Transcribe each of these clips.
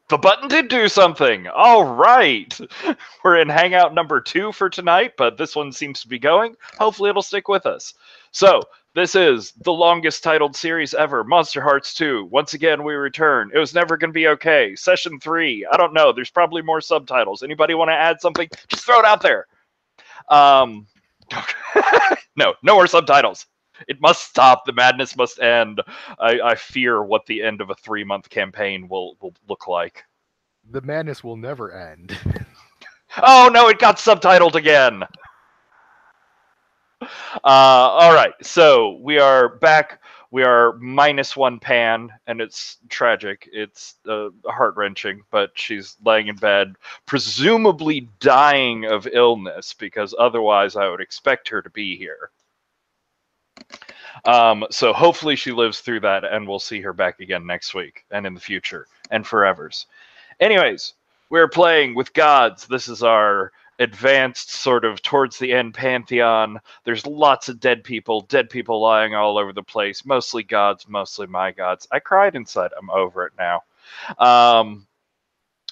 The button did do something. All right. We're in Hangout number 2 for tonight, but this one seems to be going. Hopefully it'll stick with us. So, this is the longest titled series ever, Monsterhearts 2. Once again, we return. It was never going to be okay. Session 3. I don't know. There's probably more subtitles. Anybody want to add something? Just throw it out there. No more subtitles. It must stop. The madness must end. I fear what the end of a 3-month campaign will look like. The madness will never end. Oh no, it got subtitled again. All right, so we are back. We are -1 Pan, and it's tragic. It's heart-wrenching, but she's laying in bed, presumably dying of illness, because otherwise I would expect her to be here. So hopefully she lives through that, and we'll see her back again next week, and in the future, and forevers. Anyways, we're playing with gods. This is our advanced sort of towards the end pantheon. There's lots of dead people lying all over the place, mostly gods, mostly my gods. I cried inside. I'm over it now.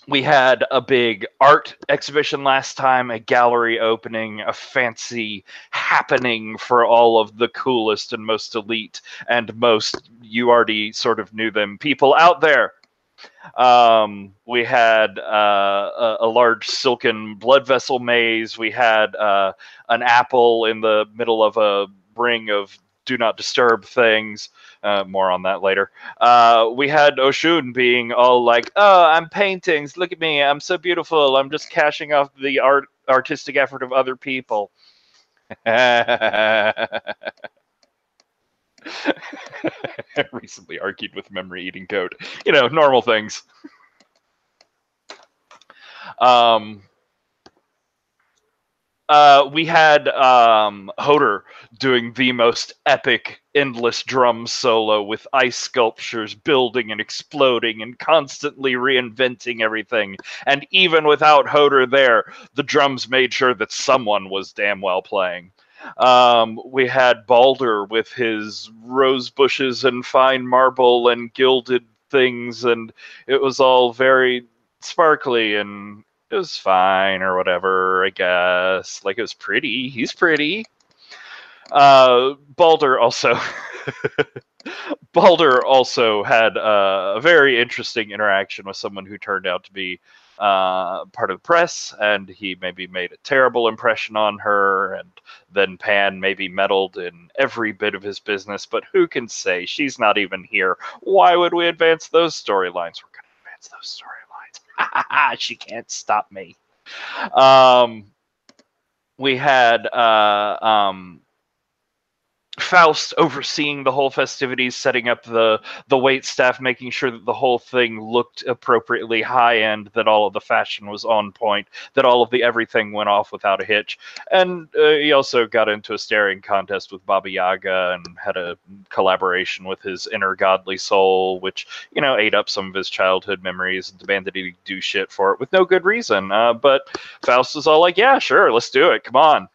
We had a big art exhibition last time, a gallery opening, a fancy happening for all of the coolest and most elite and most, you already sort of knew them, people out there. We had a large silken blood vessel maze. We had an apple in the middle of a ring of do not disturb things. More on that later. We had Oshun being all like, "Oh, I'm paintings. Look at me. I'm so beautiful. I'm just cashing off the artistic effort of other people." Recently argued with memory eating goat. You know, normal things. We had Hödr doing the most epic, endless drum solo with ice sculptures building and exploding and constantly reinventing everything. And even without Hödr there, the drums made sure that someone was damn well playing. We had Baldr with his rose bushes and fine marble and gilded things, and it was all very sparkly, and it was fine or whatever, I guess. Like, it was pretty. He's pretty. Baldr also Baldr also had a very interesting interaction with someone who turned out to be part of the press, and he maybe made a terrible impression on her, and then Pan maybe meddled in every bit of his business, but who can say? She's not even here. Why would we advance those storylines? We're going to advance those storylines. She can't stop me. We had Faust overseeing the whole festivities, setting up the wait staff, making sure that the whole thing looked appropriately high end, that all of the fashion was on point, that all of the everything went off without a hitch. And he also got into a staring contest with Baba Yaga and had a collaboration with his inner godly soul, which, you know, ate up some of his childhood memories and demanded he do shit for it with no good reason. But Faust was all like, yeah, sure, let's do it. Come on.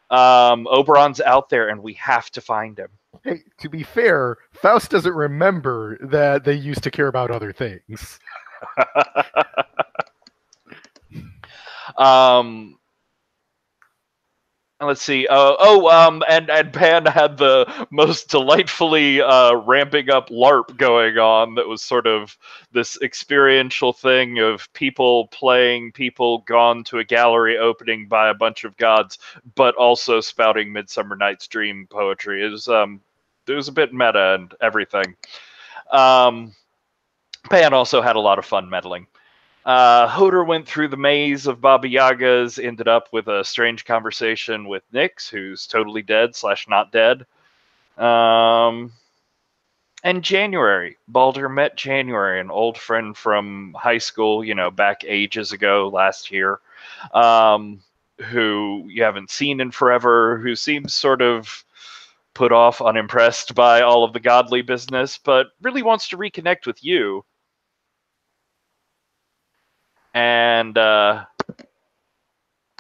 Oberon's out there, and we have to find him. Hey, to be fair, Faust doesn't remember that they used to care about other things. Let's see. And Pan had the most delightfully ramping up LARP going on. That was sort of this experiential thing of people playing, people gone to a gallery opening by a bunch of gods, but also spouting Midsummer Night's Dream poetry. It was a bit meta and everything. Pan also had a lot of fun meddling. Hödr went through the maze of Baba Yagas, ended up with a strange conversation with Nyx, who's totally dead / not dead. And January. Baldr met January, an old friend from high school, you know, back ages ago, last year, who you haven't seen in forever, who seems sort of put off, unimpressed by all of the godly business, but really wants to reconnect with you. And I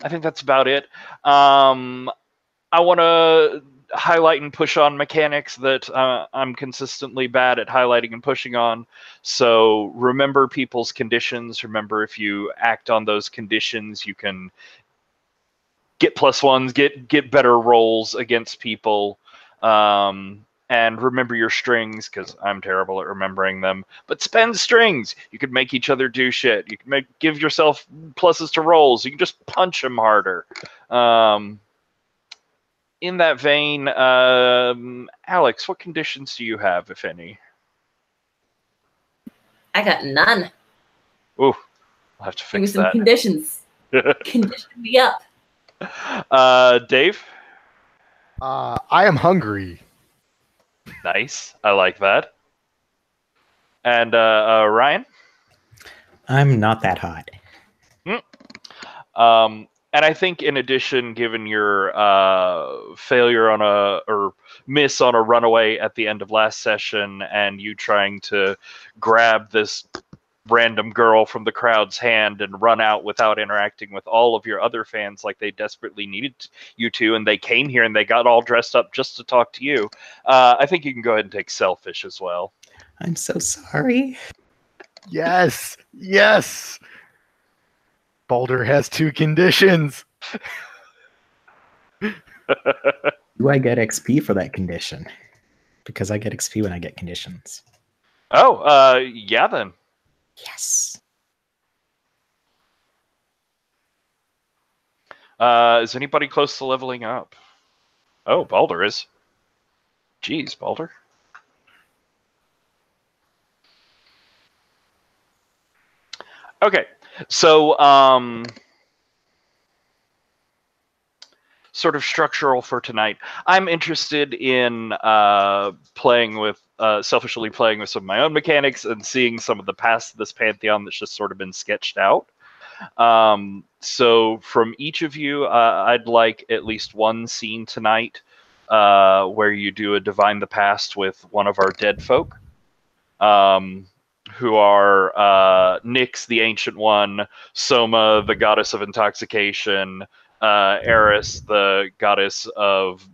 think that's about it. I want to highlight and push on mechanics that I'm consistently bad at highlighting and pushing on. So remember people's conditions. Remember, if you act on those conditions, you can get +1s, get better rolls against people. And remember your strings, because I'm terrible at remembering them. But spend strings. You can make each other do shit. You can give yourself pluses to rolls. You can just punch them harder. In that vein, Alex, what conditions do you have, if any? I got none. Ooh, I'll have to fix Give me some that. conditions. Condition me up. Dave? I am hungry. Nice. I like that. And Ryan? I'm not that hot. And I think, in addition, given your failure on or miss on a runaway at the end of last session, and you trying to grab this random girl from the crowd's hand and run out without interacting with all of your other fans like they desperately needed you to, and they came here and they got all dressed up just to talk to you, I think you can go ahead and take selfish as well. I'm so sorry. Yes, yes. Baldr has 2 conditions. Do I get XP for that condition? Because I get XP when I get conditions. Oh, yeah then. Yes. Is anybody close to leveling up? Oh, Baldr is. Jeez, Baldr. Okay, so sort of structural for tonight. I'm interested in selfishly playing with some of my own mechanics and seeing some of the past of this pantheon that's just sort of been sketched out. So from each of you, I'd like at least one scene tonight where you do a Divine the Past with one of our dead folk. Who are Nyx, the Ancient One, Soma, the Goddess of Intoxication, Eris, the Goddess of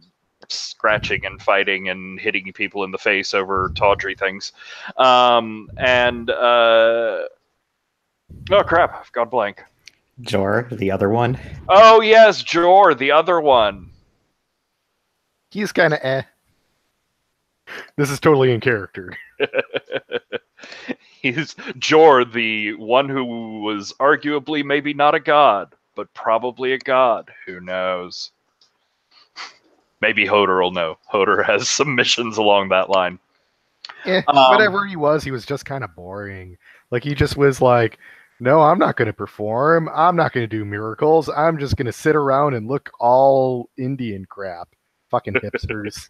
Scratching and Fighting and hitting people in the face over tawdry things. Oh crap, I've gone blank. Jor, the other one. Oh yes, Jor, the other one. He's kind of eh. This is totally in character. He's Jor, the one who was arguably maybe not a god, but probably a god. Who knows? Maybe Hödr will know. Hödr has some missions along that line. Whatever he was just kind of boring. Like, he just was like, no, I'm not going to perform. I'm not going to do miracles. I'm just going to sit around and look all Indian crap. Fucking hipsters.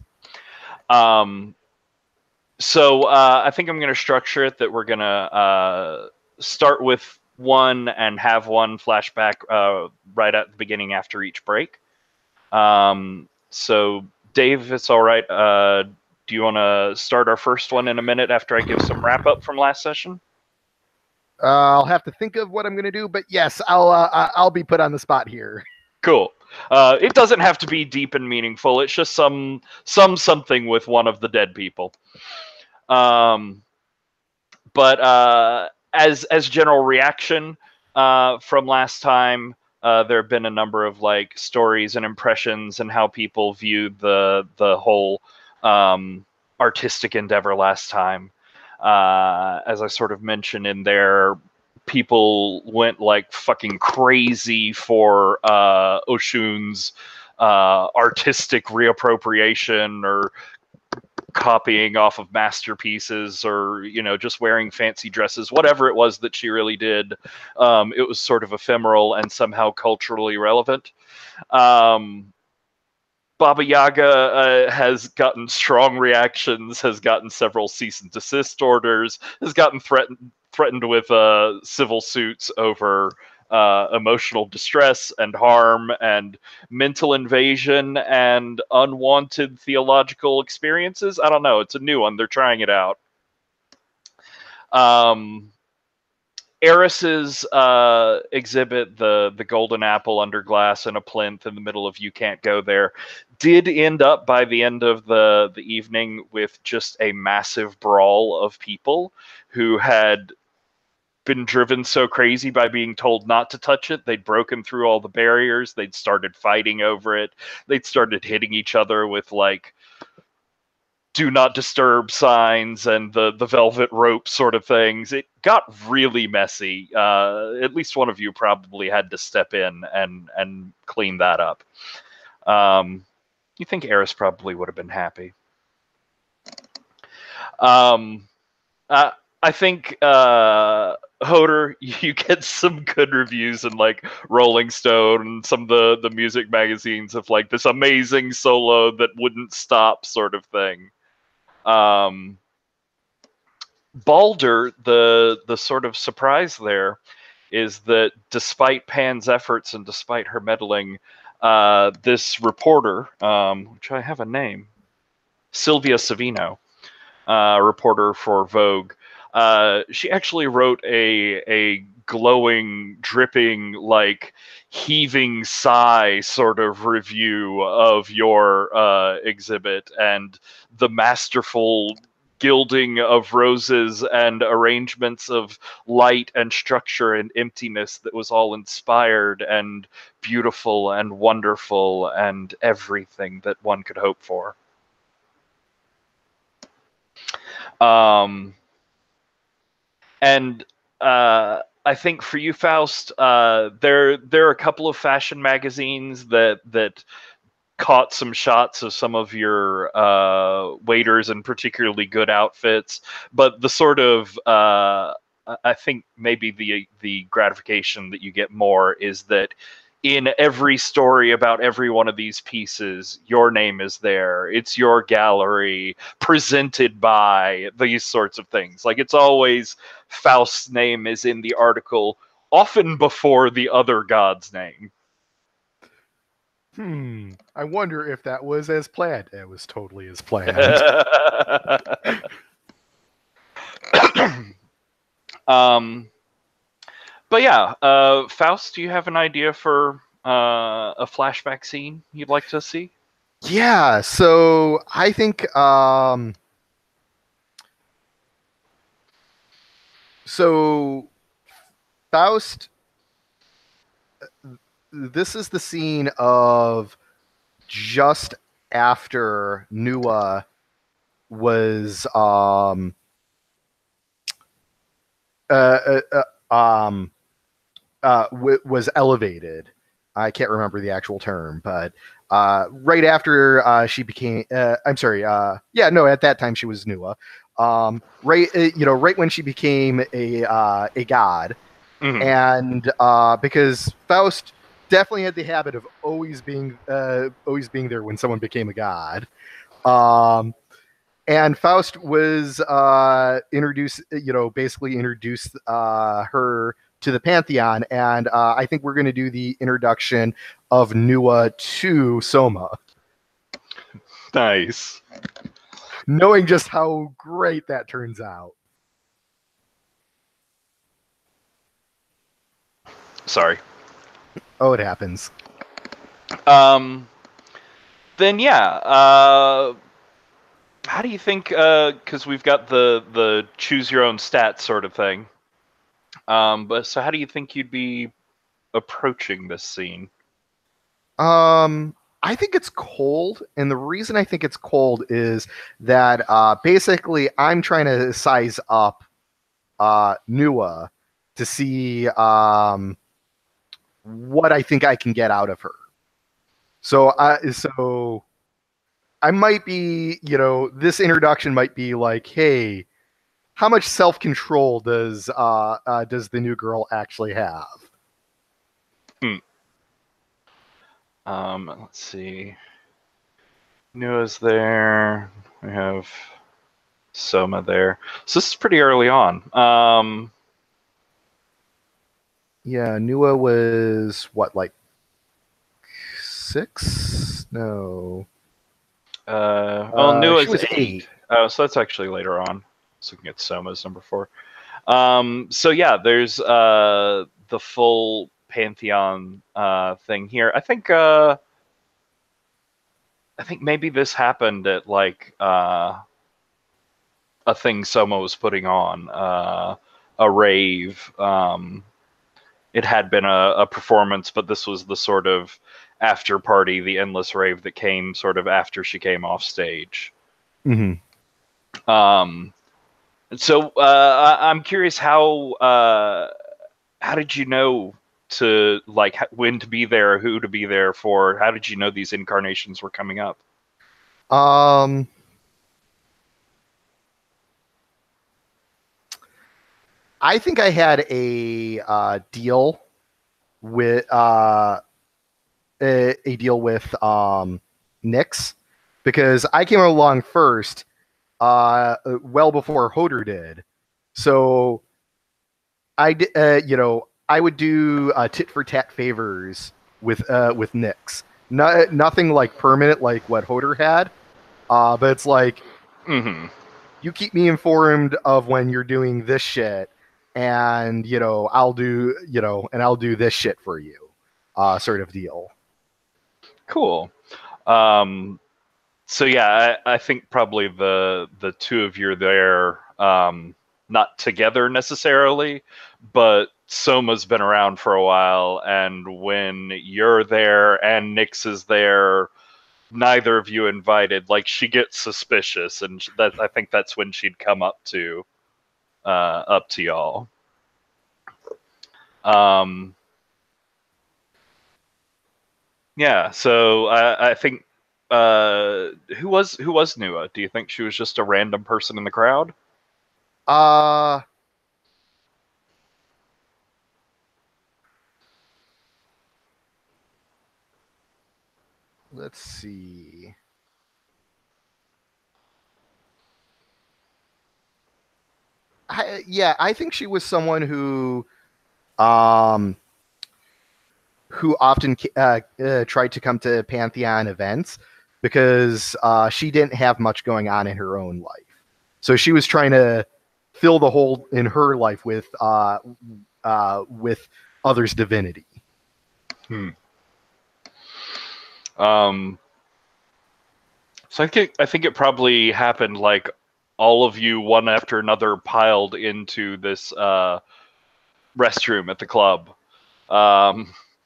So I think I'm going to structure it that we're going to start with one and have one flashback right at the beginning after each break. So Dave, if it's all right, do you want to start our first one in a minute after I give some wrap up from last session? I'll have to think of what I'm going to do, but yes, I'll be put on the spot here. Cool. It doesn't have to be deep and meaningful. It's just something with one of the dead people. But as general reaction from last time, there have been a number of like stories and impressions and how people viewed the whole artistic endeavor last time. As I sort of mentioned in there, people went like fucking crazy for Oshun's artistic reappropriation or copying off of masterpieces, or just wearing fancy dresses, whatever it was that she really did. It was sort of ephemeral and somehow culturally relevant. Baba Yaga has gotten strong reactions, has gotten several cease and desist orders, has gotten threatened with civil suits over emotional distress and harm and mental invasion and unwanted theological experiences. I don't know. It's a new one. They're trying it out. Eris's exhibit, the golden apple under glass in a plinth in the middle of You Can't Go There, did end up by the end of the evening with just a massive brawl of people who had been driven so crazy by being told not to touch it. They'd broken through all the barriers. They'd started fighting over it. They'd started hitting each other with like do not disturb signs and the velvet rope sort of things. It got really messy. At least one of you probably had to step in and clean that up. You think Eris probably would have been happy. I think Hödr, you get some good reviews in like Rolling Stone and some of the music magazines of like this amazing solo that wouldn't stop sort of thing. Baldr, the sort of surprise there is that despite Pan's efforts and despite her meddling, this reporter, which I have a name, Sylvia Savino, reporter for Vogue, she actually wrote a glowing, dripping, like heaving sigh sort of review of your exhibit and the masterful gilding of roses and arrangements of light and structure and emptiness that was all inspired and beautiful and wonderful and everything that one could hope for. And I think for you, Faust, there are a couple of fashion magazines that caught some shots of some of your waiters in particularly good outfits, but the sort of I think maybe the gratification that you get more is that in every story about every one of these pieces, your name is there. It's your gallery, presented by these sorts of things. Like it's always Faust's name is in the article, often before the other god's name. I wonder if that was as planned. It was totally as planned. But yeah, Faust, do you have an idea for a flashback scene you'd like to see? Yeah, so I think so Faust, this is the scene of just after Nua was was elevated. I can't remember the actual term, but right after she became, I'm sorry, at that time she was Nua. Right when she became a god, and because Faust definitely had the habit of always being there when someone became a god. And Faust was basically introduced her to the Pantheon, and I think we're going to do the introduction of Nua to Soma. Nice. Knowing just how great that turns out. Sorry. Oh, it happens. Then yeah, how do you think, because we've got the choose your own stats sort of thing, but so how do you think you'd be approaching this scene? I think it's cold, and the reason I think it's cold is that basically I'm trying to size up Nua to see what I think I can get out of her. So I might be, this introduction might be like, hey, how much self-control does the new girl actually have? Let's see. Nua's there. We have Soma there. So this is pretty early on. Yeah, Nua was what, like 6? No. Nua's she was 8. Oh, so that's actually later on. Just looking at Soma's number 4. So yeah, there's the full Pantheon thing here. I think maybe this happened at like a thing Soma was putting on, a rave. It had been a performance, but this was the sort of after party, the endless rave that came sort of after she came off stage. Mm-hmm. So I'm curious, how did you know to like when to be there, who to be there for? How did you know these incarnations were coming up? I think I had a deal with Nyx, because I came along first, well before Hödr did. So I would do tit for tat favors with Nyx. Nothing like permanent like what Hödr had, but it's like, you keep me informed of when you're doing this shit, and I'll do this shit for you, sort of deal. Cool. So yeah, I think probably the two of you are there, not together necessarily, but Soma's been around for a while, and when you're there and Nyx is there, neither of you invited. Like, she gets suspicious, and I think that's when she'd come up to y'all. Yeah, so I think who was Nua? Do you think she was just a random person in the crowd? Let's see. I think she was someone who often tried to come to Pantheon events, because she didn't have much going on in her own life. So she was trying to fill the hole in her life with others' divinity. So I think it probably happened like all of you, one after another, piled into this restroom at the club.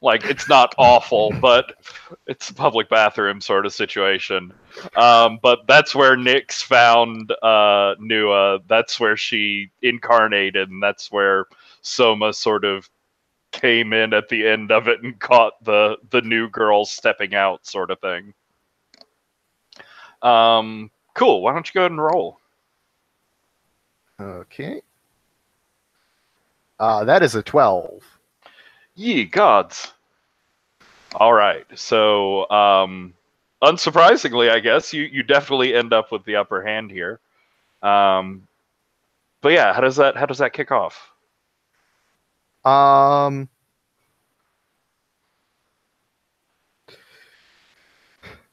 Like, it's not awful, but it's a public bathroom sort of situation. But that's where Nyx found Nua. That's where she incarnated, and that's where Soma sort of came in at the end of it and caught the new girl stepping out, sort of thing. Cool. Why don't you go ahead and roll? Okay. That is a 12. Ye gods. All right. So, unsurprisingly, I guess you definitely end up with the upper hand here. But yeah, how does that kick off?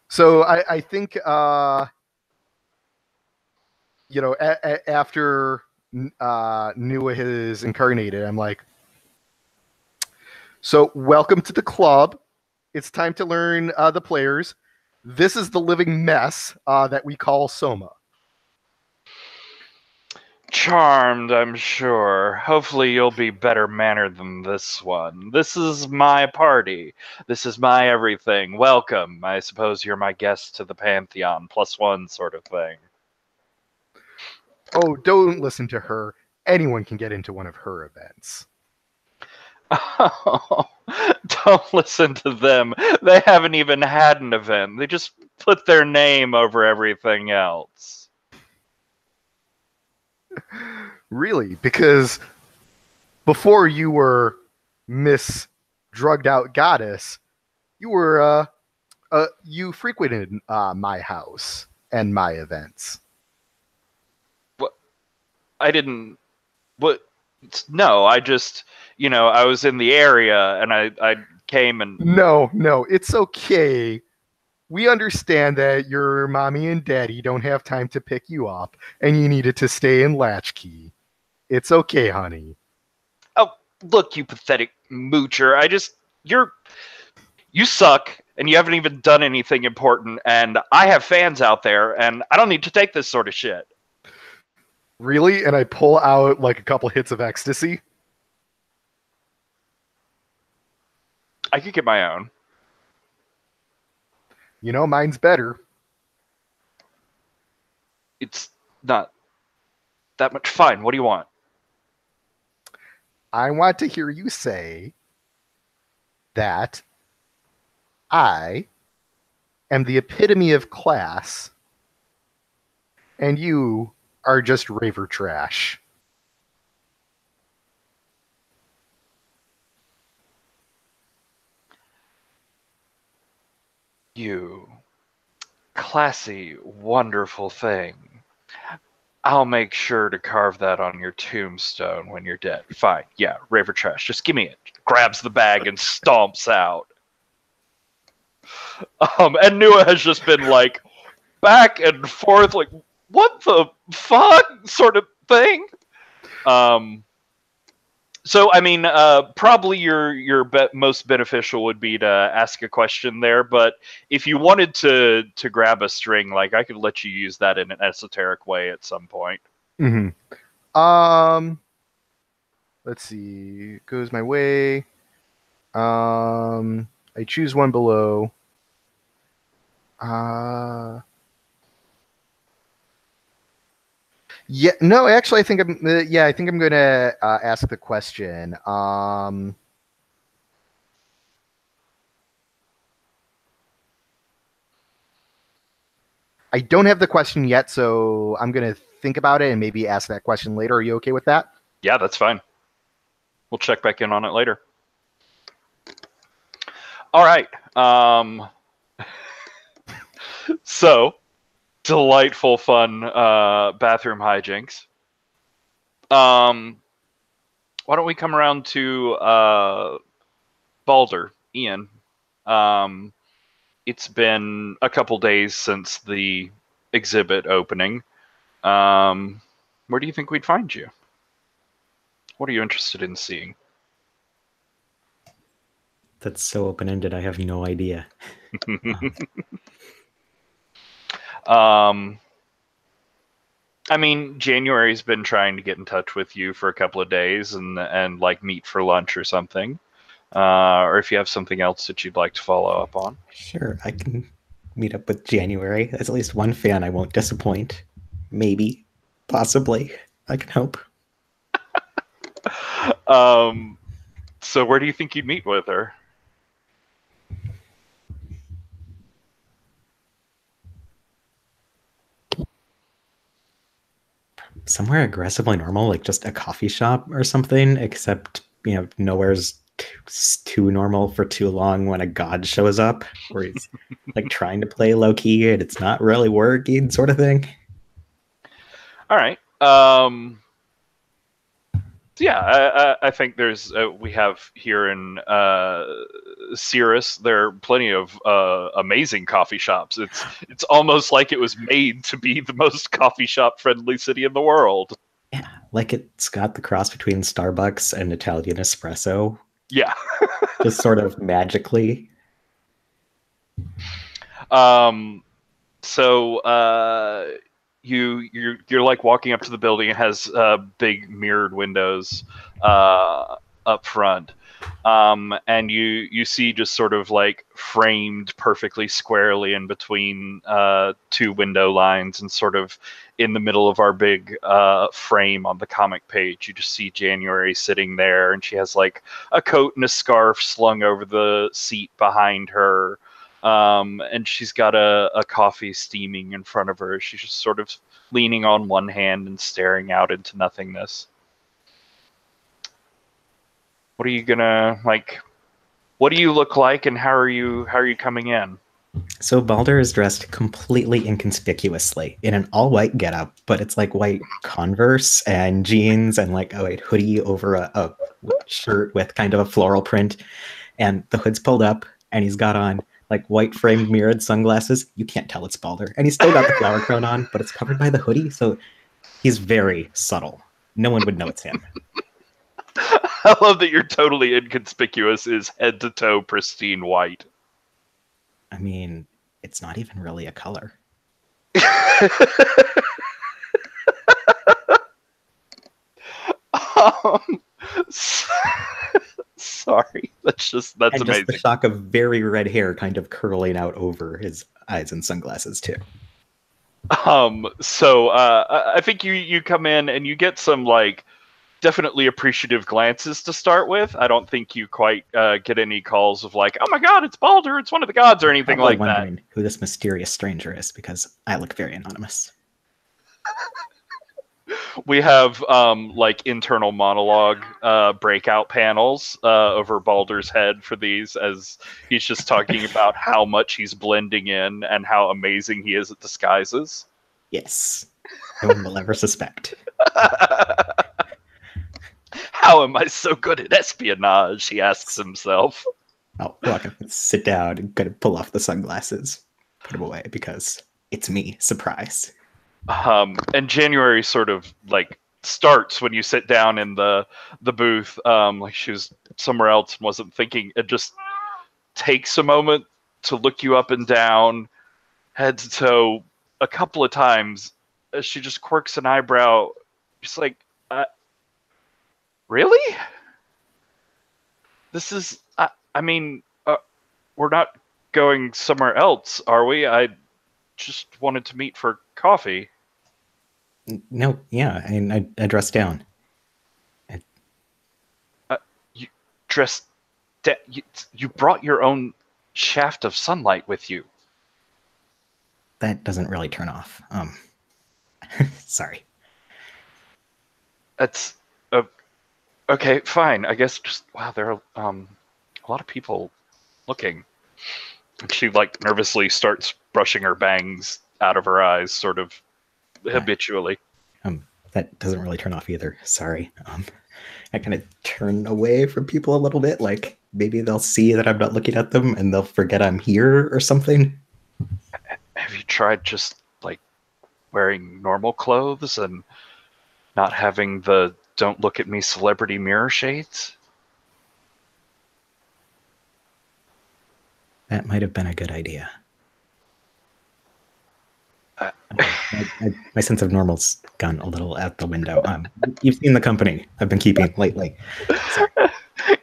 So I think after Nua is incarnated, I'm like, so welcome to the club. It's time to learn the players. This is the living mess that we call Soma. Charmed, I'm sure. Hopefully you'll be better mannered than this one. This is my party. This is my everything. Welcome. I suppose you're my guest to the Pantheon, +1 sort of thing. Oh, don't listen to her. Anyone can get into one of her events. Oh, don't listen to them. They haven't even had an event. They just put their name over everything else. Really? Because before you were Miss Drugged Out Goddess, you were you frequented my house and my events. What? I didn't. What? No, I just, I was in the area and I came and. No, it's okay. We understand that your mommy and daddy don't have time to pick you up, and you needed to stay in Latchkey. It's okay, honey. Oh, look, you pathetic moocher. You suck, and you haven't even done anything important, and I have fans out there, and I don't need to take this sort of shit. Really? And I pull out like a couple hits of ecstasy. I could get my own. You know, mine's better. It's not that much. Fine, what do you want? I want to hear you say that I am the epitome of class and you are just raver trash. You classy, wonderful thing. I'll make sure to carve that on your tombstone when you're dead. Fine, yeah, raver trash. Just give me it. Grabs the bag and stomps out. And Nua has just been like back and forth, like, what the fuck sort of thing. So, I mean, probably your most beneficial would be to ask a question there, but if you wanted to grab a string, like, I could let you use that in an esoteric way at some point. Mm-hmm. Let's see. It goes my way. I choose one below. Yeah, no, actually, I think I'm gonna ask the question. I don't have the question yet, so I'm gonna think about it and maybe ask that question later. Are you okay with that? Yeah, that's fine. We'll check back in on it later. All right. So, delightful, fun bathroom hijinks. Why don't we come around to Baldr, Ian? It's been a couple days since the exhibit opening. Where do you think we'd find you? What are you interested in seeing? That's so open-ended, I have no idea. I mean, January's been trying to get in touch with you for a couple of days and like meet for lunch or something. Or if you have something else that you'd like to follow up on. Sure, I can meet up with January. There's at least one fan I won't disappoint. Maybe. Possibly. I can hope. So where do you think you'd meet with her? Somewhere aggressively normal, like just a coffee shop or something, except, nowhere's too normal for too long when a god shows up, where he's like trying to play low-key and it's not really working, sort of thing. All right. Yeah, I think there's we have here in Cirrus, there are plenty of amazing coffee shops. It's almost like it was made to be the most coffee shop friendly city in the world. Yeah, like it's got the cross between Starbucks and Italian espresso. Yeah. Just sort of magically. So you're like walking up to the building. It has big mirrored windows up front, and you see just sort of like framed perfectly squarely in between two window lines, and sort of in the middle of our big frame on the comic page, you just see January sitting there, and she has like a coat and a scarf slung over the seat behind her. And she's got a coffee steaming in front of her. She's just sort of leaning on one hand and staring out into nothingness. What are you gonna like? What do you look like, and how are you coming in? So Baldr is dressed completely inconspicuously in an all-white getup, but it's like white Converse and jeans and like a white hoodie over a shirt with kind of a floral print, and the hood's pulled up, and he's got on like white framed mirrored sunglasses. You can't tell it's Baldr. And he's still got the flower crown on, but it's covered by the hoodie, so he's very subtle. No one would know it's him. I love that you're totally inconspicuous is head to toe pristine white. I mean, it's not even really a color. um, sorry, that's and amazing. Just the shock of very red hair kind of curling out over his eyes and sunglasses too. So I think you come in and you get some like definitely appreciative glances to start with. I don't think you quite get any calls of like, oh my god, it's Baldr, it's one of the gods, or anything Probably like wondering that. who this mysterious stranger is because I look very anonymous. We have like internal monologue breakout panels over Baldr's head for these, as he's just talking about how much he's blending in and how amazing he is at disguises. Yes. No one will ever suspect. How am I so good at espionage? He asks himself. I'll walk up and sit down and kind of pull off the sunglasses, put them away because it's me. Surprise. And January sort of like starts when you sit down in the booth, like she was somewhere else and wasn't thinking. It just takes a moment to look you up and down, head to toe, a couple of times. As she just quirks an eyebrow, just like, really? This is, I mean, we're not going somewhere else, are we? I just wanted to meet for coffee. No, yeah, I mean, I dressed down. You dressed you brought your own shaft of sunlight with you. That doesn't really turn off. Sorry. That's okay, fine. I guess just wow, there are a lot of people looking. And she like nervously starts brushing her bangs out of her eyes, sort of habitually. That doesn't really turn off either. Sorry. I kind of turn away from people a little bit, like maybe they'll see that I'm not looking at them and they'll forget I'm here or something. Have you tried just like wearing normal clothes and not having the "don't look at me" celebrity mirror shades? That might have been a good idea. My sense of normal's gone a little out the window. You've seen the company I've been keeping lately.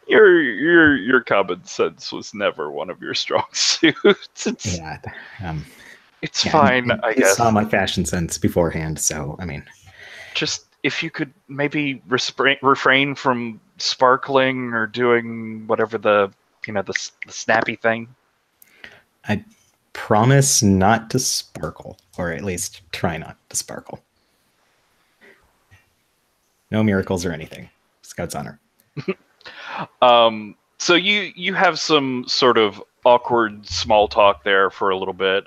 Your common sense was never one of your strong suits. It's fine, I guess. I saw my fashion sense beforehand, so I mean, just if you could maybe refrain from sparkling or doing whatever the snappy thing. I promise not to sparkle, or at least try not to sparkle. No miracles or anything. Scout's honor. So you have some sort of awkward small talk there for a little bit.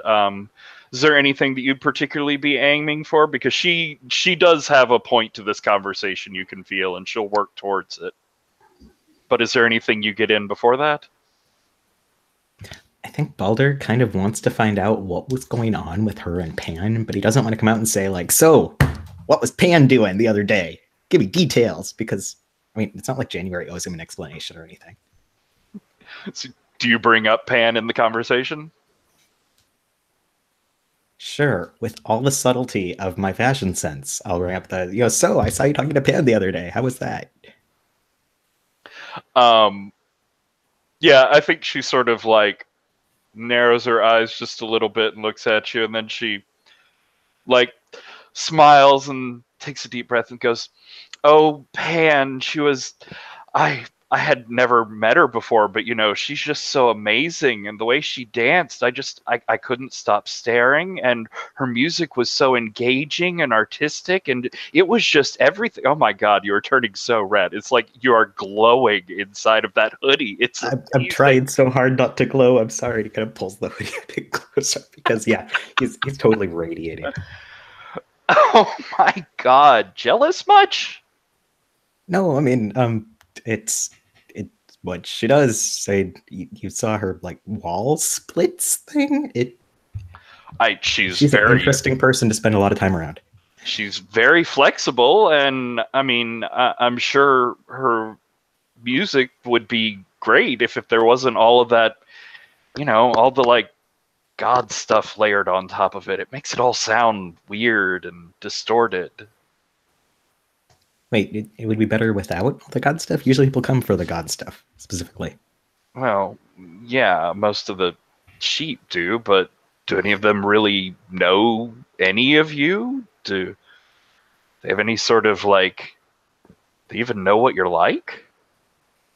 Is there anything that you'd particularly be aiming for? Because she does have a point to this conversation you can feel, and she'll work towards it. But is there anything you get in before that? I think Baldr kind of wants to find out what was going on with her and Pan, but he doesn't want to come out and say, like, so, what was Pan doing the other day? Give me details, because, I mean, it's not like January owes him an explanation or anything. So, do you bring up Pan in the conversation? Sure, with all the subtlety of my fashion sense, I'll bring up the, so, I saw you talking to Pan the other day. How was that? Yeah, I think she sort of, like, narrows her eyes just a little bit and looks at you, and then she like smiles and takes a deep breath and goes, "Oh, Pan, she was I had never met her before, but she's just so amazing, and the way she danced, I couldn't stop staring, and her music was so engaging and artistic, and it was just everything. Oh my god, you are turning so red. It's like you are glowing inside of that hoodie. I'm trying so hard not to glow. I'm sorry." He kind of pulls the hoodie a bit closer because he's totally radiating. Oh my god, jealous much? No, I mean, it's what she does. You saw her like wall splits thing. She's She's an interesting person to spend a lot of time around. she's very flexible, and I mean, I'm sure her music would be great if there wasn't all of that, all the like God stuff layered on top of it. It makes it all sound weird and distorted. Wait, it would be better without all the God stuff? Usually people come for the God stuff, specifically. Well, yeah, most of the sheep do, but do any of them really know any of you? Do they have any sort of like, they even know what you're like?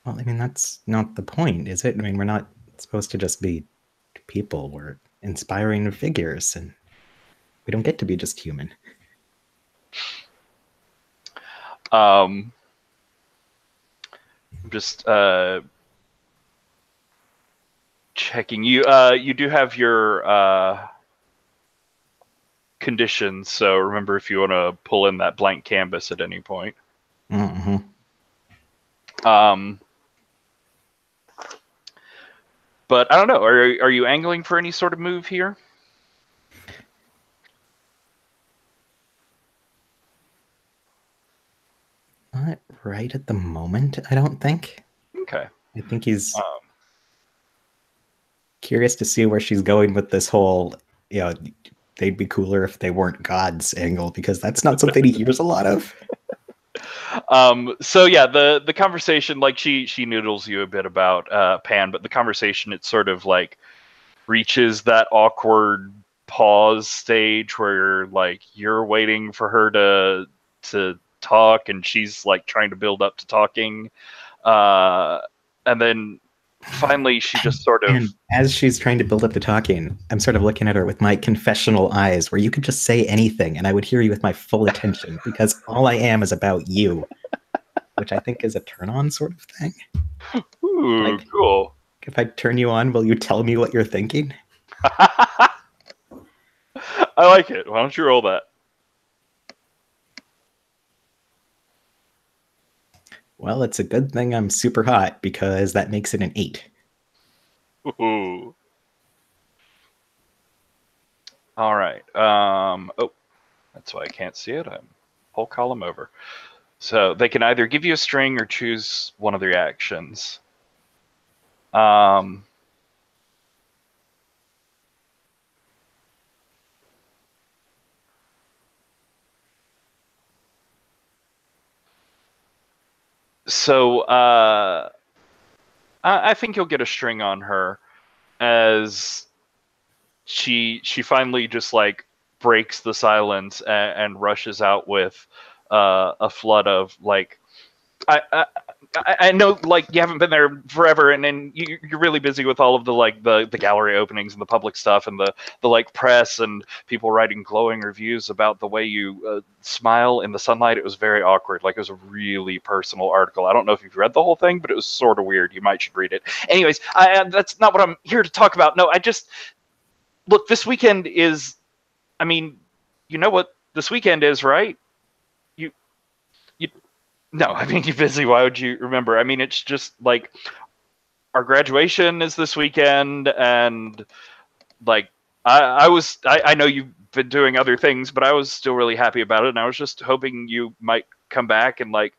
Well, I mean, that's not the point, is it? I mean, we're not supposed to just be people. We're inspiring figures, and we don't get to be just human. Just checking. You you do have your conditions, so remember if you want to pull in that blank canvas at any point. Mm-hmm. But I don't know. Are you angling for any sort of move here? Not right at the moment, I don't think. Okay. I think he's curious to see where she's going with this whole, they'd be cooler if they weren't gods angle, because that's not something he hears a lot of. So yeah, the conversation, like she noodles you a bit about Pan, but the conversation, it sort of like reaches that awkward pause stage where like you're waiting for her to talk, and she's like trying to build up to talking, and then finally she just sort of, and as she's trying to build up to talking, I'm sort of looking at her with my confessional eyes, where you could just say anything and I would hear you with my full attention, because all I am is about you, which I think is a turn on sort of thing. Ooh, like, cool. If I turn you on, will you tell me what you're thinking? I like it. Why don't you roll that? Well, it's a good thing I'm super hot, because that makes it an 8. Ooh. All right. Oh, that's why I can't see it. I'm whole column over. So they can either give you a string or choose one of the actions. So I think you'll get a string on her as she finally just like breaks the silence and rushes out with a flood of like, I know, like, you haven't been there forever, and then you're really busy with all of the like the gallery openings and the public stuff and the like press and people writing glowing reviews about the way you smile in the sunlight. It was very awkward. Like, it was a really personal article. I don't know if you've read the whole thing, but it was sort of weird. You might should read it. Anyways, that's not what I'm here to talk about. No, I just look. This weekend is, I mean, you know what this weekend is, right? No, I mean, you're busy. Why would you remember? I mean, it's just like our graduation is this weekend, and like I know you've been doing other things, but I was still really happy about it, and I was just hoping you might come back and like,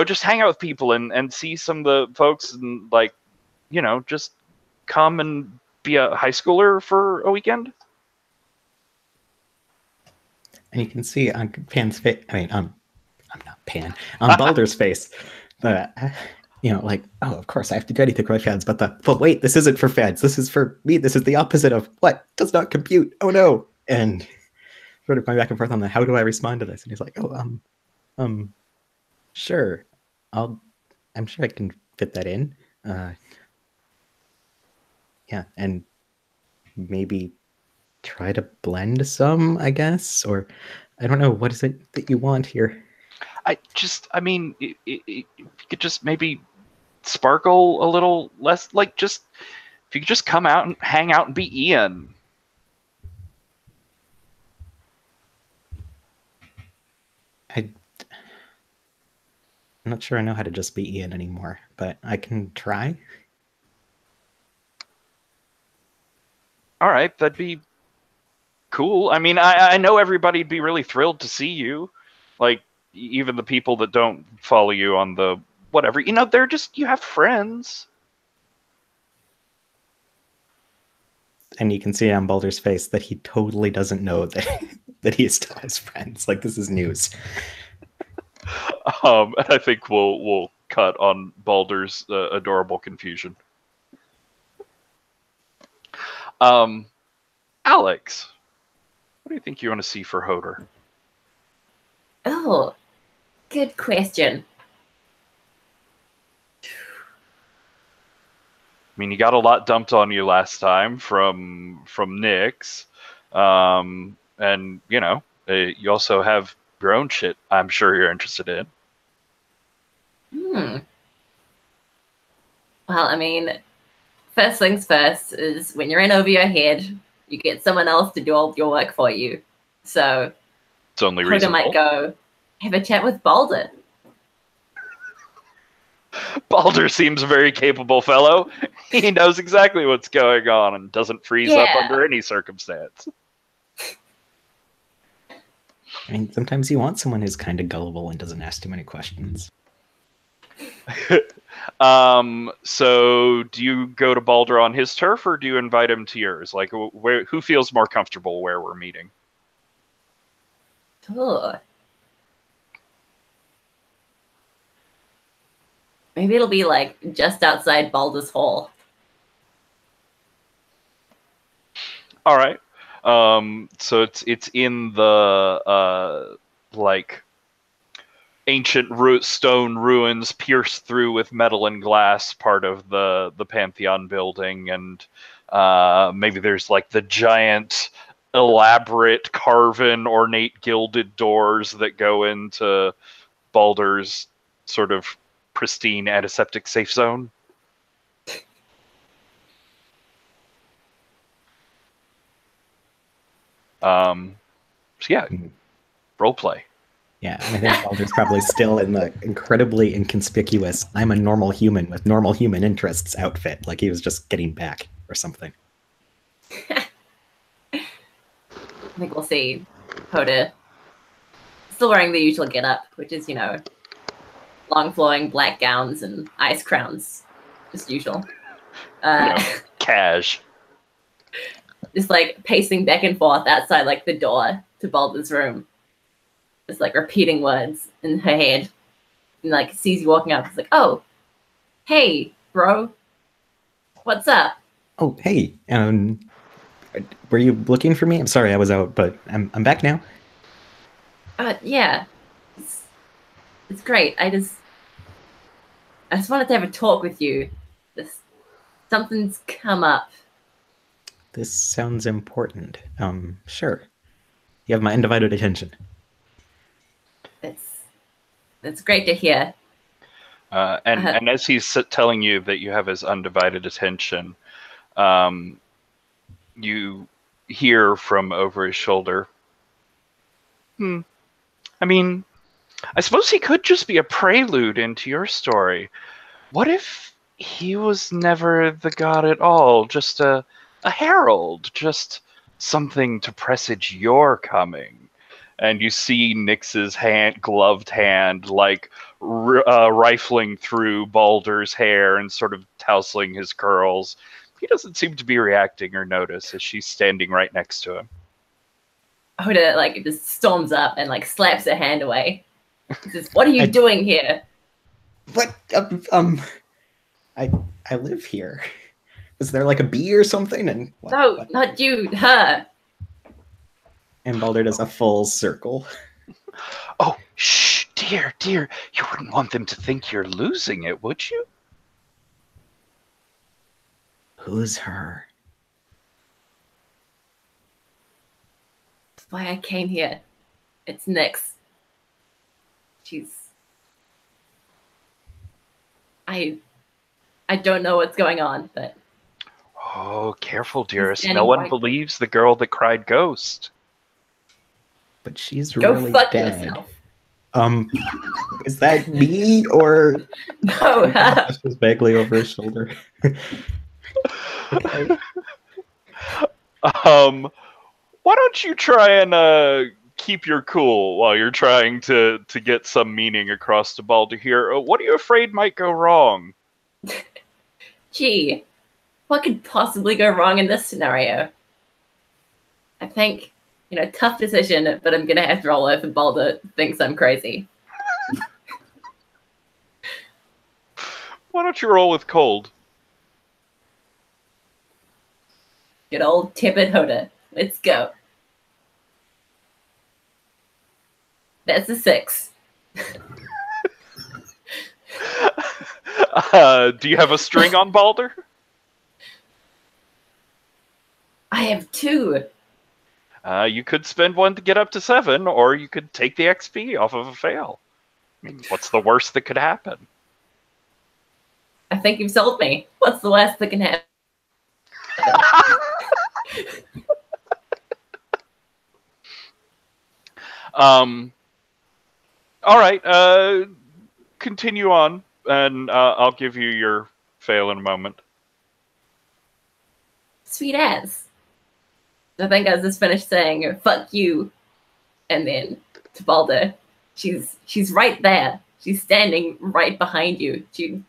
just hang out with people and see some of the folks, and like, just come and be a high schooler for a weekend. And you can see on Pan's face, I'm not Pan, on Baldr's face, like, oh, of course I have to do anything for my fans, but wait, this isn't for fans. This is for me. This is the opposite of what does not compute. Oh no. And sort of going back and forth on the, how do I respond to this? And he's like, oh, sure. I'm sure I can fit that in. Yeah. And maybe try to blend some, I guess, or I don't know. What is it that you want here? I mean, if you could just maybe sparkle a little less, like, just if you could just come out and hang out and be Ian. I'm not sure I know how to just be Ian anymore, but I can try. All right, that'd be cool. I mean, I know everybody'd be really thrilled to see you. Like, even the people that don't follow you on the whatever. You know, they're just, you have friends. And you can see on Baldr's face that he totally doesn't know that, that he still has friends. Like, this is news. I think we'll cut on Baldr's adorable confusion. Alex, what do you think you want to see for Hödr? Oh, good question. I mean, you got a lot dumped on you last time from Nyx, and you know, you also have your own shit. I'm sure you're interested in. Well, I mean, first things first is when you're in over your head, you get someone else to do all your work for you. So it's only Hödr reasonable. might go have a chat with Baldr. Baldr seems a very capable fellow. He knows exactly what's going on and doesn't freeze up under any circumstance. I mean, sometimes you want someone who's kind of gullible and doesn't ask too many questions. So do you go to Baldr on his turf, or do you invite him to yours? Like, who feels more comfortable where we're meeting? Oh. Maybe it'll be like just outside Baldr's Hall. All right. So it's in the like ancient stone ruins pierced through with metal and glass part of the Pantheon building, and maybe there's like the giant elaborate carven ornate gilded doors that go into Baldr's sort of pristine antiseptic safe zone. So yeah, role play. Yeah, and I think Baldr's probably still in the incredibly inconspicuous "I'm a normal human with normal human interests" outfit, like he was just getting back or something. I think we'll see Hödr still wearing the usual getup, which is, you know, long flowing black gowns and ice crowns, just usual. Cash. Just like pacing back and forth outside like the door to Baldr's room. Just like repeating words in her head. And like sees you walking up. It's like, oh, hey, bro. What's up? Oh, hey. Were you looking for me? I'm sorry I was out, but I'm back now. Yeah. It's great. I just wanted to have a talk with you. Something's come up. This sounds important. Sure. You have my undivided attention. It's great to hear. And as he's telling you that you have his undivided attention, you hear from over his shoulder, I mean, I suppose he could just be a prelude into your story. What if he was never the god at all, just a herald, just something to presage your coming? And you see Nyx's gloved hand, like rifling through Baldr's hair and sort of tousling his curls. He doesn't seem to be reacting or notice as she's standing right next to him. Hödr like just storms up and like slaps her hand away. He says, "What are you doing here?" What? I live here. Is there like a bee or something? And no, not you, her. And Baldr does a full circle. Oh, shh, dear. You wouldn't want them to think you're losing it, would you? Who's her? That's why I came here. It's Nyx. I don't know what's going on, but... Oh, careful, dearest. No one believes the girl that cried ghost. But she's Go really fuck dead. yourself. Is that me or no? Just vaguely over his shoulder. Okay. Why don't you try and keep your cool while you're trying to get some meaning across to Baldr here? What are you afraid might go wrong? Gee, what could possibly go wrong in this scenario? I think, tough decision, but I'm gonna have to roll over Baldr thinks I'm crazy. Why don't you roll with cold? Good old tepid Hödr. Let's go. That's a 6. Do you have a string on Baldr? I have 2. You could spend one to get up to 7, or you could take the XP off of a fail. I mean, what's the worst that could happen? I think you've sold me. What's the worst that can happen? All right. Continue on, and I'll give you your fail in a moment. Sweet ass. I think I just finished saying "fuck you," and then to Baldr, she's right there. She's standing right behind you. She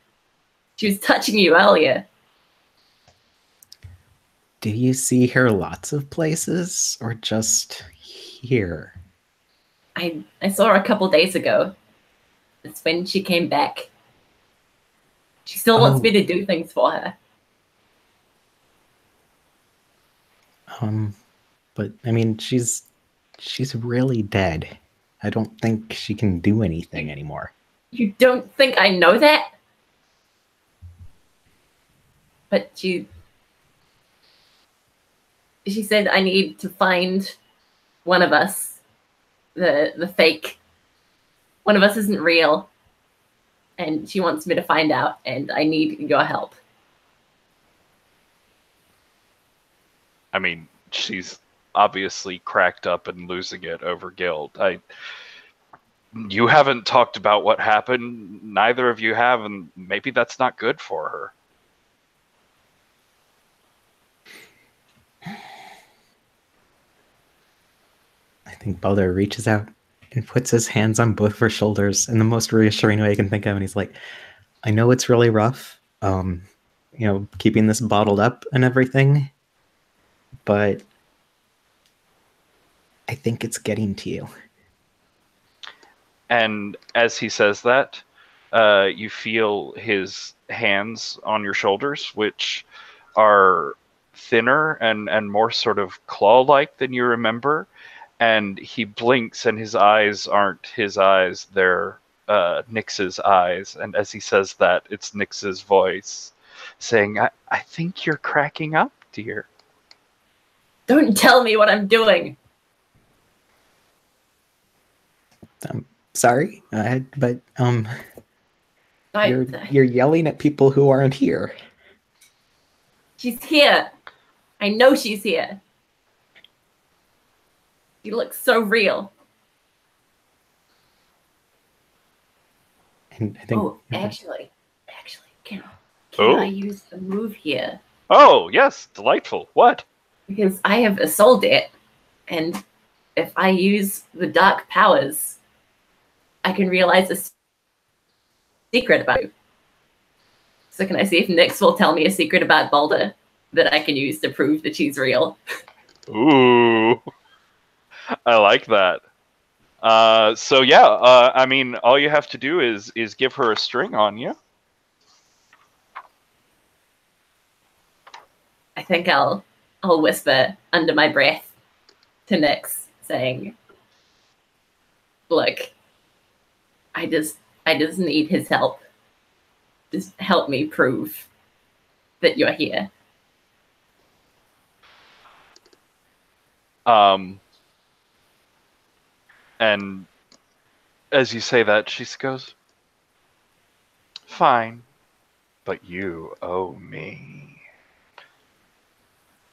was touching you earlier. Do you see her lots of places, or just here? I saw her a couple days ago. It's when she came back. She still wants me to do things for her. But I mean, she's really dead. I don't think she can do anything anymore. You don't think I know that? But she said I need to find one of us. The fake. One of us isn't real. And she wants me to find out, and I need your help. I mean, she's obviously cracked up and losing it over guilt. You haven't talked about what happened. Neither of you have, and maybe that's not good for her. I think Baldr reaches out and puts his hands on both of her shoulders in the most reassuring way I can think of, and he's like, I know it's really rough, keeping this bottled up and everything, but I think it's getting to you. And as he says that, you feel his hands on your shoulders, which are thinner and more sort of claw-like than you remember. And he blinks, and his eyes aren't his eyes, they're Nyx's eyes. And as he says that, it's Nyx's voice saying, I think you're cracking up, dear. Don't tell me what I'm doing. I'm sorry, but you're yelling at people who aren't here. She's here. I know she's here. You look so real. And I think. Oh, actually, can I use the move here? Oh, yes, delightful. What? Because I have a soul debt, and if I use the dark powers, I can realize a secret about you. So can I see if Nyx will tell me a secret about Baldr that I can use to prove that she's real? Ooh. I like that. I mean, all you have to do is give her a string on you. I think I'll whisper under my breath to Nyx, saying, "Look, I just need his help. Just help me prove that you're here." And as you say that, she goes, fine, but you owe me.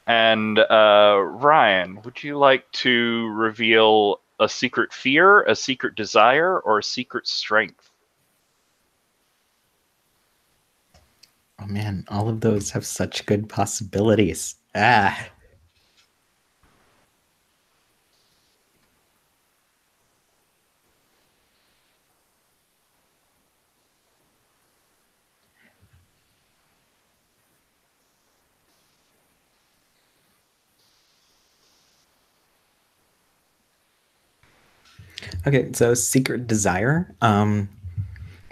And Ryan, would you like to reveal a secret fear, a secret desire, or a secret strength? Oh man, all of those have such good possibilities. Okay, so secret desire.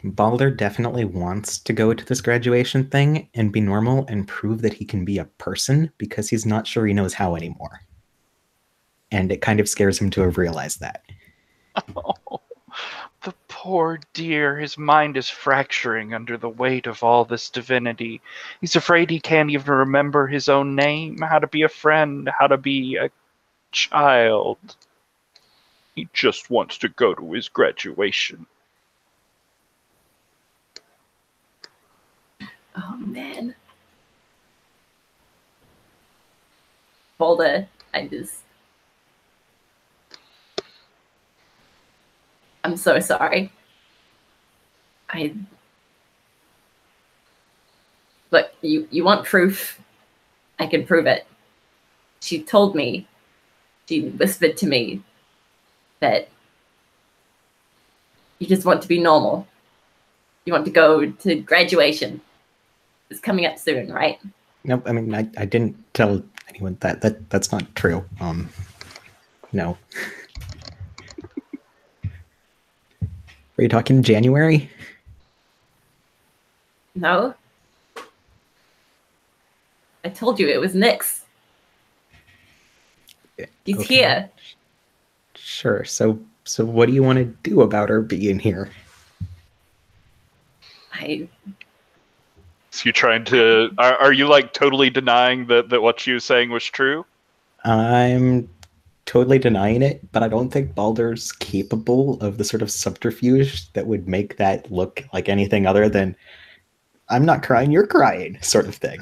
Baldr definitely wants to go to this graduation thing and be normal and prove that he can be a person because he's not sure he knows how anymore. And it kind of scares him to have realized that. Oh, the poor dear. His mind is fracturing under the weight of all this divinity. He's afraid he can't even remember his own name, how to be a friend, how to be a child. He just wants to go to his graduation. Oh, man. Baldr, I'm so sorry. Look, you want proof? I can prove it. She told me, she whispered to me that you just want to be normal. You want to go to graduation. It's coming up soon, right? Nope, I mean, I didn't tell anyone that's not true. No. Are you talking January? No. I told you it was Nyx. He's Okay. here. Sure. So what do you want to do about her being here? So you trying to... Are you, like, totally denying that what she was saying was true? I'm totally denying it, but I don't think Baldr's capable of the sort of subterfuge that would make that look like anything other than I'm not crying, you're crying sort of thing.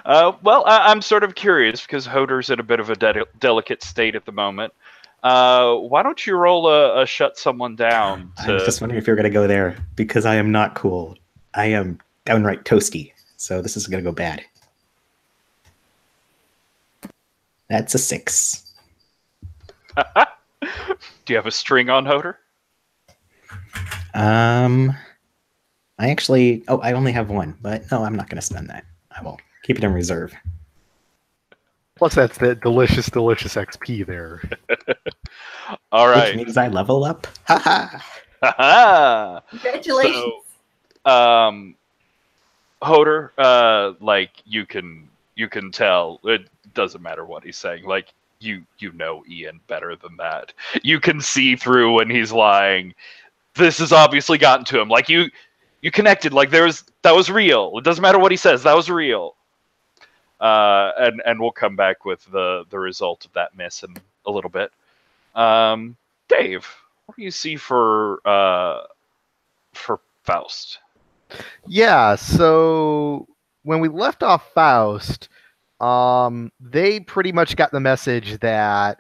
Well, I'm sort of curious because Hödr's in a bit of a delicate state at the moment. Why don't you roll a shut someone down? I was just wondering if you're going to go there because I am not cool. I am downright toasty, so this is going to go bad. That's a 6. Do you have a string on Hödr? I actually... Oh, I only have 1, but no, I'm not going to spend that. I will keep it in reserve. Plus, that's the delicious, delicious XP there. All right. Which means I level up. Ha ha! Congratulations. So, Hödr, like you can tell it doesn't matter what he's saying. Like you know Ian better than that. You can see through when he's lying. This has obviously gotten to him. Like you connected. Like that was real. It doesn't matter what he says. That was real. And we'll come back with the result of that miss in a little bit. Dave, what do you see for Faust? Yeah, so when we left off Faust, they pretty much got the message that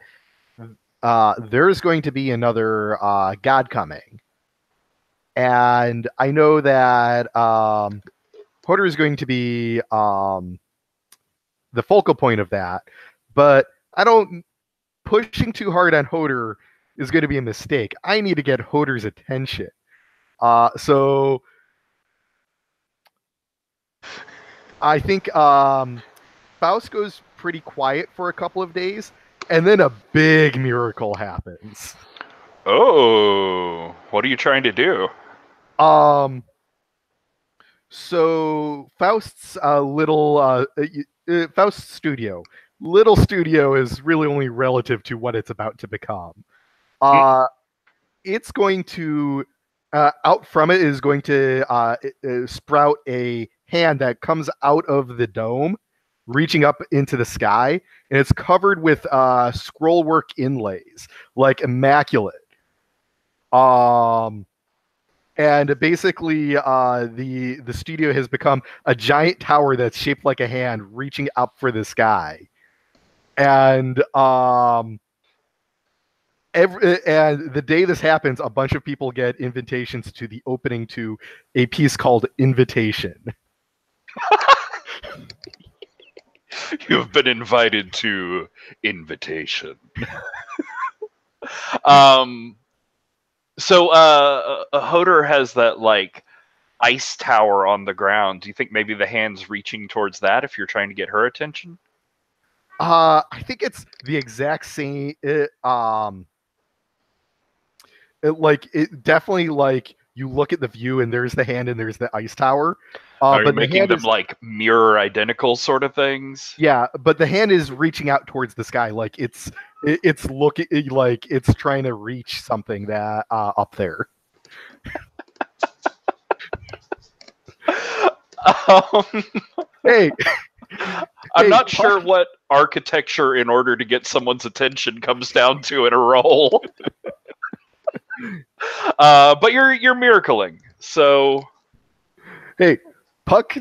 there's going to be another god coming. And I know that Hödr is going to be the focal point of that, but pushing too hard on Hödr is going to be a mistake. I need to get Hödr's attention. So I think Faust goes pretty quiet for a couple of days, and then a big miracle happens. Oh, what are you trying to do? So Faust's Faust studio. Little studio is really only relative to what it's about to become. It's going to out from it is going to sprout a hand that comes out of the dome, reaching up into the sky, and it's covered with scrollwork inlays, like immaculate. And basically, the studio has become a giant tower that's shaped like a hand, reaching up for the sky, and the day this happens, a bunch of people get invitations to the opening to a piece called Invitation. You've been invited to Invitation. So Hödr has that like ice tower on the ground. Do you think maybe the hand's reaching towards that if you're trying to get her attention? I think it's the exact same. it definitely like you look at the view and there's the hand and there's the ice tower. Are you But the making hand them is, like mirror identical sort of things? yeah, but the hand is reaching out towards the sky, like it's looking like it's trying to reach something that up there. Um, Hey, I'm hey, not sure what architecture in order to get someone's attention comes down to in a roll. But you're miracling, so hey, Puck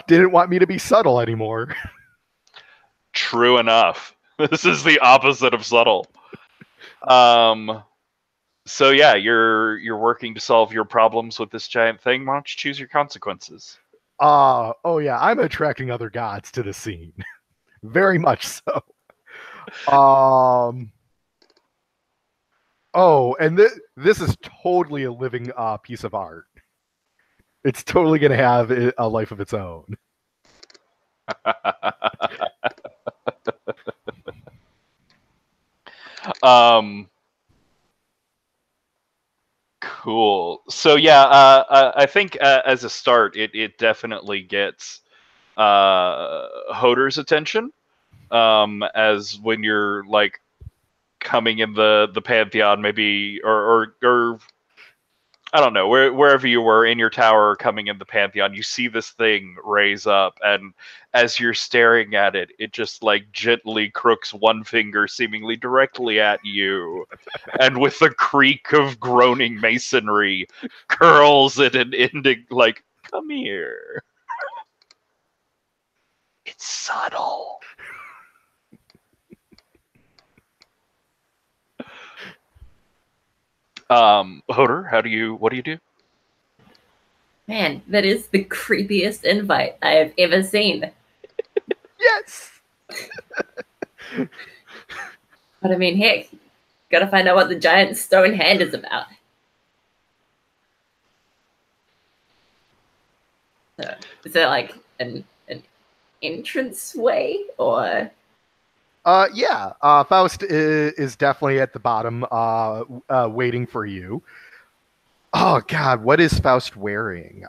didn't want me to be subtle anymore. true enough. This is the opposite of subtle. So yeah, you're working to solve your problems with this giant thing. Why don't you choose your consequences? Oh yeah, I'm attracting other gods to the scene. Very much so. Oh, and this is totally a living piece of art. It's totally going to have a life of its own. Cool. So yeah, I think as a start, it definitely gets Hödr's attention. As when you're like coming in the pantheon, maybe or I don't know, wherever you were in your tower coming in the pantheon, you see this thing raise up, and as you're staring at it, it just like gently crooks one finger seemingly directly at you, and with a creak of groaning masonry, curls it and ending like, come here. It's subtle. Hödr, what do you do? Man, that is the creepiest invite I have ever seen. Yes. But I mean, heck, gotta find out what the giant stone hand is about. So, is there like an entrance way, or? Yeah. Faust is definitely at the bottom, waiting for you. Oh God, what is Faust wearing?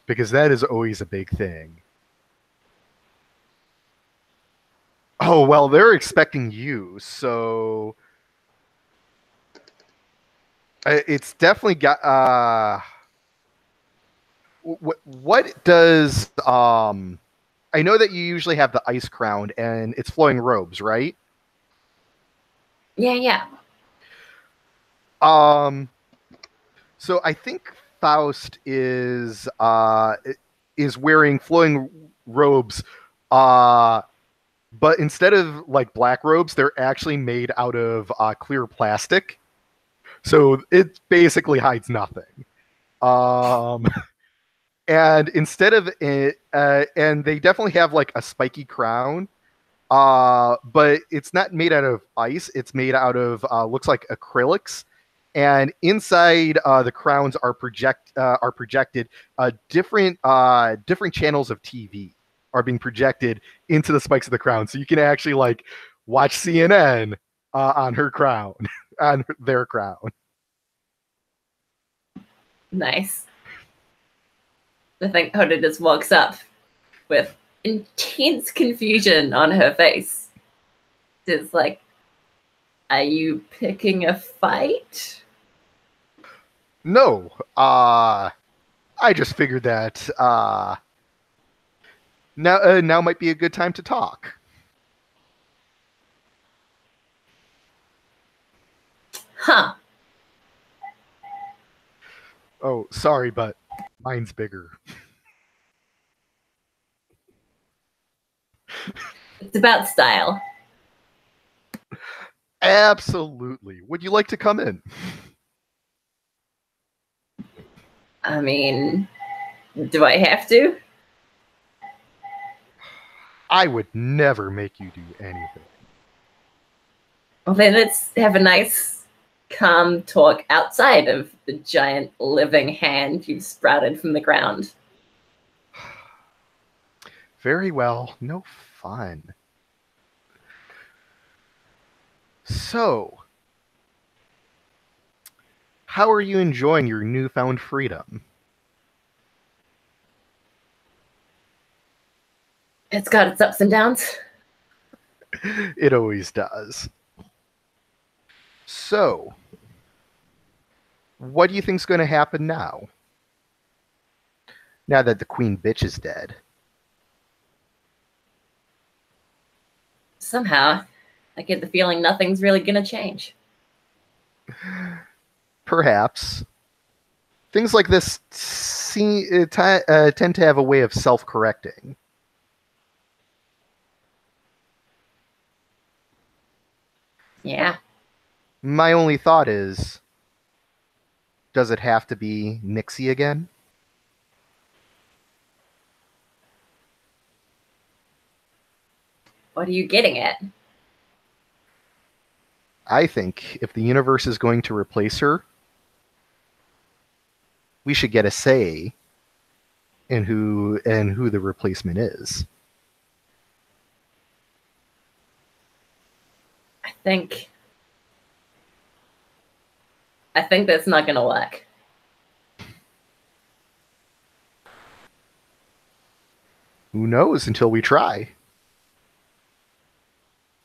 Because that is always a big thing. Oh well, they're expecting you, so it's definitely got. What does I know that you usually have the ice crown and it's flowing robes, right? Yeah. So I think Faust is wearing flowing robes, but instead of like black robes, they're actually made out of clear plastic. So it basically hides nothing. And instead of it, and they definitely have like a spiky crown, but it's not made out of ice. It's made out of looks like acrylics, and inside the crowns are projected different channels of TV are being projected into the spikes of the crown, so you can actually like watch CNN on her crown, on their crown. Nice. I think Hödr just walks up with intense confusion on her face. It's like, are you picking a fight? No, I just figured that now might be a good time to talk. Huh. Oh, sorry, but mine's bigger. It's about style. Absolutely. Would you like to come in? I mean, do I have to? I would never make you do anything. Well, then let's have a nice, calm talk outside of the giant living hand you've sprouted from the ground. Very well. No fun. So, How are you enjoying your newfound freedom? It's got its ups and downs. It always does. So, what do you think's going to happen now? Now that the queen bitch is dead. Somehow, I get the feeling nothing's really gonna change. Perhaps. Things like this tend to have a way of self-correcting. Yeah. My only thought is, does it have to be Nixie again? What are you getting at? I think if the universe is going to replace her, we should get a say in who the replacement is. I think that's not gonna work. Who knows until we try?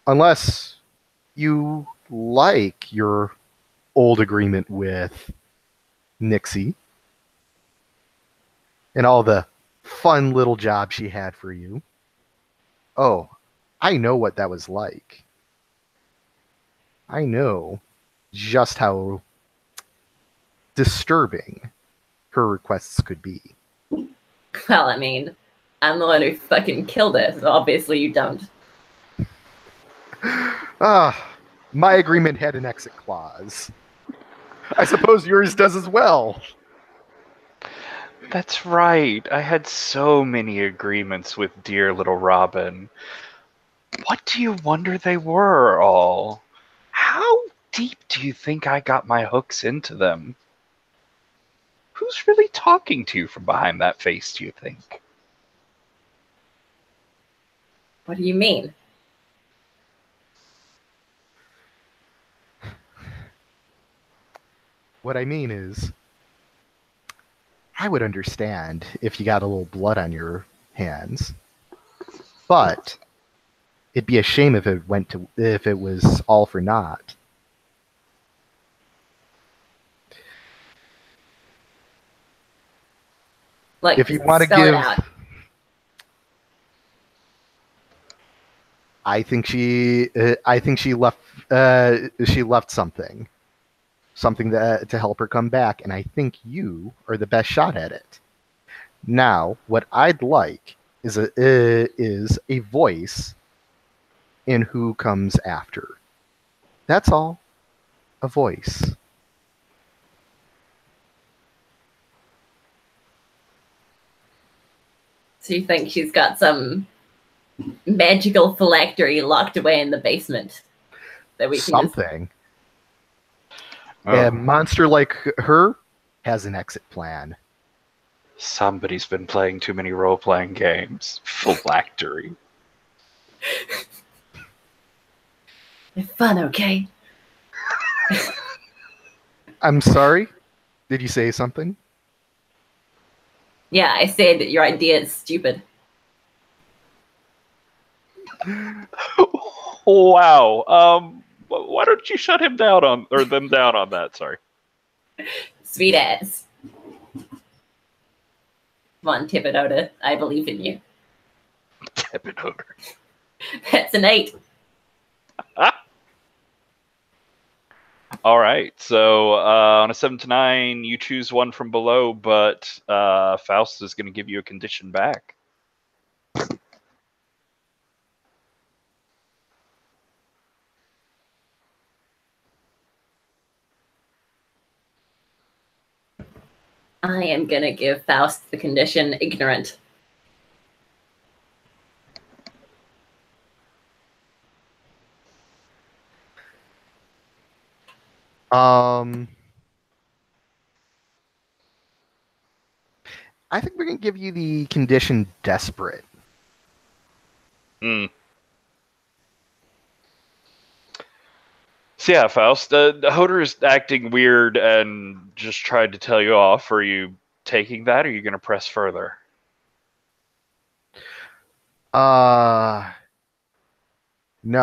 Unless you like your old agreement with Nixie and all the fun little jobs she had for you. Oh, I know what that was like. I know just how disturbing her requests could be. Well, I mean, I'm the one who fucking killed it, so obviously you don't. My agreement had an exit clause. I suppose yours does as well. That's right. I had so many agreements with dear little Robin. What do you wonder they were all? How deep do you think I got my hooks into them? Who's really talking to you from behind that face, do you think? What do you mean? What I mean is, I would understand if you got a little blood on your hands, but it'd be a shame if it was all for naught. Like, If you want to spell it give, out. I think she left something that to help her come back, and I think you are the best shot at it. Now, what I'd like is a voice in who comes after. That's all. A voice. So you think she's got some magical phylactery locked away in the basement that we can Something. Oh. A monster like her has an exit plan. Somebody's been playing too many role-playing games. Phylactery. Have fun, okay? I'm sorry? Did you say something? Yeah, I said that your idea is stupid. Wow. Why don't you shut him down on, or them down on that? Sorry. Sweet ass. Come on, Hödr. I believe in you. Hödr. That's an 8. All right. So on a 7 to 9, you choose one from below, but Faust is going to give you a condition back. I am gonna give Faust the condition ignorant. I think we're gonna give you the condition desperate. So yeah, Faust, Hödr is acting weird and just tried to tell you off. Are you taking that, or are you going to press further? No,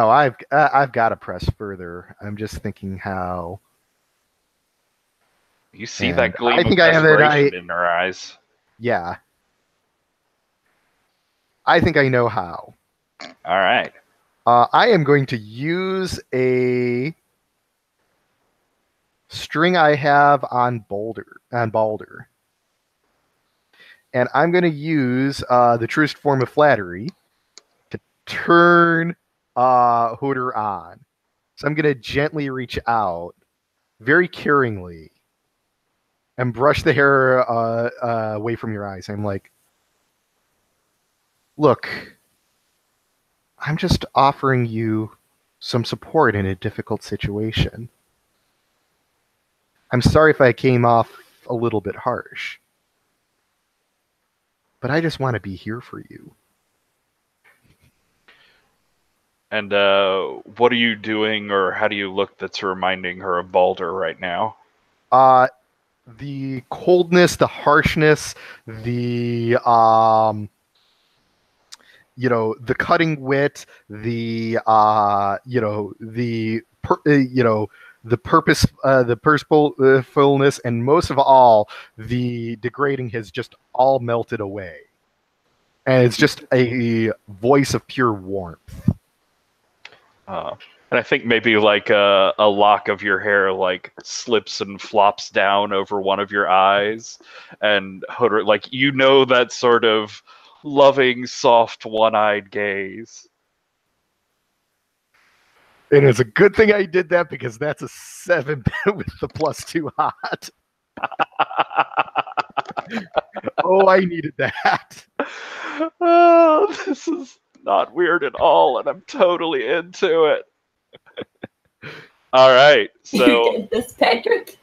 I've got to press further. I'm just thinking how. You see that I gleam think of I have it. desperation in her eyes. Yeah. I think I know how. All right. I am going to use a string I have on Baldr. And I'm going to use the truest form of flattery to turn Hödr on. So I'm going to gently reach out, very caringly, and brush the hair away from your eyes. I'm like, look, I'm just offering you some support in a difficult situation. I'm sorry if I came off a little bit harsh, but I just want to be here for you. And what are you doing, or how do you look that's reminding her of Baldr right now? The coldness, the harshness, the the cutting wit, the the purposefulness, and most of all, the degrading has just all melted away, and it's just a voice of pure warmth. And I think maybe like a lock of your hair like slips and flops down over one of your eyes, and Hödr, like that sort of loving, soft, one-eyed gaze. And it's a good thing I did that, because that's a 7 with the +2 hot. Oh, I needed that. Oh, this is not weird at all, and I'm totally into it. All right, so You did this, Patrick.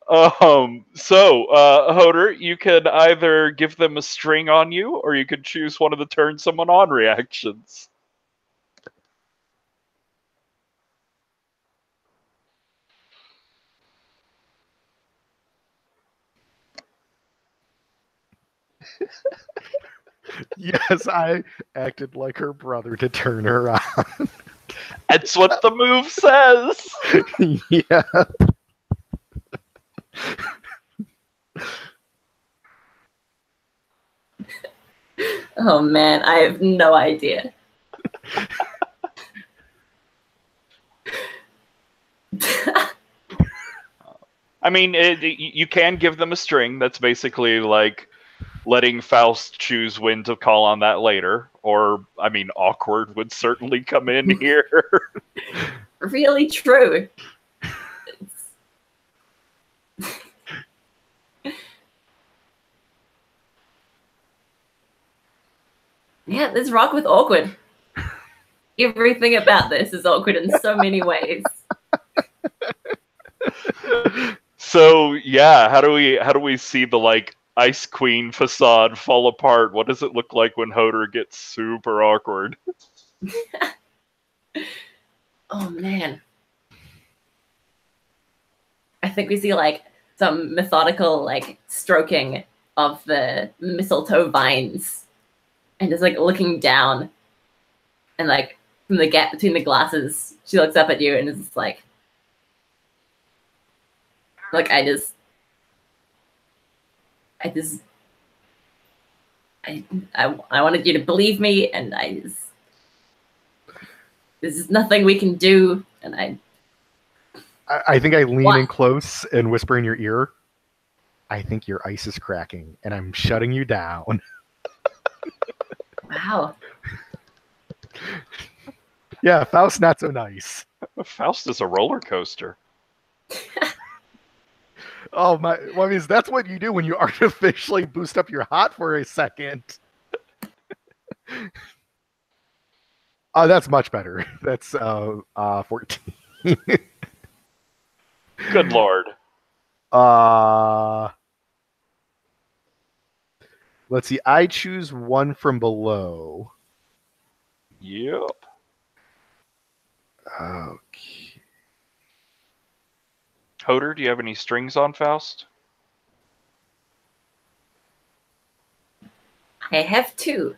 Hödr, you can either give them a string on you, or you could choose one of the turn someone on reactions. Yes, I acted like her brother to turn her on. That's what the move says. Yeah. Oh man, I have no idea. I mean, you can give them a string. That's basically like letting Faust choose when to call on that later. Or, I mean, awkward would certainly come in here. Really true. Yeah, let's rock with awkward. Everything about this is awkward in so many ways. So yeah, how do we see the like Ice Queen facade fall apart? What does it look like when Hödr gets super awkward? Oh man. I think we see like some methodical like stroking of the mistletoe vines, and just like looking down, and like from the gap between the glasses, she looks up at you and is just like I wanted you to believe me, and there's nothing we can do, and I think I lean in close and whisper in your ear, I think your ice is cracking, and I'm shutting you down. Wow. Yeah, Faust not so nice. Faust is a roller coaster. Oh my! Well, I mean, that's what you do when you artificially boost up your hot for a second. Oh, that's much better. That's 14. Good lord. Let's see. I choose one from below. Yep. Okay. Hödr, do you have any strings on Faust? I have 2.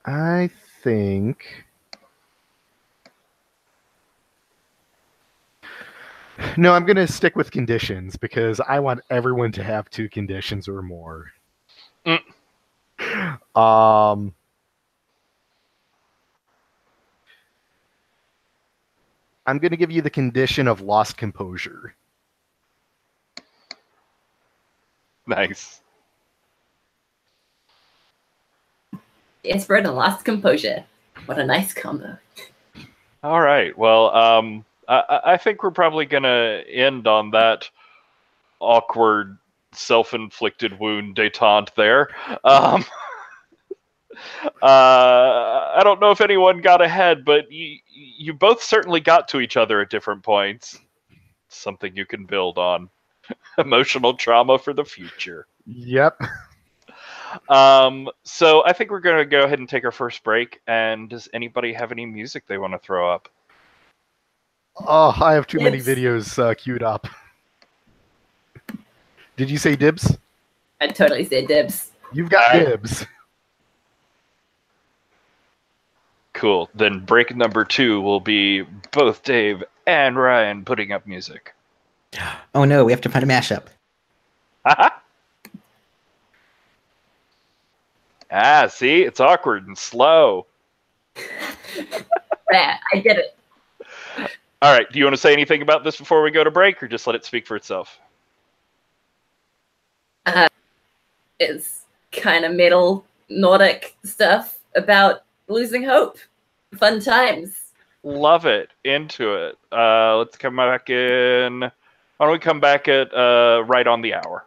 I think. No, I'm going to stick with conditions because I want everyone to have 2 conditions or more. I'm going to give you the condition of lost composure. Nice. Desperate and lost composure. What a nice combo. All right. Well, I think we're probably gonna end on that awkward, self-inflicted wound detente there. I don't know if anyone got ahead, but you both certainly got to each other at different points. Something you can build on. Emotional trauma for the future. Yep. So I think we're going to go ahead and take our first break. And does anybody have any music they want to throw up? Oh, I have too many Dibs. videos queued up. Did you say dibs? I totally said dibs. You've got dibs. Cool. Then break number 2 will be both Dave and Ryan putting up music. Oh no, we have to find a mashup. See? It's awkward and slow. Yeah, I get it. All right. Do you want to say anything about this before we go to break, or just let it speak for itself? It's kind of metal Nordic stuff about losing hope. Fun times. Love it. Into it. Let's come back in. Why don't we come back at right on the hour?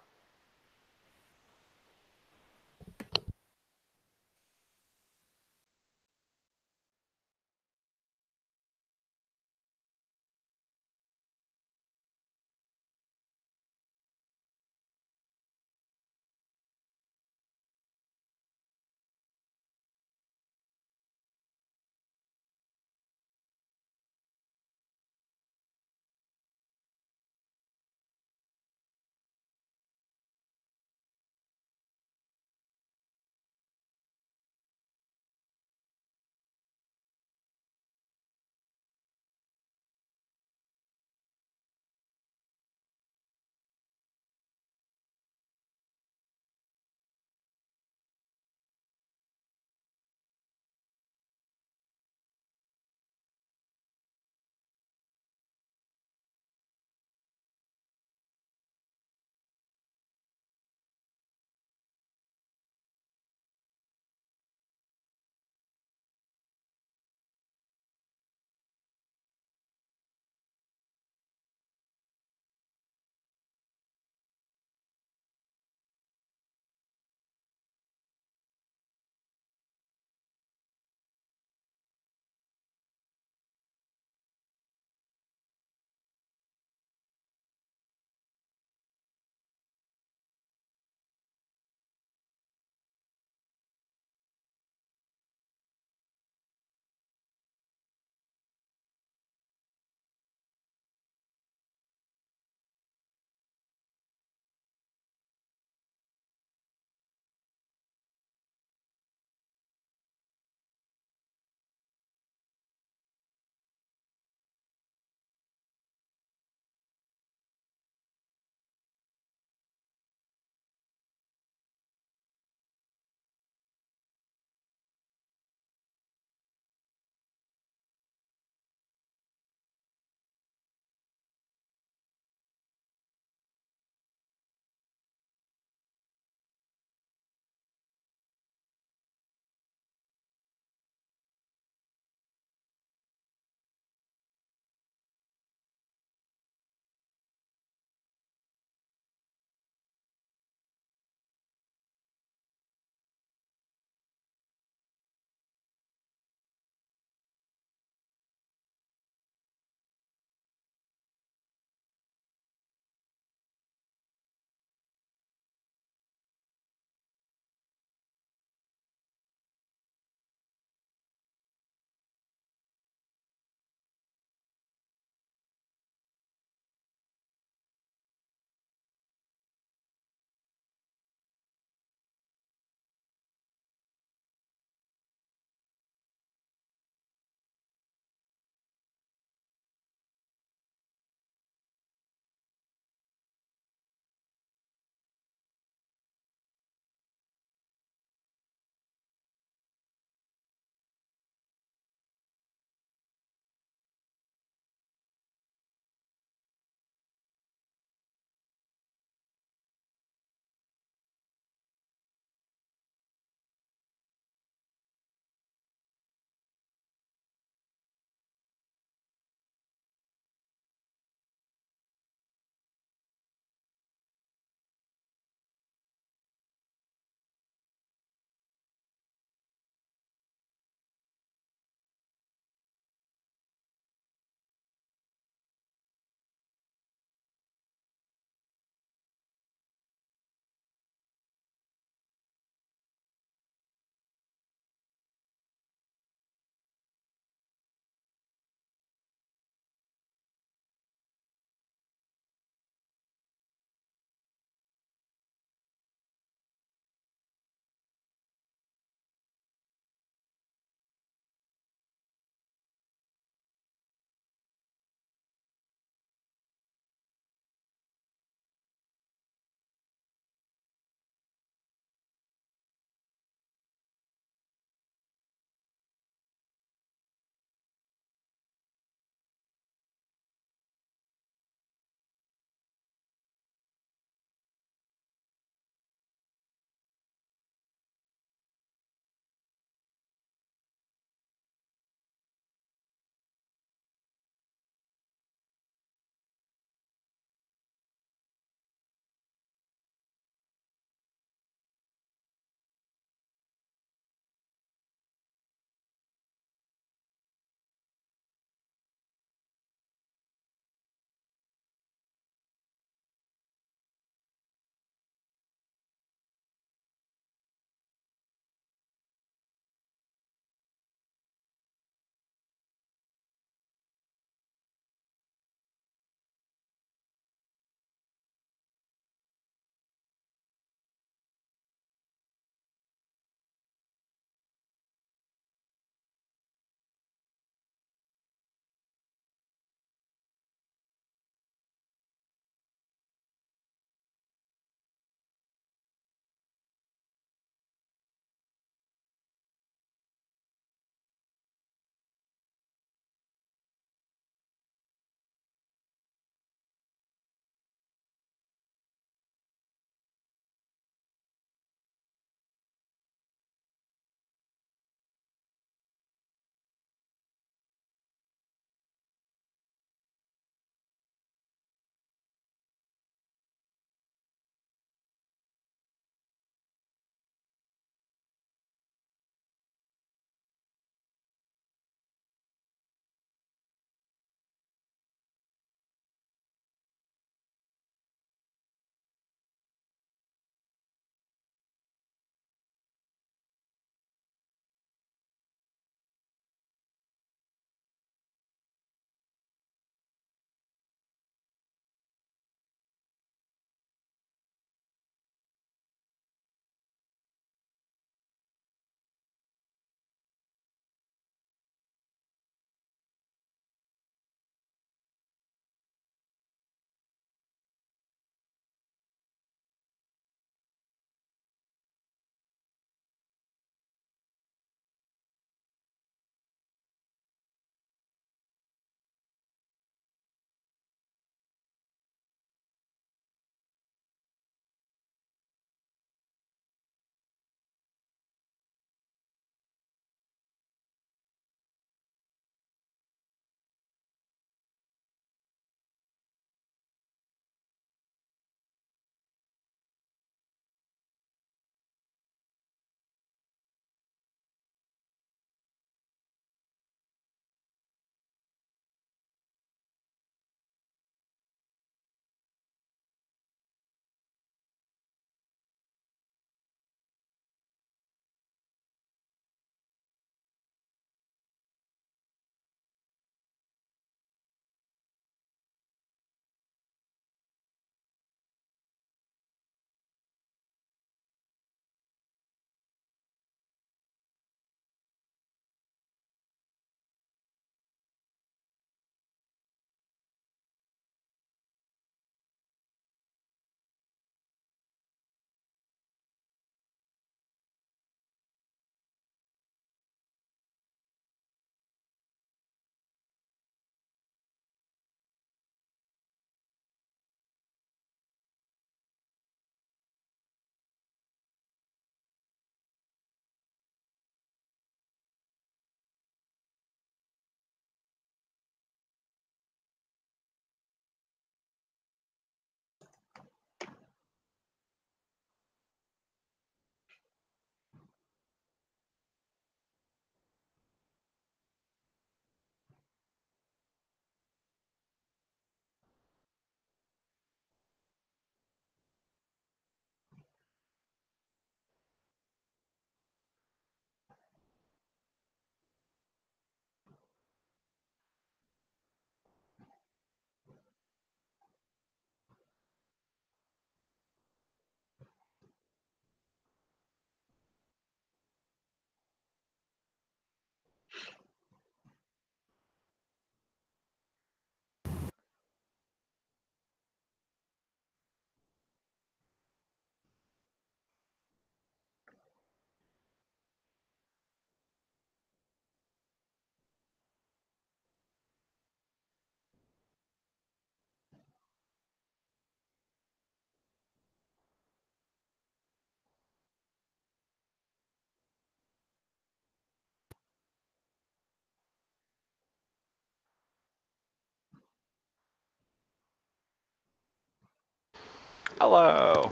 Hello.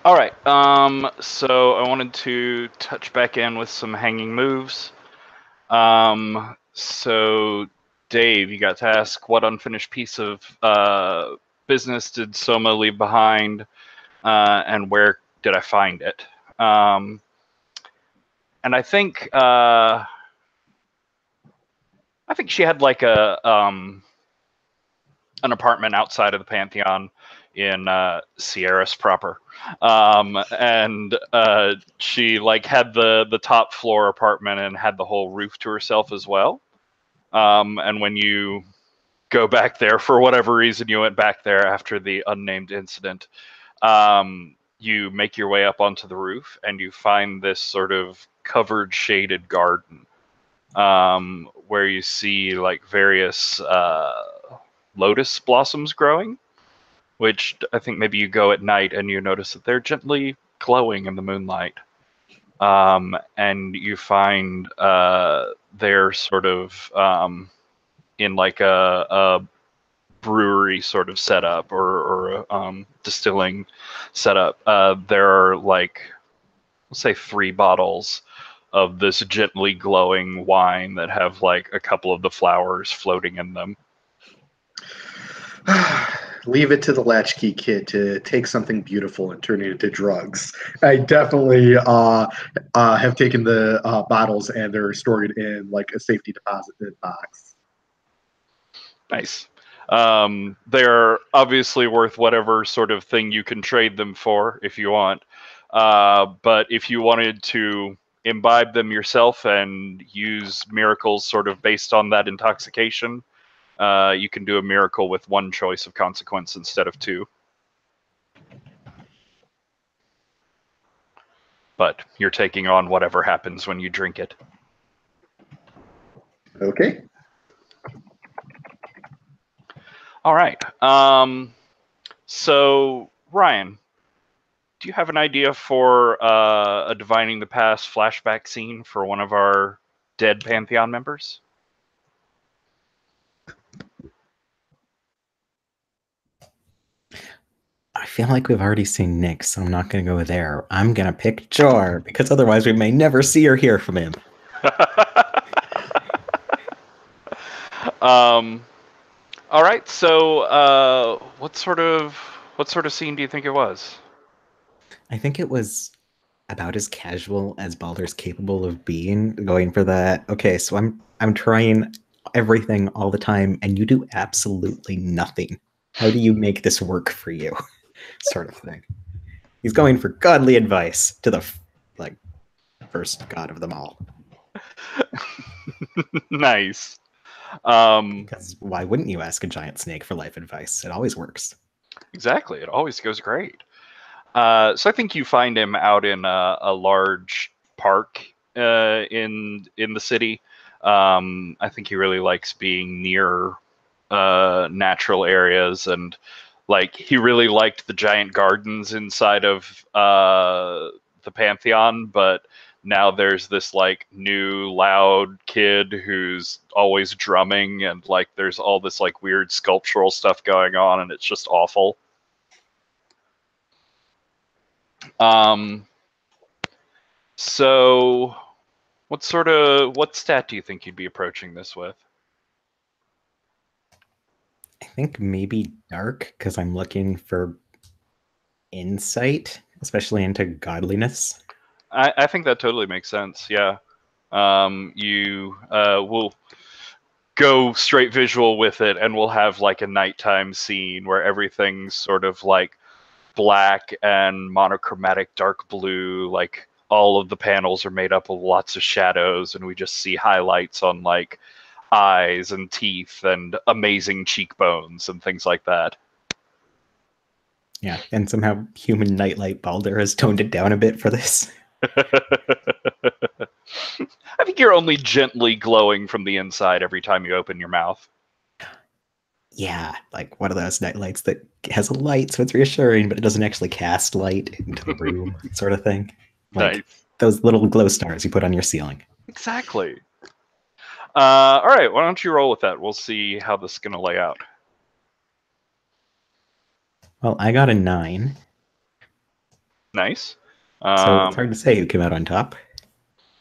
All right. So I wanted to touch back in with some hanging moves. So Dave, you got to ask what unfinished piece of business did Soma leave behind, and where did I find it? And I think she had like an apartment outside of the Pantheon in Sierras proper, and she like had the top floor apartment and had the whole roof to herself as well. And when you go back there, for whatever reason you went back there after the unnamed incident, you make your way up onto the roof and you find this sort of covered shaded garden, where you see like various lotus blossoms growing, which I think maybe you go at night and you notice that they're gently glowing in the moonlight. And you find they're sort of in like a brewery sort of setup, or distilling setup. There are like, let's say, 3 bottles of this gently glowing wine that have like a couple of the flowers floating in them. Leave it to the Latchkey Kid to take something beautiful and turn it into drugs. I definitely have taken the bottles and they're stored in like a safety deposit box. Nice. They're obviously worth whatever sort of thing you can trade them for if you want. But if you wanted to imbibe them yourself and use miracles sort of based on that intoxication, you can do a miracle with 1 choice of consequence instead of 2. But you're taking on whatever happens when you drink it. Okay. All right. So, Ryan, do you have an idea for a Divining the Past flashback scene for one of our dead Pantheon members? I feel like we've already seen Nick, so I'm not going to go there. I'm going to pick Jor, because otherwise we may never see or hear from him. All right. So, what sort of scene do you think it was? I think it was about as casual as Baldr's capable of being, going for that. Okay, so I'm trying everything all the time, and you do absolutely nothing. How do you make this work for you? Sort of thing. He's going for godly advice to the first god of them all. Nice. Because why wouldn't you ask a giant snake for life advice? It always works. Exactly. It always goes great. So I think you find him out in a large park in the city. I think he really likes being near natural areas, and like he really liked the giant gardens inside of the Pantheon, but now there's this like new loud kid who's always drumming, and like there's all this like weird sculptural stuff going on, and it's just awful. So what stat do you think you'd be approaching this with? I think maybe dark, because I'm looking for insight, especially into godliness. I think that totally makes sense. Yeah. You will go straight visual with it, and we'll have like a nighttime scene where everything's sort of like black and monochromatic dark blue. Like all of the panels are made up of lots of shadows, and we just see highlights on like eyes and teeth and amazing cheekbones and things like that. Yeah, and somehow human nightlight Baldr has toned it down a bit for this. I think you're only gently glowing from the inside every time you open your mouth. Yeah, like one of those nightlights that has a light, so it's reassuring, but it doesn't actually cast light into the room, sort of thing. Like nice. Those little glow stars you put on your ceiling. Exactly. All right, why don't you roll with that? We'll see how this is going to lay out. Well, I got a 9. Nice. So it's hard to say who came out on top.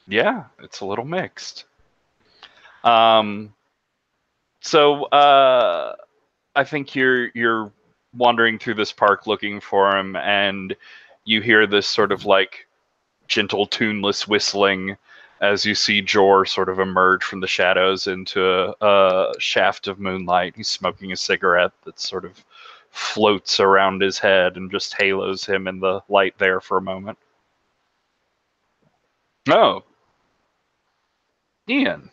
Yeah, it's a little mixed. So I think you're wandering through this park looking for him, and you hear this sort of like gentle, tuneless whistling as you see Jor sort of emerge from the shadows into a shaft of moonlight. He's smoking a cigarette that sort of floats around his head and just halos him in the light there for a moment. Oh, Ian.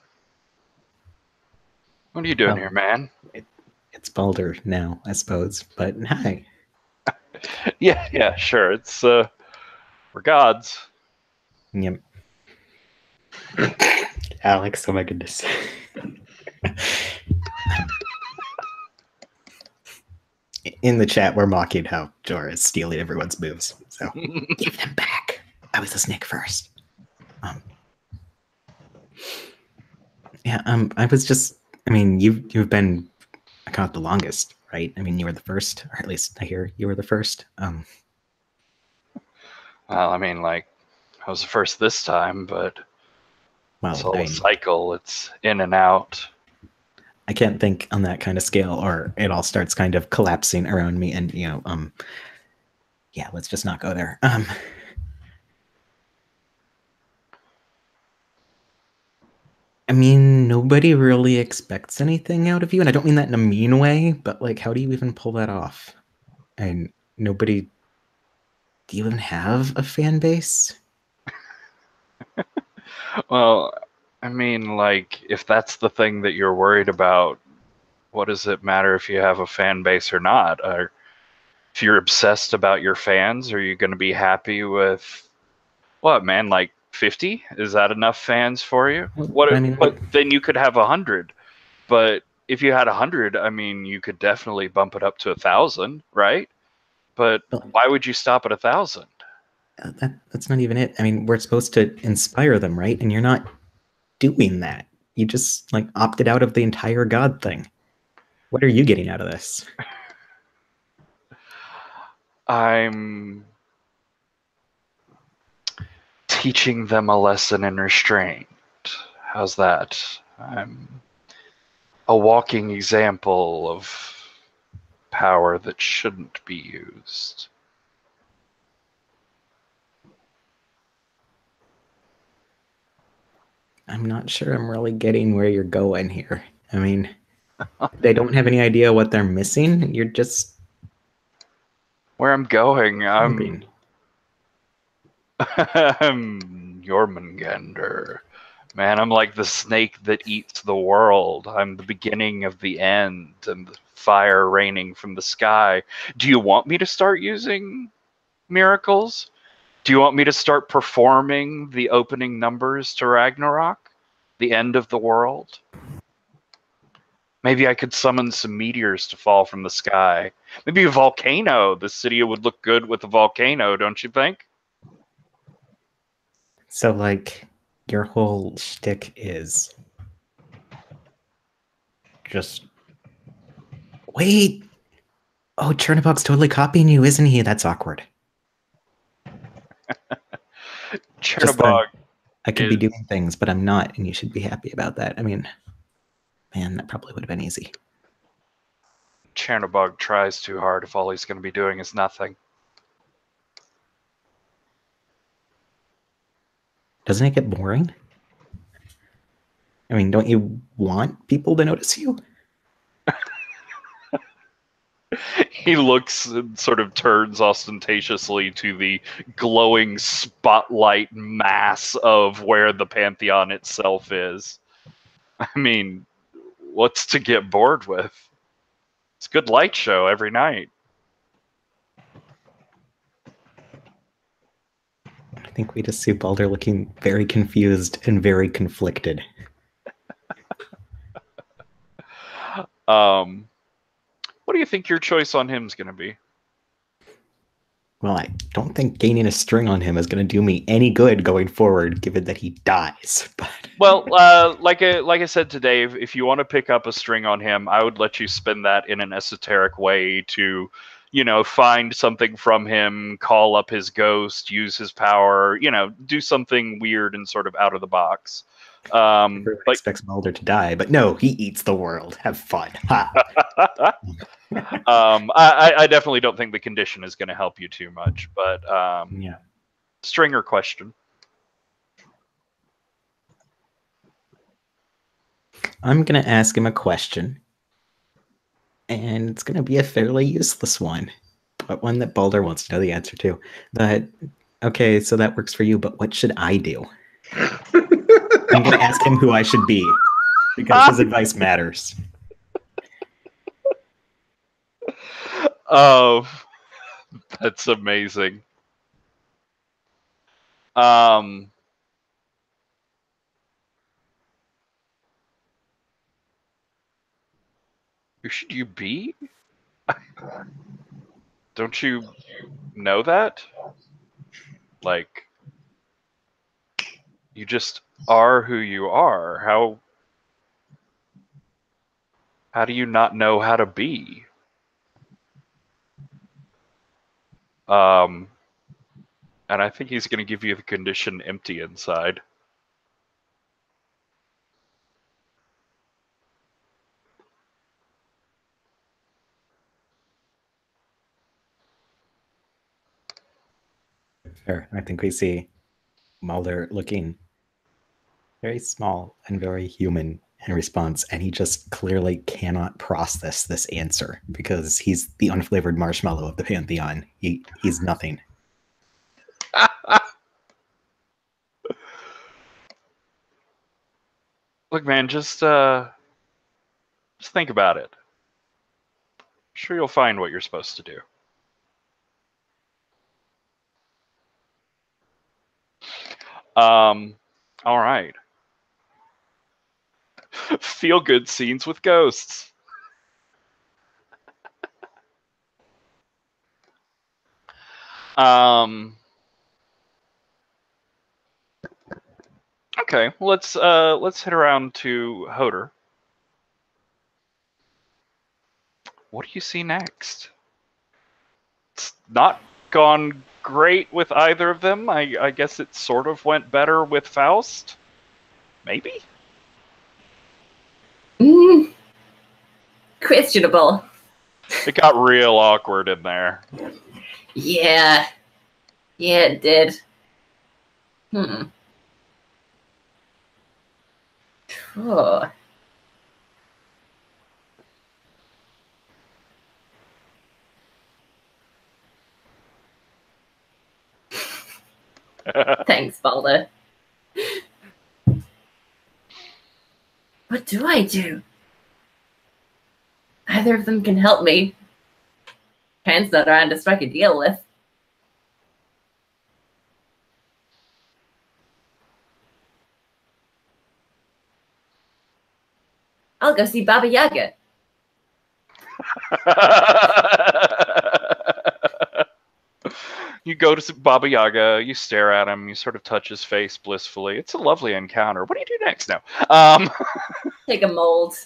What are you doing here, man? It's Baldr now, I suppose. But hi. Yeah, sure. It's we're gods. Yep. Alex, oh my goodness. In the chat, we're mocking how Jor is stealing everyone's moves. So give them back. I was a snake first. I was just. I mean, you've been a god the longest, right? I mean, you were the first, or at least I hear you were the first. Well, I mean, like, I was the first this time, but it's all a cycle. It's in and out. I can't think on that kind of scale, or it all starts kind of collapsing around me. And yeah, let's just not go there. I mean, nobody really expects anything out of you, and I don't mean that in a mean way, but like, how do you even pull that off? And nobody. Do you even have a fan base? Well, I mean, like, if that's the thing that you're worried about, what does it matter if you have a fan base or not? Or if you're obsessed about your fans, are you going to be happy with what, man? Like 50? Is that enough fans for you? But then you could have 100. But if you had 100, I mean, you could definitely bump it up to 1,000, right? But why would you stop at 1,000? That's not even it. I mean, we're supposed to inspire them, right? And you're not doing that. You just like opted out of the entire God thing. What are you getting out of this? I'm teaching them a lesson in restraint. How's that? I'm a walking example of power that shouldn't be used. I'm not sure I'm really getting where you're going here. I mean, they don't have any idea what they're missing. You're just... Where I'm going, I'm Jormungandr. Man, I'm like the snake that eats the world. I'm the beginning of the end and the fire raining from the sky. Do you want me to start using miracles? Do you want me to start performing the opening numbers to Ragnarok? The end of the world? Maybe I could summon some meteors to fall from the sky. Maybe a volcano. The city would look good with a volcano, don't you think? So, like, your whole shtick is just... Wait! Oh, Chernobog's totally copying you, isn't he? That's awkward. Chernobog... I could be doing things, but I'm not, and you should be happy about that. I mean, man, that probably would have been easy. Chernobog tries too hard if all he's going to be doing is nothing. Doesn't it get boring? I mean, don't you want people to notice you? He looks and sort of turns ostentatiously to the glowing spotlight mass of where the Pantheon itself is. I mean, what's to get bored with? It's a good light show every night. I think we just see Baldr looking very confused and very conflicted. What do you think your choice on him is going to be? Well, I don't think gaining a string on him is going to do me any good going forward, given that he dies. But Well, like I said today, if you want to pick up a string on him, I would let you spend that in an esoteric way to, find something from him, call up his ghost, use his power, do something weird and sort of out of the box. everyone But expects Baldr to die, but no, he eats the world. Have fun. Ha! I definitely don't think the condition is going to help you too much. But Yeah. stringer question. I'm going to ask him a question, and it's going to be a fairly useless one, but one that Baldr wants to know the answer to. But, okay, so that works for you, but what should I do? I'm going to ask him who I should be, because his advice matters. Oh, that's amazing. Who should you be? Don't you know that? Like, you just are who you are. How do you not know how to be? And I think he's going to give you the condition empty inside. Fair. I think we see Baldr looking very small and very human in response, and he just clearly cannot process this answer because he's the unflavored marshmallow of the Pantheon. He's nothing. Look, man, just think about it. I'm sure you'll find what you're supposed to do. All right. Feel good scenes with ghosts. Okay, let's head around to Hödr. What do you see next? It's not gone great with either of them. I guess it sort of went better with Faust. Maybe? Questionable. It got real awkward in there. Yeah. Yeah, it did. Oh. Thanks, Baldr. What do I do? Neither of them can help me. Pan's not around to strike a deal with. I'll go see Baba Yaga. You go to Baba Yaga, you stare at him, you sort of touch his face blissfully. It's a lovely encounter. What do you do next now? Take a mold.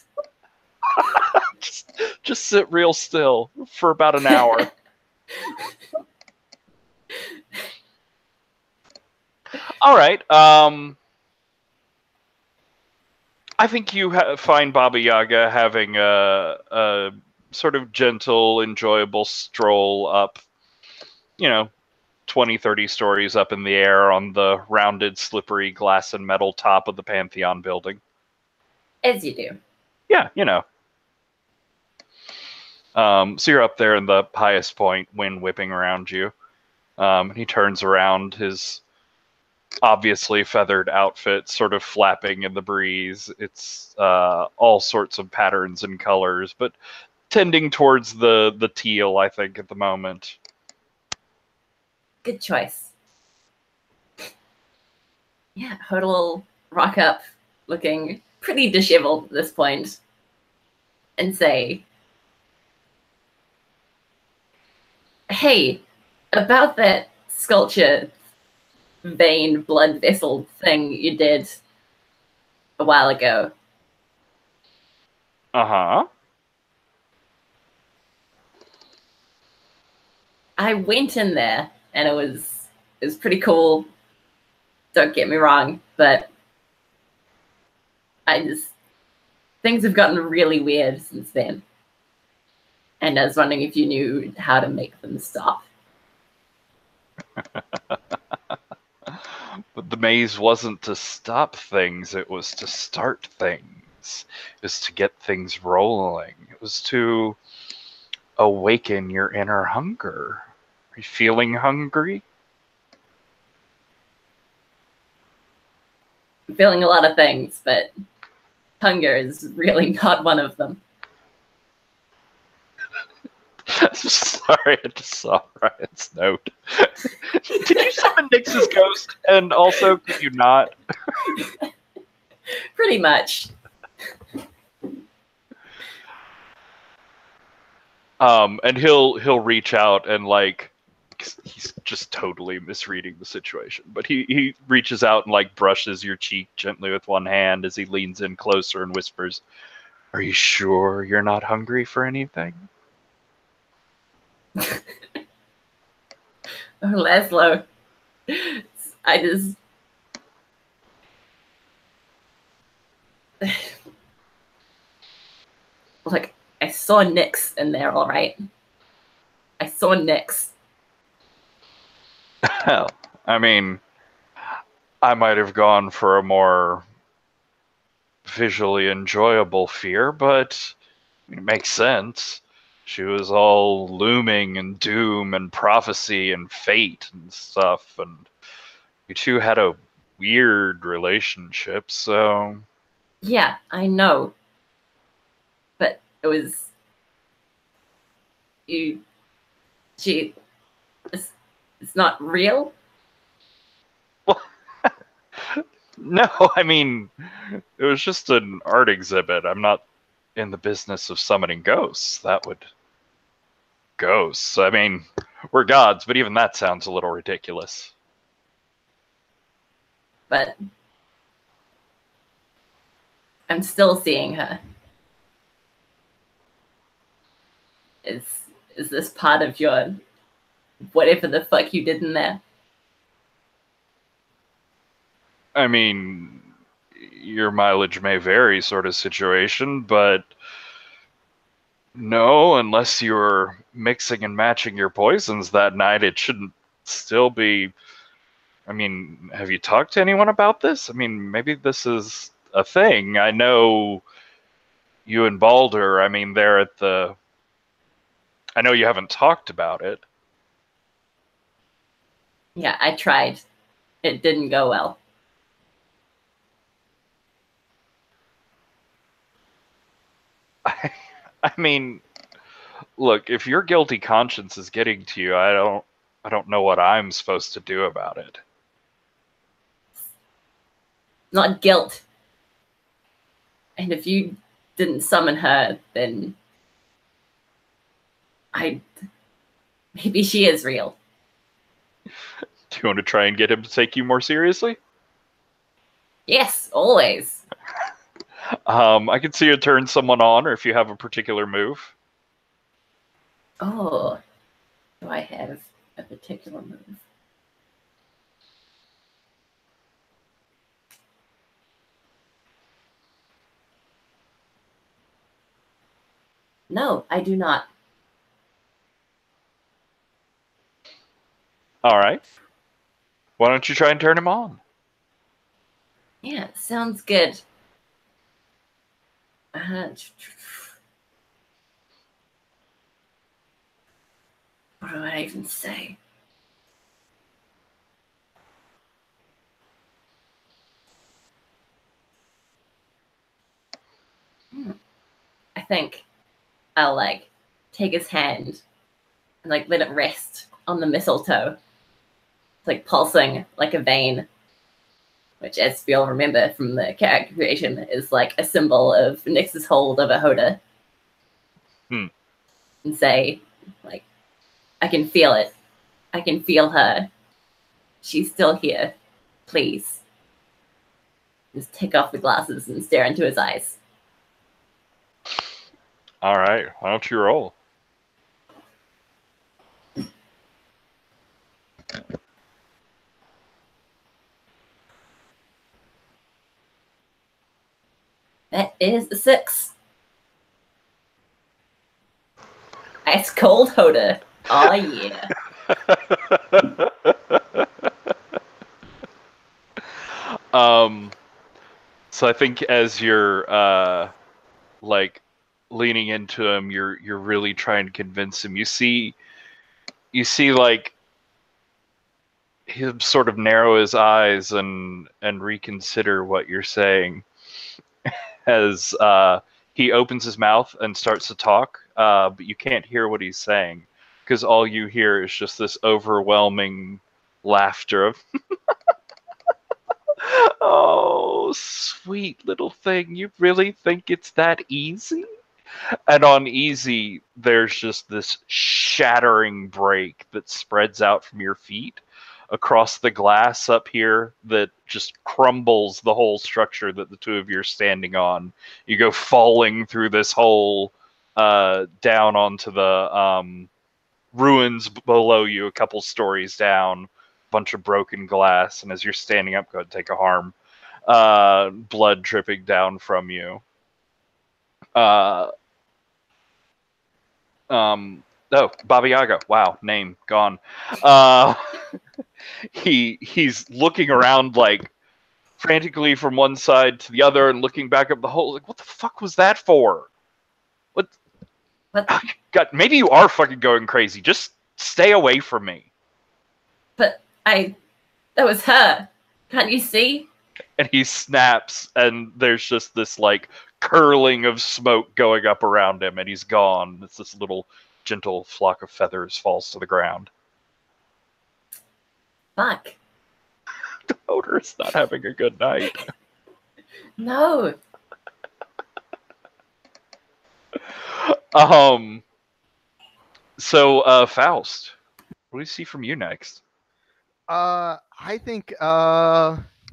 just sit real still for about an hour. All right. I think you find Baba Yaga having a sort of gentle, enjoyable stroll up, 20, 30 stories up in the air on the rounded, slippery glass and metal top of the Pantheon building. As you do. Yeah, so you're up there in the highest point, wind whipping around you. He turns around, his obviously feathered outfit sort of flapping in the breeze. It's all sorts of patterns and colors, but tending towards the teal, I think, at the moment. Good choice. Yeah, Hödr will rock up looking pretty disheveled at this point and say, hey, About that sculpture vein blood vessel thing you did a while ago. Uh-huh. I went in there and it was pretty cool. Don't get me wrong, but things have gotten really weird since then. And I was wondering if you knew how to make them stop. But the maze wasn't to stop things, it was to start things. It was to get things rolling. It was to awaken your inner hunger. Are you feeling hungry? I'm feeling a lot of things, but hunger is really not one of them. Sorry, I just saw Ryan's note. Did you summon Nyx's ghost? And also, could you not? Pretty much. And he'll reach out and like he's just totally misreading the situation. But he reaches out and like brushes your cheek gently with one hand as he leans in closer and whispers, "Are you sure you're not hungry for anything?" Oh, Laszlo. I just... Like, I saw Nyx in there, all right? I saw Nyx. Hell, I mean, I might have gone for a more visually enjoyable fear, but it makes sense. She was all looming and doom and prophecy and fate and stuff, and you two had a weird relationship, so... Yeah, I know. But it was... It's not real? Well, no, I mean, it was just an art exhibit. I'm not in the business of summoning ghosts. That would... Ghosts. I mean, we're gods, but even that sounds a little ridiculous. But I'm still seeing her. Is this part of your whatever the fuck you did in there? I mean, your mileage may vary sort of situation, but no, unless you're mixing and matching your poisons that night, it shouldn't still be... I mean, have you talked to anyone about this? I mean, maybe this is a thing. I know you and Baldr, I mean, they're at the... I know you haven't talked about it. Yeah, I tried. It didn't go well. I mean, look, if your guilty conscience is getting to you, I don't know what I'm supposed to do about it. Not guilt. And if you didn't summon her, then maybe she is real. Do you want to try and get him to take you more seriously? Yes, always. I can see you turn someone on, or if you have a particular move. Oh, do I have a particular move? No, I do not. All right. Why don't you try and turn him on? Yeah, sounds good. What do I even say? I think I'll like take his hand and like let it rest on the mistletoe. It's like pulsing like a vein, which, as we all remember from the character creation, is like a symbol of Nyx's hold over Hödr. And say, like, I can feel it. I can feel her. She's still here. Please. Just take off the glasses and stare into his eyes. All right, why don't you roll? That is a 6. Ice cold Hödr. Oh yeah. So I think as you're like leaning into him, you're really trying to convince him. You see like him sort of narrow his eyes and reconsider what you're saying as he opens his mouth and starts to talk, but you can't hear what he's saying because all you hear is just this overwhelming laughter of oh, sweet little thing, you really think it's that easy? And on easy, there's just this shattering break that spreads out from your feet across the glass up here that just crumbles the whole structure that the two of you are standing on. You go falling through this hole down onto the ruins below you, a couple stories down, bunch of broken glass, and as you're standing up, go ahead and take a harm. Blood dripping down from you. Oh, Baba Yaga. Wow, name gone. He's looking around like frantically from one side to the other and looking back up the hole. Like, what the fuck was that for? What? God, maybe you are fucking going crazy. Just stay away from me. But that was her. Can't you see? And he snaps, and there's just this like curling of smoke going up around him, and he's gone. It's this little gentle flock of feathers falls to the ground. Fuck. Hödr's not having a good night. No. So, Faust, what do you see from you next? I think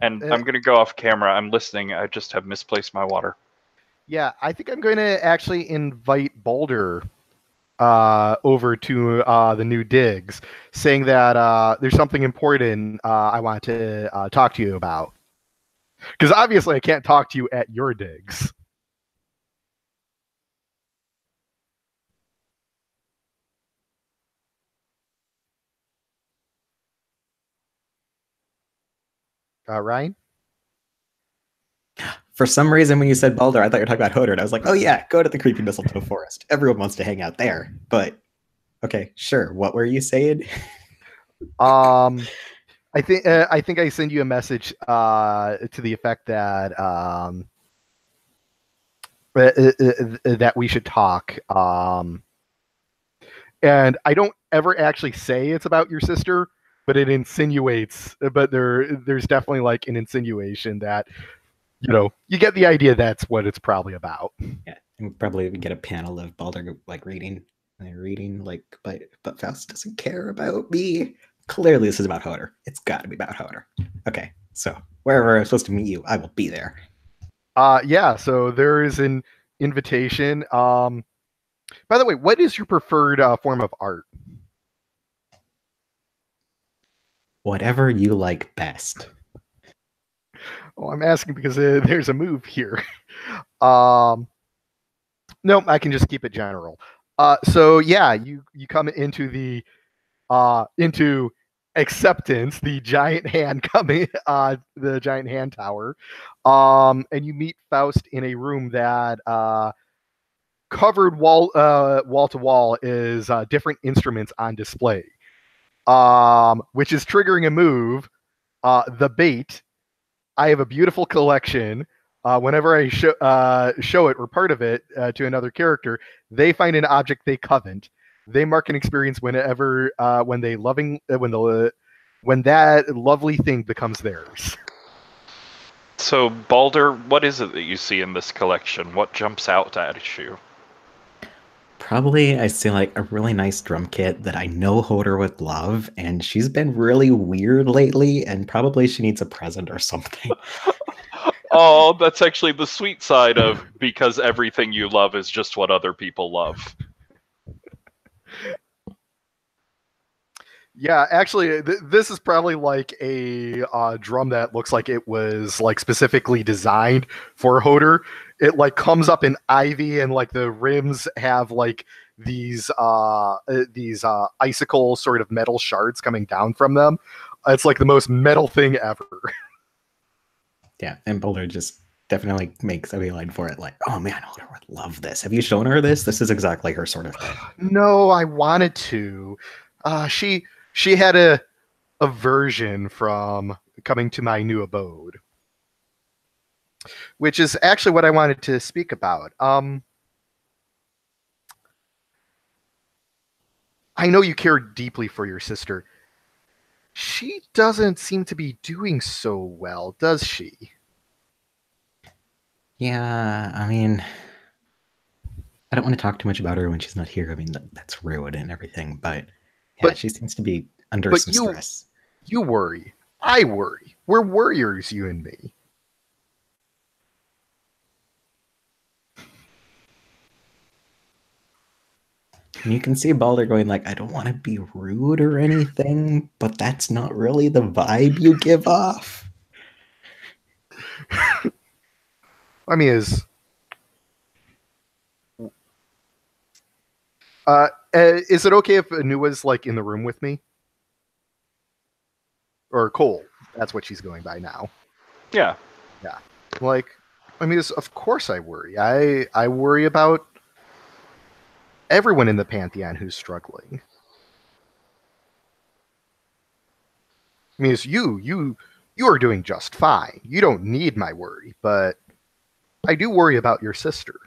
And I'm going to go off camera. I'm listening. I just have misplaced my water. Yeah, I think I'm going to actually invite Baldr over to the new digs, saying that there's something important I want to talk to you about. Because obviously I can't talk to you at your digs. Ryan? For some reason, when you said Baldr, I thought you were talking about Hödr. I was like, oh yeah, go to the creepy mistletoe forest. Everyone wants to hang out there. But okay, sure. What were you saying? I think I send you a message to the effect that that we should talk. And I don't ever actually say it's about your sister, but it insinuates. But there's definitely like an insinuation that, you know, you get the idea that's what it's probably about. Yeah, and probably get a panel of Baldr like reading, like, but Faust doesn't care about me. Clearly, this is about Hödr. It's got to be about Hödr. Okay, so wherever I'm supposed to meet you, I will be there. Yeah. So there is an invitation. By the way, what is your preferred form of art? Whatever you like best. Oh, I'm asking because there's a move here. No, I can just keep it general. So yeah, you come into the into acceptance, the giant hand coming, the giant hand tower, and you meet Faust in a room that covered wall to wall is different instruments on display, which is triggering a move, the bait. I have a beautiful collection. Whenever I show it or part of it to another character, they find an object they covet. They mark an experience whenever when that lovely thing becomes theirs. So, Baldr, what is it that you see in this collection? What jumps out at you? Probably I see like a really nice drum kit that I know Hödr would love, and she's been really weird lately, and probably she needs a present or something. Oh, that's actually the sweet side of because everything you love is just what other people love. Yeah, actually, this is probably like a drum that looks like it was like specifically designed for Hödr. It like comes up in ivy, and like the rims have like these icicle sort of metal shards coming down from them. It's like the most metal thing ever. Yeah, and Baldr just definitely makes a beeline for it. Like, oh man, Hödr would love this. Have you shown her this? This is exactly her sort of thing. No, I wanted to. She had a aversion from coming to my new abode, which is actually what I wanted to speak about. I know you care deeply for your sister. She doesn't seem to be doing so well, does she? Yeah, I mean, I don't want to talk too much about her when she's not here. I mean, that's rude and everything, but yeah, she seems to be under some stress. You worry. I worry. We're warriors, you and me. And you can see Baldr going like, I don't want to be rude or anything, but that's not really the vibe you give off. I mean, is it okay if Anua's like in the room with me? Or Cole. That's what she's going by now. Yeah. Yeah. Like, I mean, of course I worry. I worry about everyone in the Pantheon who's struggling. I mean, it's you are doing just fine. You don't need my worry, but I do worry about your sister.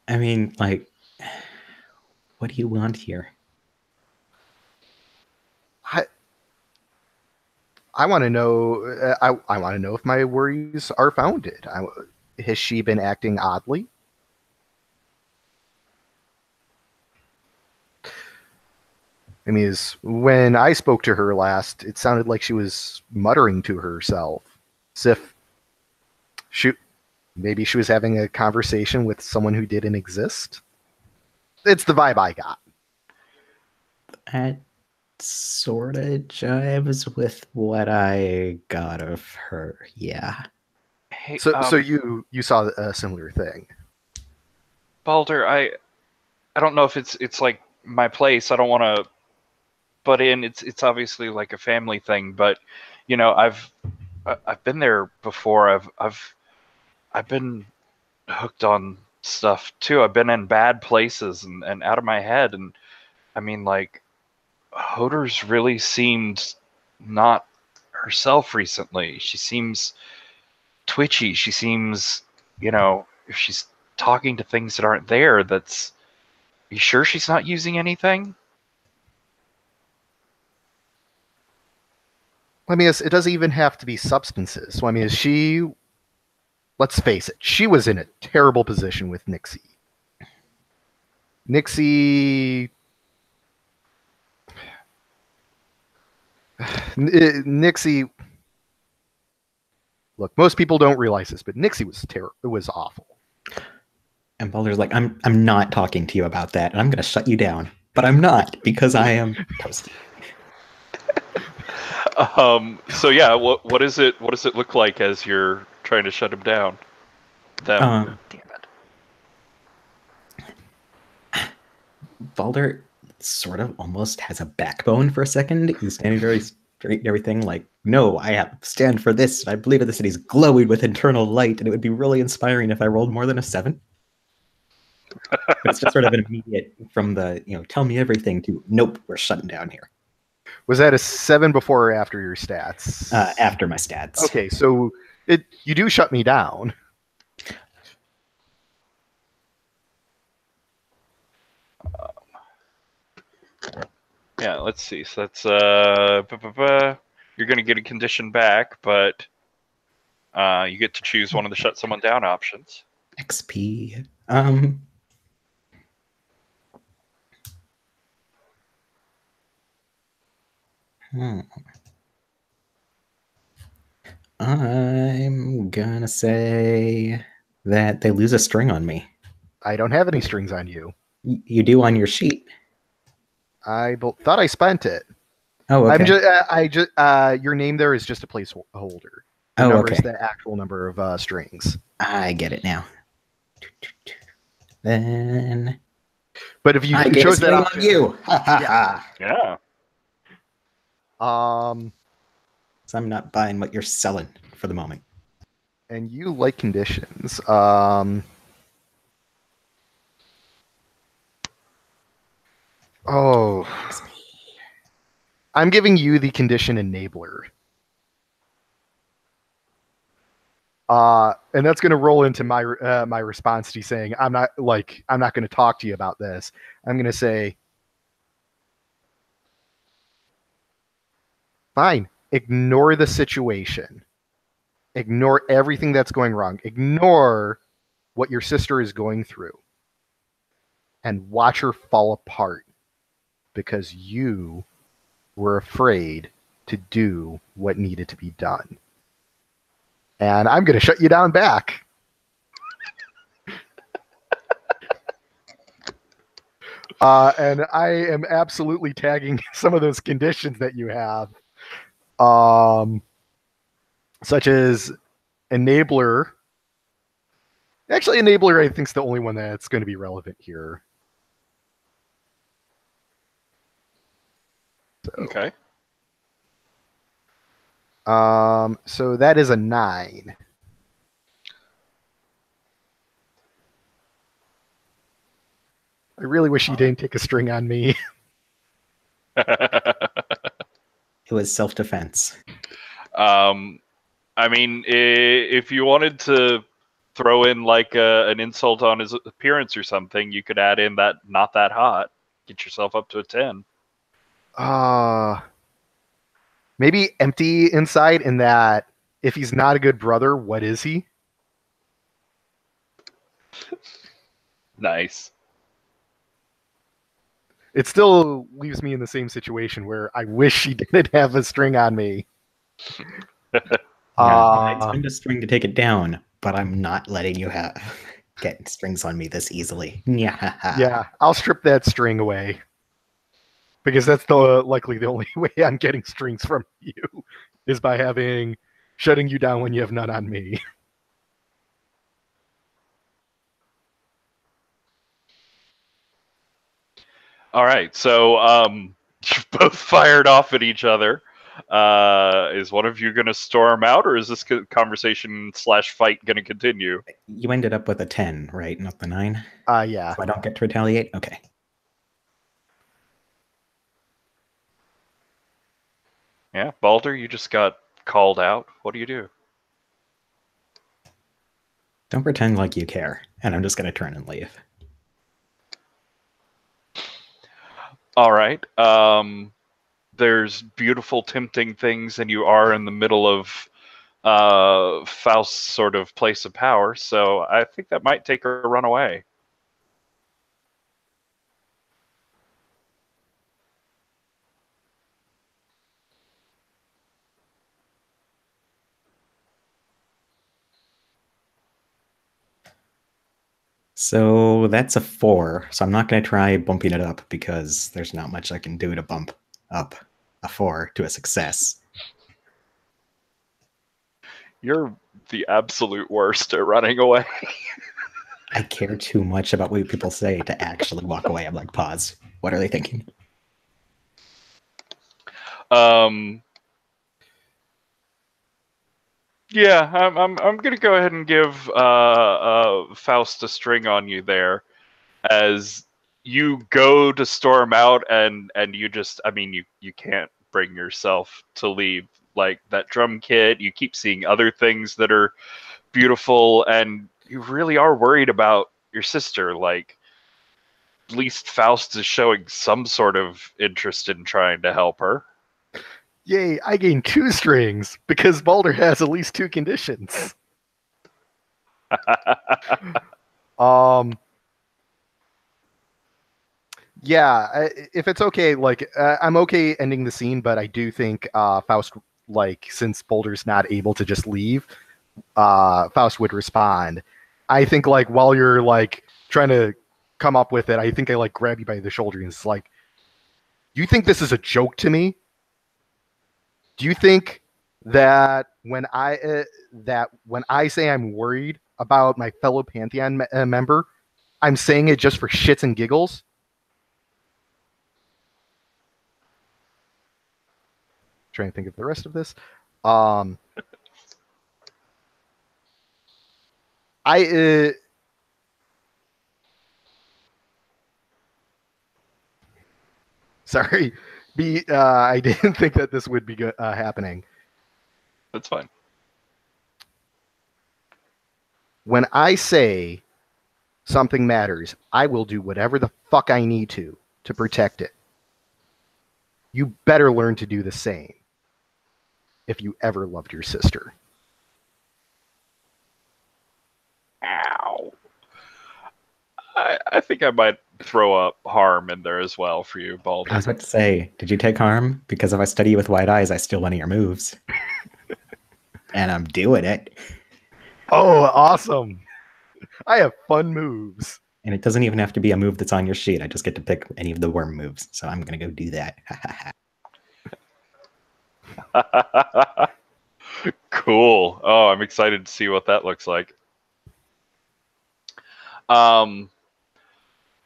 I mean, like, what do you want here? I want to know. I want to know if my worries are founded. Has she been acting oddly? I mean, when I spoke to her last, it sounded like she was muttering to herself, as if maybe she was having a conversation with someone who didn't exist. It's the vibe I got. That sort of jives with what I got of her. Yeah. Hey, so you saw a similar thing. Baldr, I don't know if it's like my place. I don't want to butt in. It's obviously like a family thing, but you know, I've been there before. I've been hooked on stuff too. I've been in bad places and out of my head, and I mean, like, Hödr's really seemed not herself recently. She seems twitchy. She seems, you know, if she's talking to things that aren't there, that's, you sure she's not using anything? I mean, it doesn't even have to be substances. So, I mean, let's face it, she was in a terrible position with Nixie. Nixie, look, most people don't realize this, but Nixie was terrible. It was awful. And Baldr's like, I'm not talking to you about that, and I'm going to shut you down. But I'm not, because I am toasty. So yeah, what does it look like as you're trying to shut him down? Damn it. Baldr sort of almost has a backbone for a second. He's standing very straight and everything, like, no, I stand for this. I believe in this, and he's glowing with internal light, and it would be really inspiring if I rolled more than a 7. But it's just sort of an immediate from the, tell me everything to, nope, we're shutting down here. Was that a 7 before or after your stats? After my stats. Okay, so you do shut me down. Yeah, let's see. So that's you're gonna get a condition back, but You get to choose one of the shut someone down options. XP. I'm gonna say that they lose a string on me. I don't have any strings on you. You do on your sheet. I thought I spent it. Oh, okay. Your name there is just a placeholder. The Oh, number okay. is the actual number of strings. I get it now. Then, but if you I get chose a that string option, on you, Yeah. So I'm not buying what you're selling for the moment. And you like conditions. I'm giving you the condition enabler. And that's going to roll into my my response to you saying, I'm not going to talk to you about this. I'm going to say, fine, ignore the situation. Ignore everything that's going wrong. Ignore what your sister is going through. And watch her fall apart. Because you were afraid to do what needed to be done. And I'm going to shut you down back. And I am absolutely tagging some of those conditions that you have. Such as enabler. Actually, enabler, I think, is the only one that's going to be relevant here. So, okay. So that is a 9. I really wish you didn't take a string on me. It was self-defense. I mean, if you wanted to throw in like an insult on his appearance or something, you could add in that not that hot. Get yourself up to a 10. Maybe empty inside in that if he's not a good brother, what is he? Nice. It still leaves me in the same situation where I wish he didn't have a string on me. I'd spend a string to take it down, but I'm not letting you get strings on me this easily. Yeah, I'll strip that string away. Because that's likely the only way I'm getting strings from you is by shutting you down when you have none on me. All right, so you've both fired off at each other. Is one of you going to storm out, or is this conversation/fight going to continue? You ended up with a 10, right? Not the 9? Yeah. So I don't get to retaliate? Okay. Yeah, Baldr, you just got called out. What do you do? Don't pretend like you care, and I'm just going to turn and leave. All right. There's beautiful, tempting things, and you are in the middle of Faust's sort of place of power, so I think that might take her a run away. So that's a 4. So I'm not going to try bumping it up because there's not much I can do to bump up a 4 to a success. You're the absolute worst at running away. I care too much about what people say to actually walk away. I'm like, pause. What are they thinking? Yeah, I'm gonna go ahead and give Faust a string on you there, as you go to storm out, and you just, I mean, you can't bring yourself to leave. Like that drum kit, you keep seeing other things that are beautiful, and you really are worried about your sister. Like, at least Faust is showing some sort of interest in trying to help her. Yay, I gain 2 strings because Baldr has at least 2 conditions. Yeah, if it's okay, like I'm okay ending the scene, but I do think Faust, like, since Baldr's not able to just leave, Faust would respond. I think, like, while you're like trying to come up with it, I think I like grab you by the shoulder and it's like, do you think this is a joke to me? Do you think that when I say I'm worried about my fellow Pantheon member, I'm saying it just for shits and giggles? Trying to think of the rest of this. Sorry, I didn't think that this would be happening. That's fine. When I say something matters, I will do whatever the fuck I need to protect it. You better learn to do the same if you ever loved your sister. Ow. I think I might throw up harm in there as well for you, Baldr. I was about to say, did you take harm? Because if I study you with wide eyes, I steal one of your moves. And I'm doing it. Oh, awesome. I have fun moves. And it doesn't even have to be a move that's on your sheet. I just get to pick any of the worm moves. So I'm going to go do that. Cool. Oh, I'm excited to see what that looks like.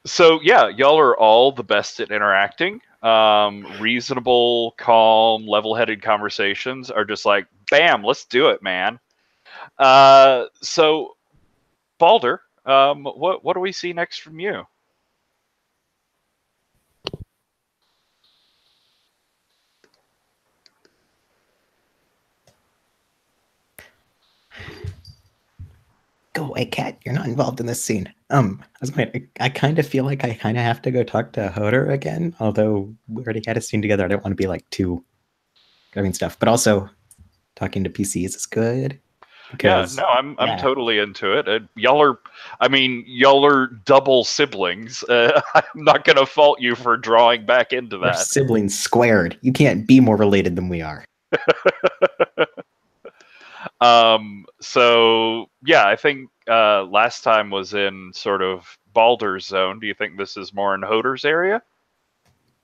So yeah, y'all are all the best at interacting. Reasonable, calm, level-headed conversations are just like, bam, let's do it, man. So Baldr, what do we see next from you? Go away, cat. You're not involved in this scene. I kind of feel like I kind of have to go talk to Hödr again, although we already had a scene together. I don't want to be like too grabbing stuff, but also talking to PCs is good. Because, yeah, no, I'm totally into it. Y'all are double siblings. I'm not gonna fault you for drawing back into that. We're siblings squared. You can't be more related than we are. So yeah, I think last time was in sort of Baldr's zone. Do you think this is more in Hödr's area?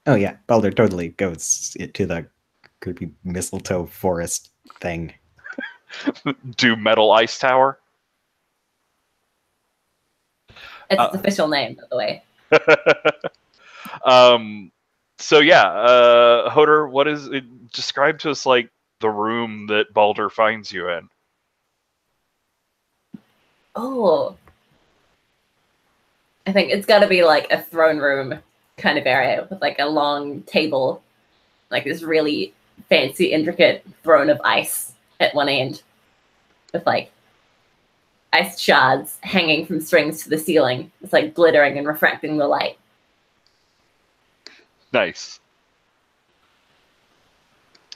Oh yeah, Baldr totally goes to the creepy mistletoe forest thing. Do Metal Ice Tower? It's its official name, by the way. So yeah, Hödr, what is it? Describe to us like the room that Baldr finds you in. Oh, I think it's got to be like a throne room kind of area with like a long table, like this really fancy, intricate throne of ice at one end, with like ice shards hanging from strings to the ceiling. It's like glittering and refracting the light. Nice.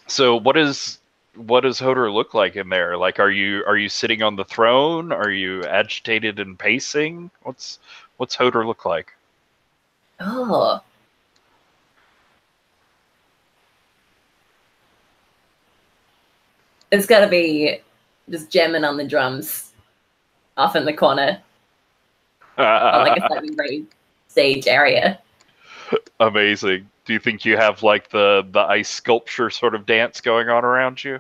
So what does Hödr look like in there? Like, are you sitting on the throne? Are you agitated and pacing? What's Hödr look like? Oh. It's got to be just jamming on the drums off in the corner on like a slightly raised stage area. Amazing. Do you think you have like the ice sculpture sort of dance going on around you?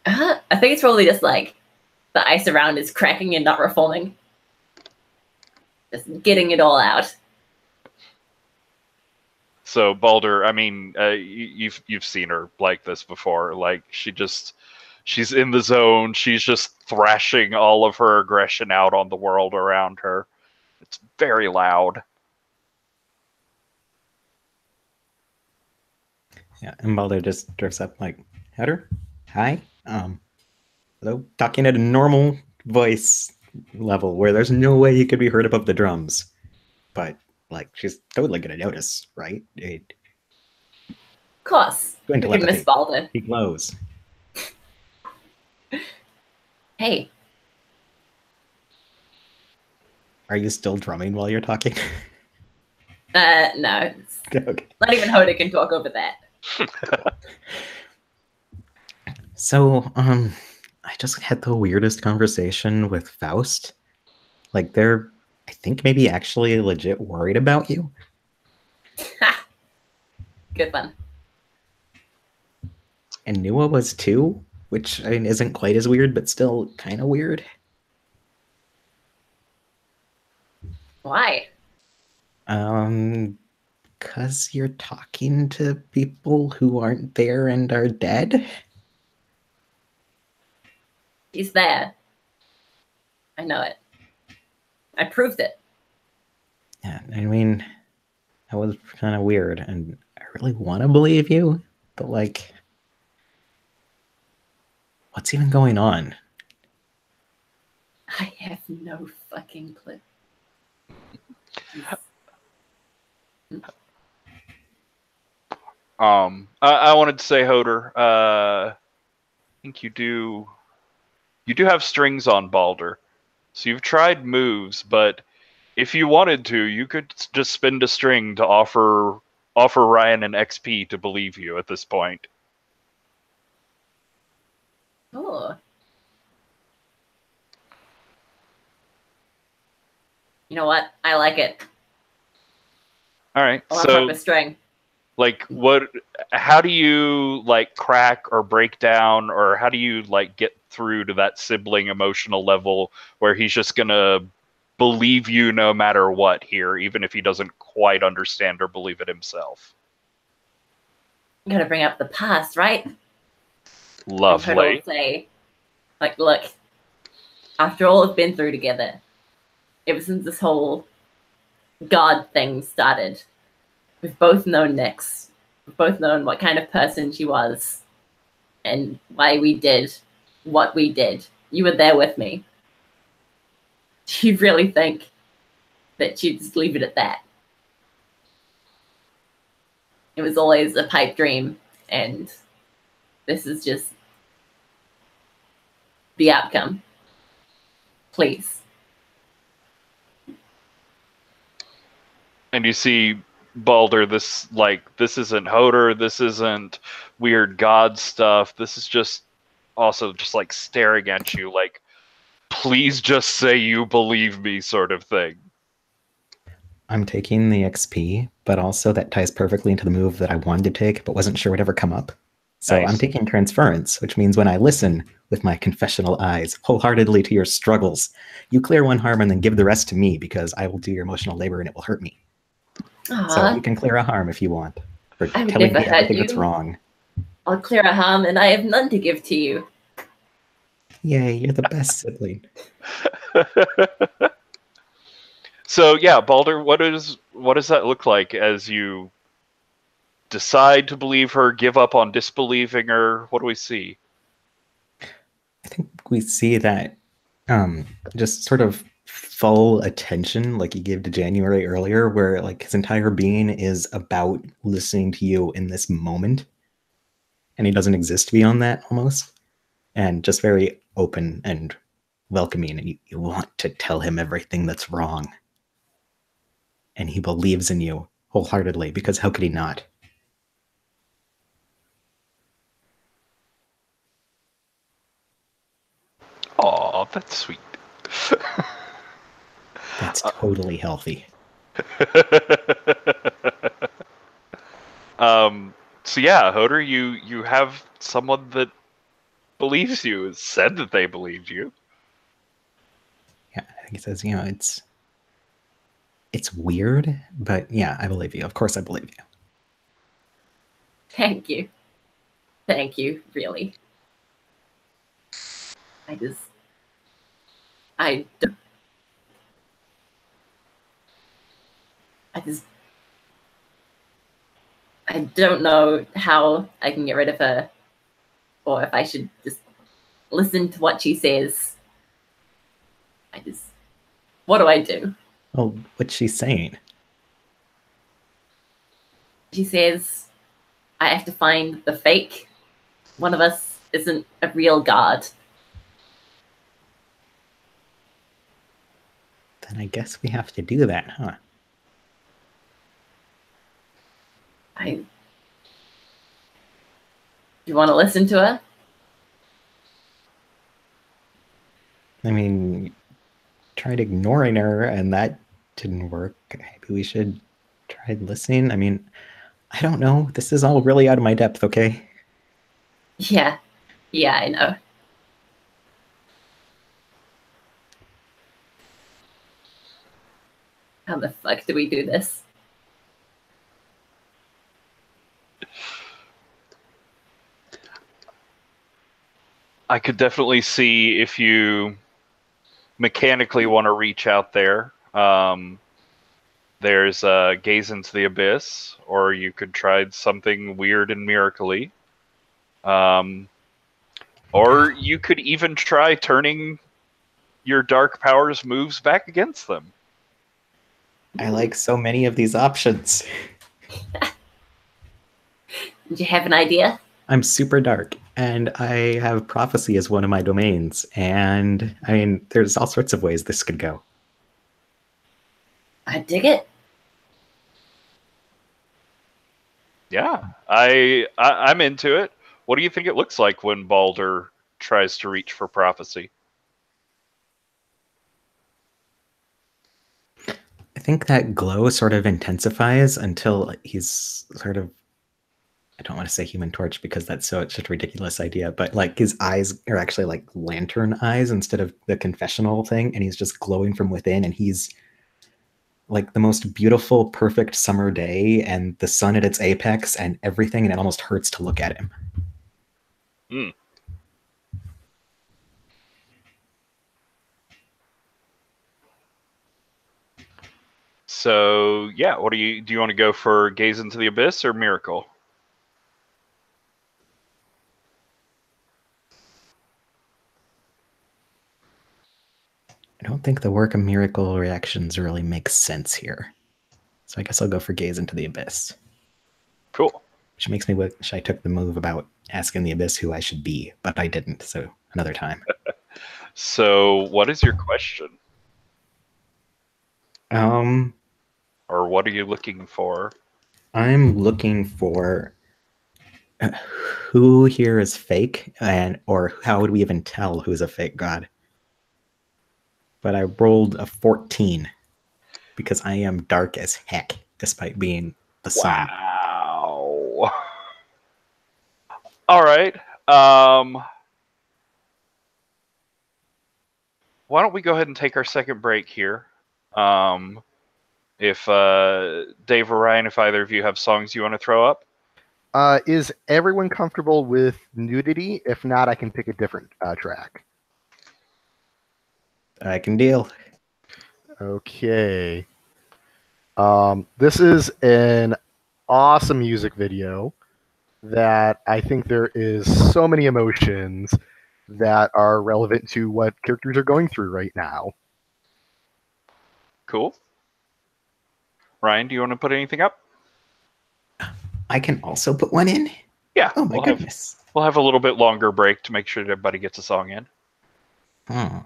I think it's probably just like the ice around is cracking and not reforming. Just getting it all out. So Baldr, I mean, you've seen her like this before. Like she's in the zone. She's just thrashing all of her aggression out on the world around her. It's very loud. Yeah, and Baldr just drifts up like, Hödr, hi. Hello, talking at a normal voice level where there's no way you could be heard above the drums. But like, she's totally gonna notice, right? course. Going You can miss telepathy. Baldr. He glows. Hey. Are you still drumming while you're talking? No. Okay. Not even Hödr can talk over that. So, I just had the weirdest conversation with Faust. Like, they're, I think, maybe actually legit worried about you. Good one. And Nua was too, which, I mean, isn't quite as weird, but still kind of weird. Why? Because you're talking to people who aren't there and are dead? He's there. I know it. I proved it. Yeah, I mean, that was kind of weird, and I really want to believe you, but, like, what's even going on? I have no fucking clue. I wanted to say, Hödr, I think you do have strings on Baldr. So you've tried moves, but if you wanted to, you could just spend a string to offer Ryan an XP to believe you at this point. Oh. You know what? I like it. All right. I'll so, a string. Like, how do you, like, crack or break down, or how do you, like, get through to that sibling emotional level where he's just gonna believe you no matter what here, even if he doesn't quite understand or believe it himself? You gotta bring up the past, right? Lovely. And say, like, look, after all we've been through together, ever since this whole God thing started, we've both known Nyx. We've both known what kind of person she was and why we did what we did. You were there with me. Do you really think that she'd just leave it at that? It was always a pipe dream, and this is just the outcome. Please. And you see Baldr, this isn't Hödr, this isn't weird god stuff. This is just also just like staring at you like, please just say you believe me sort of thing. I'm taking the XP, but also that ties perfectly into the move that I wanted to take, but wasn't sure would ever come up. So nice. I'm taking transference, which means when I listen with my confessional eyes wholeheartedly to your struggles, you clear one harm and then give the rest to me because I will do your emotional labor and it will hurt me. So you can clear a harm if you want. For telling me everything that's wrong. I'll clear a harm and I have none to give to you. Yay, you're the best sibling. So yeah, Baldr, what does that look like as you decide to believe her, give up on disbelieving her? What do we see? I think we see that just sort of full attention like you gave to January earlier, where like his entire being is about listening to you in this moment. And he doesn't exist beyond that almost. And just very open and welcoming. And you want to tell him everything that's wrong. And he believes in you wholeheartedly, because how could he not? Aw, that's sweet. That's totally healthy. So yeah, Hödr, you have someone that believes you, said that they believed you. Yeah, I think he says, you know, it's weird, but yeah, I believe you. Of course I believe you. Thank you. Thank you, really. I don't know how I can get rid of her, or if I should just listen to what she says. What do I do? Oh, what's she saying? She says I have to find the fake. One of us isn't a real god. Then I guess we have to do that, huh? Do you want to listen to her? I mean, tried ignoring her and that didn't work. Maybe we should try listening. I mean, I don't know. This is all really out of my depth, okay? Yeah. Yeah, I know. How the fuck do we do this? I could definitely see if you mechanically want to reach out there. There's Gaze into the Abyss, or you could try something weird and miracle-y. Or you could even try turning your dark powers moves back against them. I like so many of these options. Do you have an idea? I'm super dark, and I have prophecy as one of my domains. And I mean, there's all sorts of ways this could go. I dig it. Yeah, I'm into it. What do you think it looks like when Baldr tries to reach for prophecy? I think that glow sort of intensifies until he's sort of, I don't want to say Human Torch because that's such a ridiculous idea, but like his eyes are actually like lantern eyes instead of the confessional thing, and he's just glowing from within, and he's like the most beautiful, perfect summer day, and the sun at its apex and everything, and it almost hurts to look at him. Hmm. So yeah, what do you want to go for Gaze into the Abyss or Miracle? I don't think the work of miracle reactions really makes sense here. So I guess I'll go for Gaze into the Abyss. Cool. Which makes me wish I took the move about asking the Abyss who I should be, but I didn't, so another time. So what is your question? Or what are you looking for? I'm looking for who here is fake, or how would we even tell who's a fake god? But I rolled a 14 because I am dark as heck, despite being the sun. Wow. All right. Why don't we go ahead and take our second break here? If Dave or Ryan, if either of you have songs you want to throw up. Is everyone comfortable with nudity? If not, I can pick a different track. I can deal. Okay. This is an awesome music video that I think there is so many emotions that are relevant to what characters are going through right now. Cool. Ryan, do you want to put anything up? I can also put one in? Yeah. Oh my goodness. We'll have a little bit longer break to make sure that everybody gets a song in. Hmm.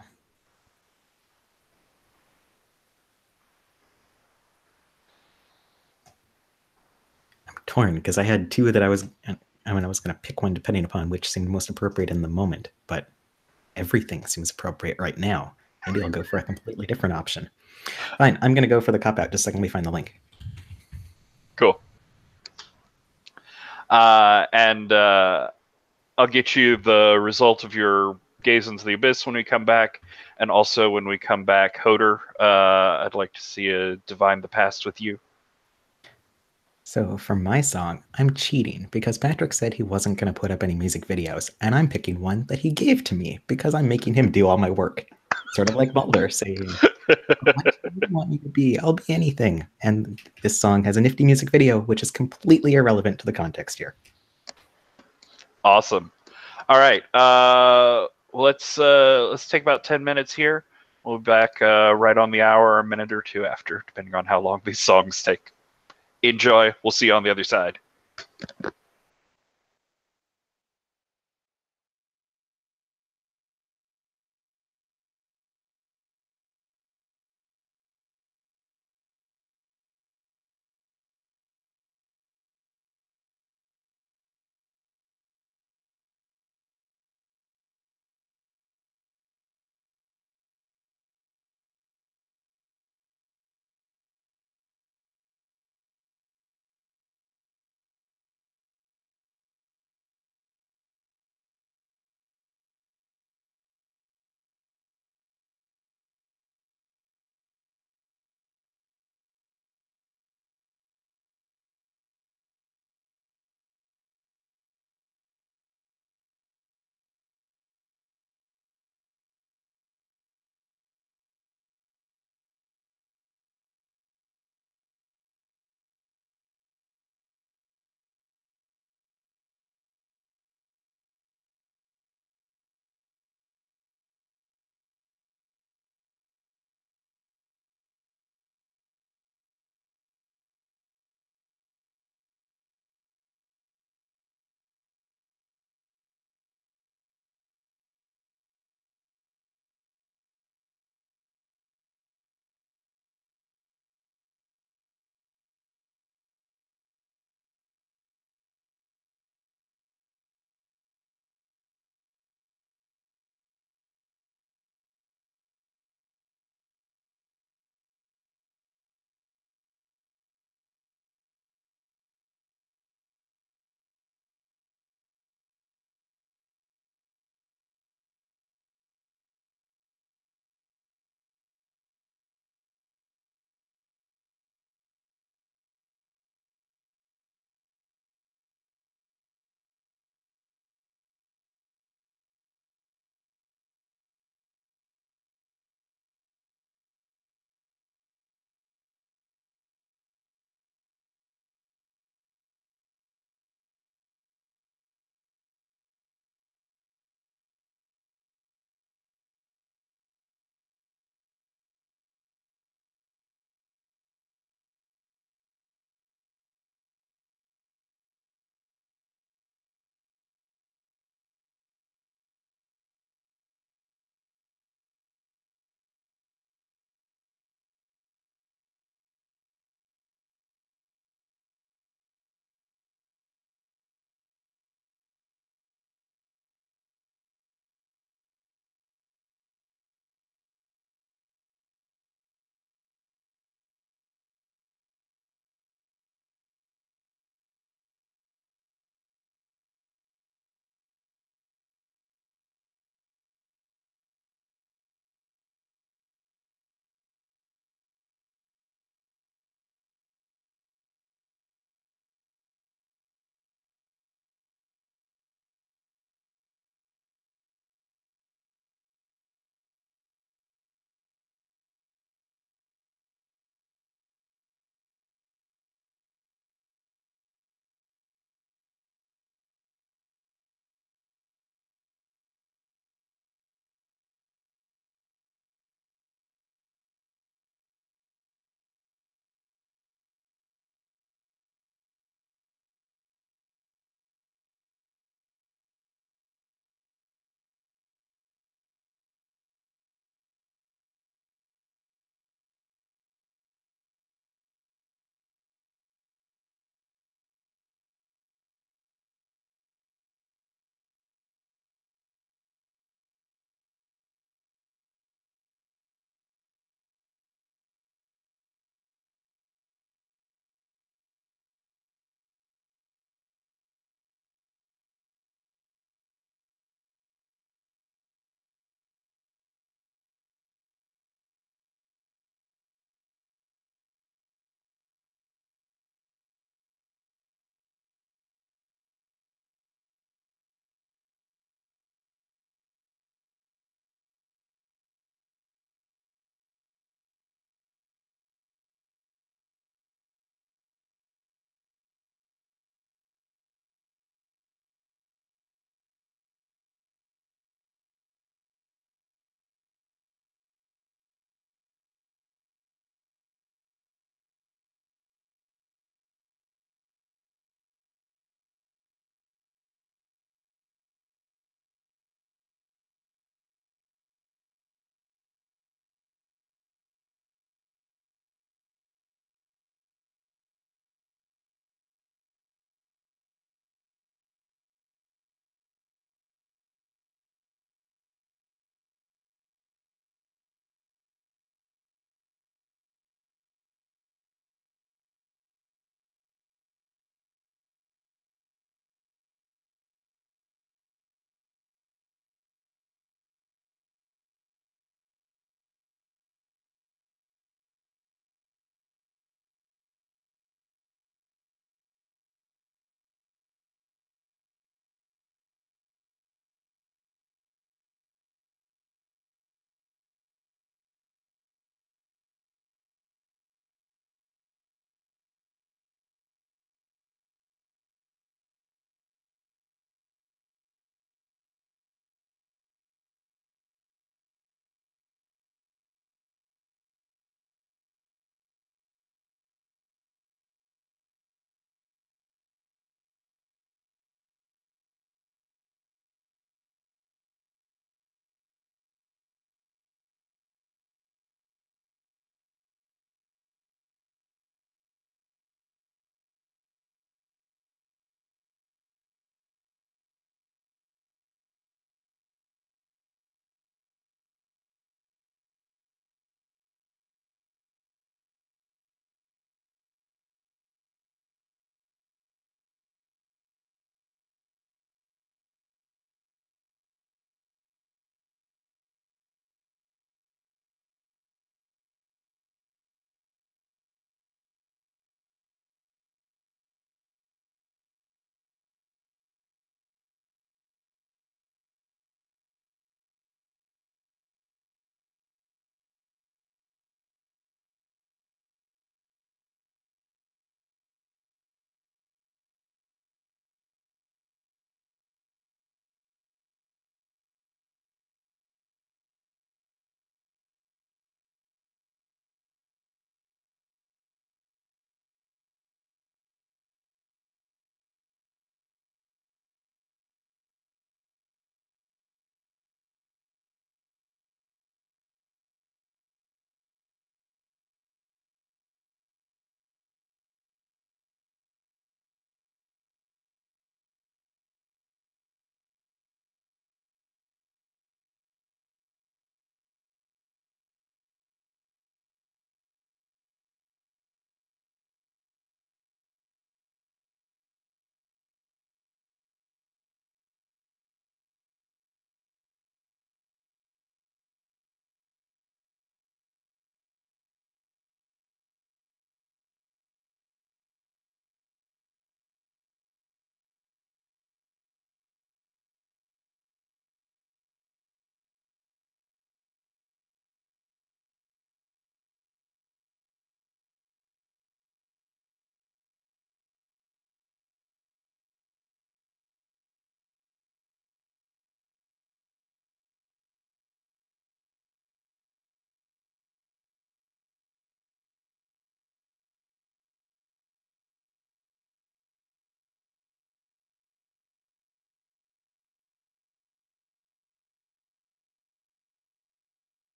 I'm torn because I had two that I was going to pick one depending upon which seemed most appropriate in the moment, but everything seems appropriate right now. Maybe I'll go for a completely different option. Fine, I'm going to go for the cop-out just so I can find the link. Cool. And I'll get you the result of your Gaze into the Abyss when we come back. And also when we come back, Hödr, I'd like to see a Divine the Past with you. So for my song, I'm cheating because Patrick said he wasn't going to put up any music videos, and I'm picking one that he gave to me because I'm making him do all my work. Sort of like Baldr saying, what do you want me to be? I'll be anything. And this song has a nifty music video, which is completely irrelevant to the context here. Awesome. All right. Let's take about 10 minutes here. We'll be back right on the hour, a minute or two after, depending on how long these songs take. Enjoy. We'll see you on the other side.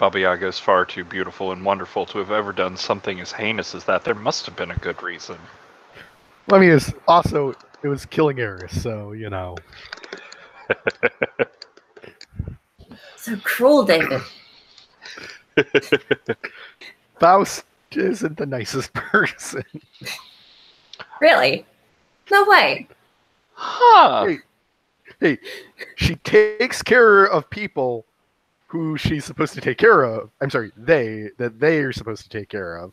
Baba Yaga is far too beautiful and wonderful to have ever done something as heinous as that. There must have been a good reason. Well, I mean, it was killing Eris, so, you know. So cruel, David. Faust isn't the nicest person. Really? No way. Huh. Hey, she takes care of people who she's supposed to take care of. I'm sorry, they are supposed to take care of.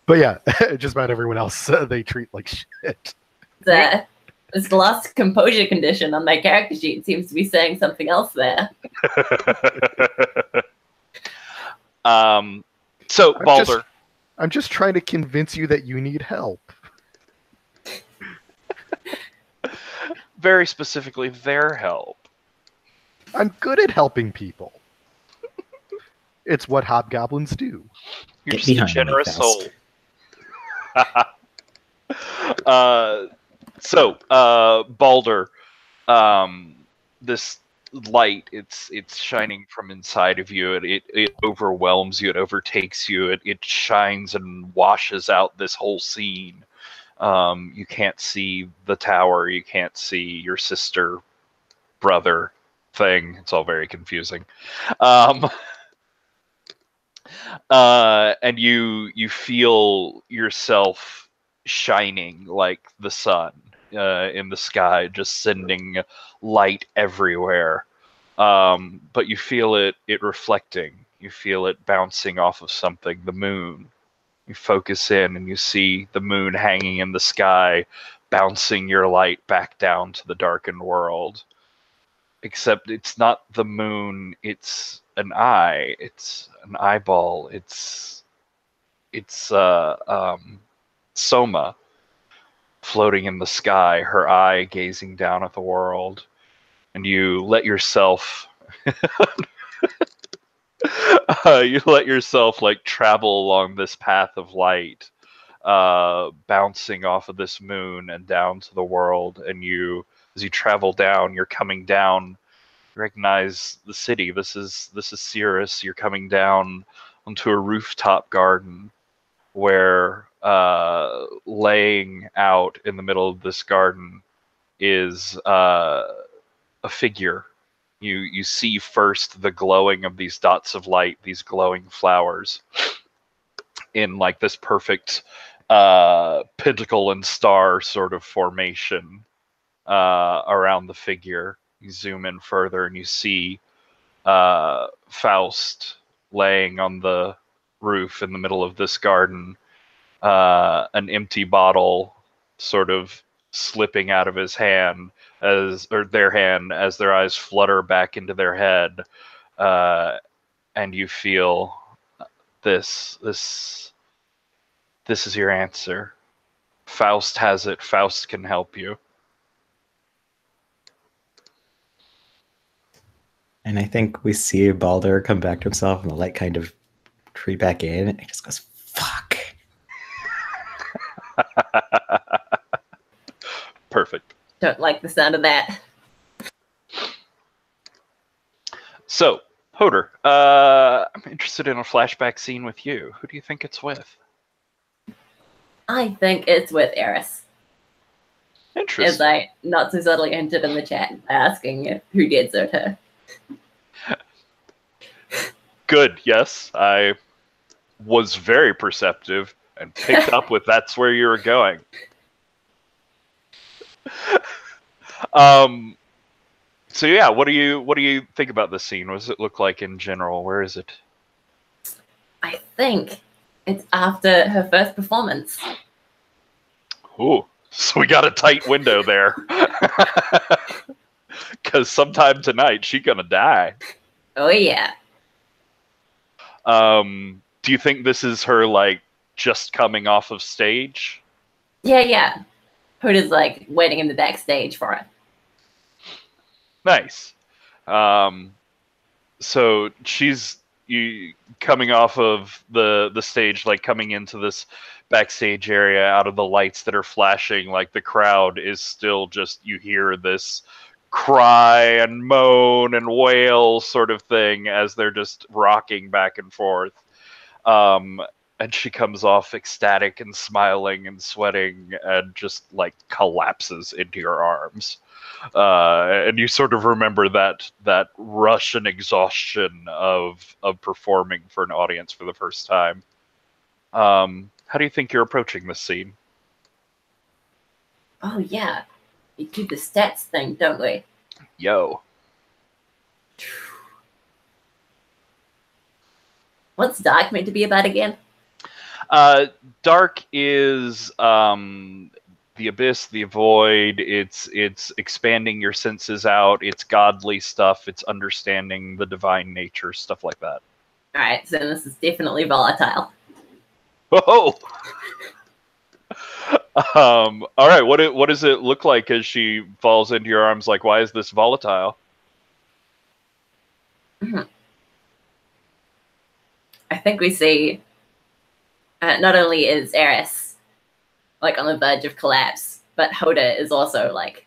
But yeah, just about everyone else they treat like shit. This lost composure condition on my character sheet seems to be saying something else there. So, Baldr. I'm just trying to convince you that you need help. Very specifically, their help. I'm good at helping people. It's what hobgoblins do. You're just a generous soul. So, Baldr, this light, it's shining from inside of you. It overwhelms you. It overtakes you. It shines and washes out this whole scene. You can't see the tower. You can't see your sister, brother thing. It's all very confusing. And you feel yourself shining like the sun in the sky, just sending light everywhere. But you feel it reflecting. You feel it bouncing off of something, the moon. You focus in and you see the moon hanging in the sky, bouncing your light back down to the darkened world. Except it's not the moon, it's an eye. It's an eyeball. It's Soma floating in the sky, her eye gazing down at the world. And you let yourself like travel along this path of light, bouncing off of this moon and down to the world. And as you travel down, you're coming down, you recognize the city. This is Cirrus. You're coming down onto a rooftop garden where laying out in the middle of this garden is a figure. You see first the glowing of these dots of light, these glowing flowers in like this perfect pentacle and star sort of formation around the figure. You zoom in further and you see Faust laying on the roof in the middle of this garden, an empty bottle sort of slipping out of his hand or their hand as their eyes flutter back into their head, and you feel this is your answer. Faust has it. Faust can help you. And I think we see Baldr come back to himself and the light kind of tree back in, and he just goes, fuck. Perfect. Don't like the sound of that. So, Hödr, I'm interested in a flashback scene with you. Who do you think it's with? I think it's with Eris. Interesting. As I not so subtly hinted in the chat, asking who did so to her. Good, yes. I was very perceptive and picked up with that's where you were going. So yeah, what do you think about this scene? What does it look like in general? Where is it? I think it's after her first performance. Ooh, so we got a tight window there. Because sometime tonight she's gonna die. Oh yeah. Do you think this is her like just coming off of stage? Yeah. Hödr's like waiting in the backstage for it. Nice. So she's coming off of the stage, like coming into this backstage area out of the lights that are flashing. Like the crowd is still just, you hear this cry and moan and wail sort of thing as they're just rocking back and forth. And she comes off ecstatic and smiling and sweating and just like collapses into your arms. And you sort of remember that rush and exhaustion of performing for an audience for the first time. How do you think you're approaching this scene? Oh yeah, we do the stats thing, don't we? Yo. What's Dark meant to be about again? Dark is the abyss, the void. It's expanding your senses out. It's godly stuff. It's understanding the divine nature, stuff like that. All right, so this is definitely volatile. Oh. All right. What does it look like as she falls into your arms? Like, why is this volatile? Mm-hmm. I think we see not only is Eris like on the verge of collapse, but Hödr is also like,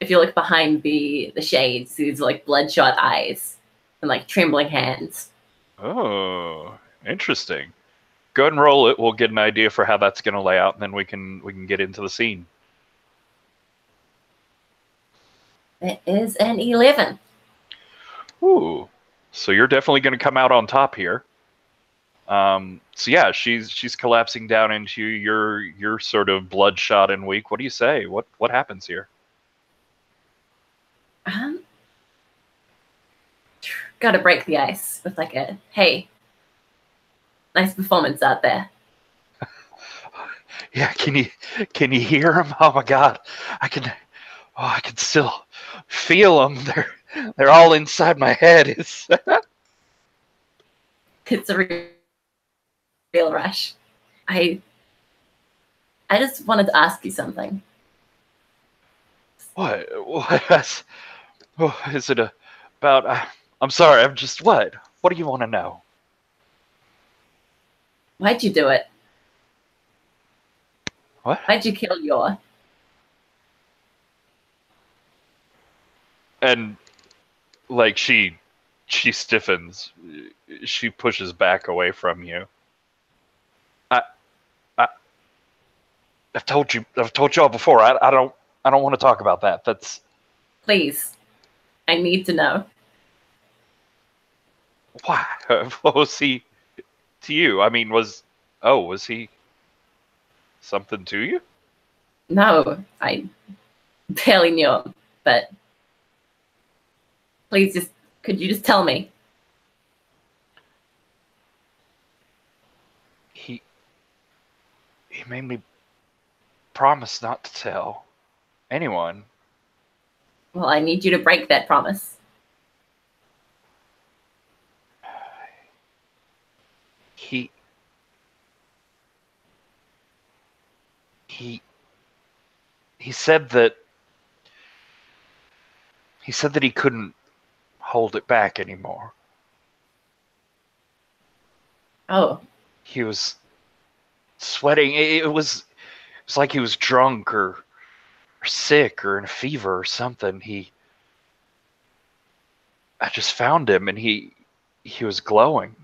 if you look behind the shades, these like bloodshot eyes and like trembling hands. Oh, interesting. Go ahead and roll it. We'll get an idea for how that's going to lay out, and then we can get into the scene. It is an 11. Ooh, so you're definitely going to come out on top here. So yeah, she's collapsing down into you're sort of bloodshot and weak. What do you say? What happens here? Gotta break the ice with like a, hey, nice performance out there. Yeah, can you hear them? Oh my God, I can still feel them. They're all inside my head. It's a real rush. I just wanted to ask you something. What is it about? I'm sorry. I'm just what? What do you want to know? Why'd you do it? What? Why'd you kill Yor? And like she stiffens. She pushes back away from you. I've told y'all before. I don't want to talk about that. That's. Please, I need to know. Why? What was he to you? I mean, was he something to you? No, I barely knew him, but please could you just tell me? He made me promise not to tell anyone. Well, I need you to break that promise. He said that he couldn't hold it back anymore. Oh. He was sweating. It was like he was drunk or sick or in a fever or something. I just found him and he was glowing.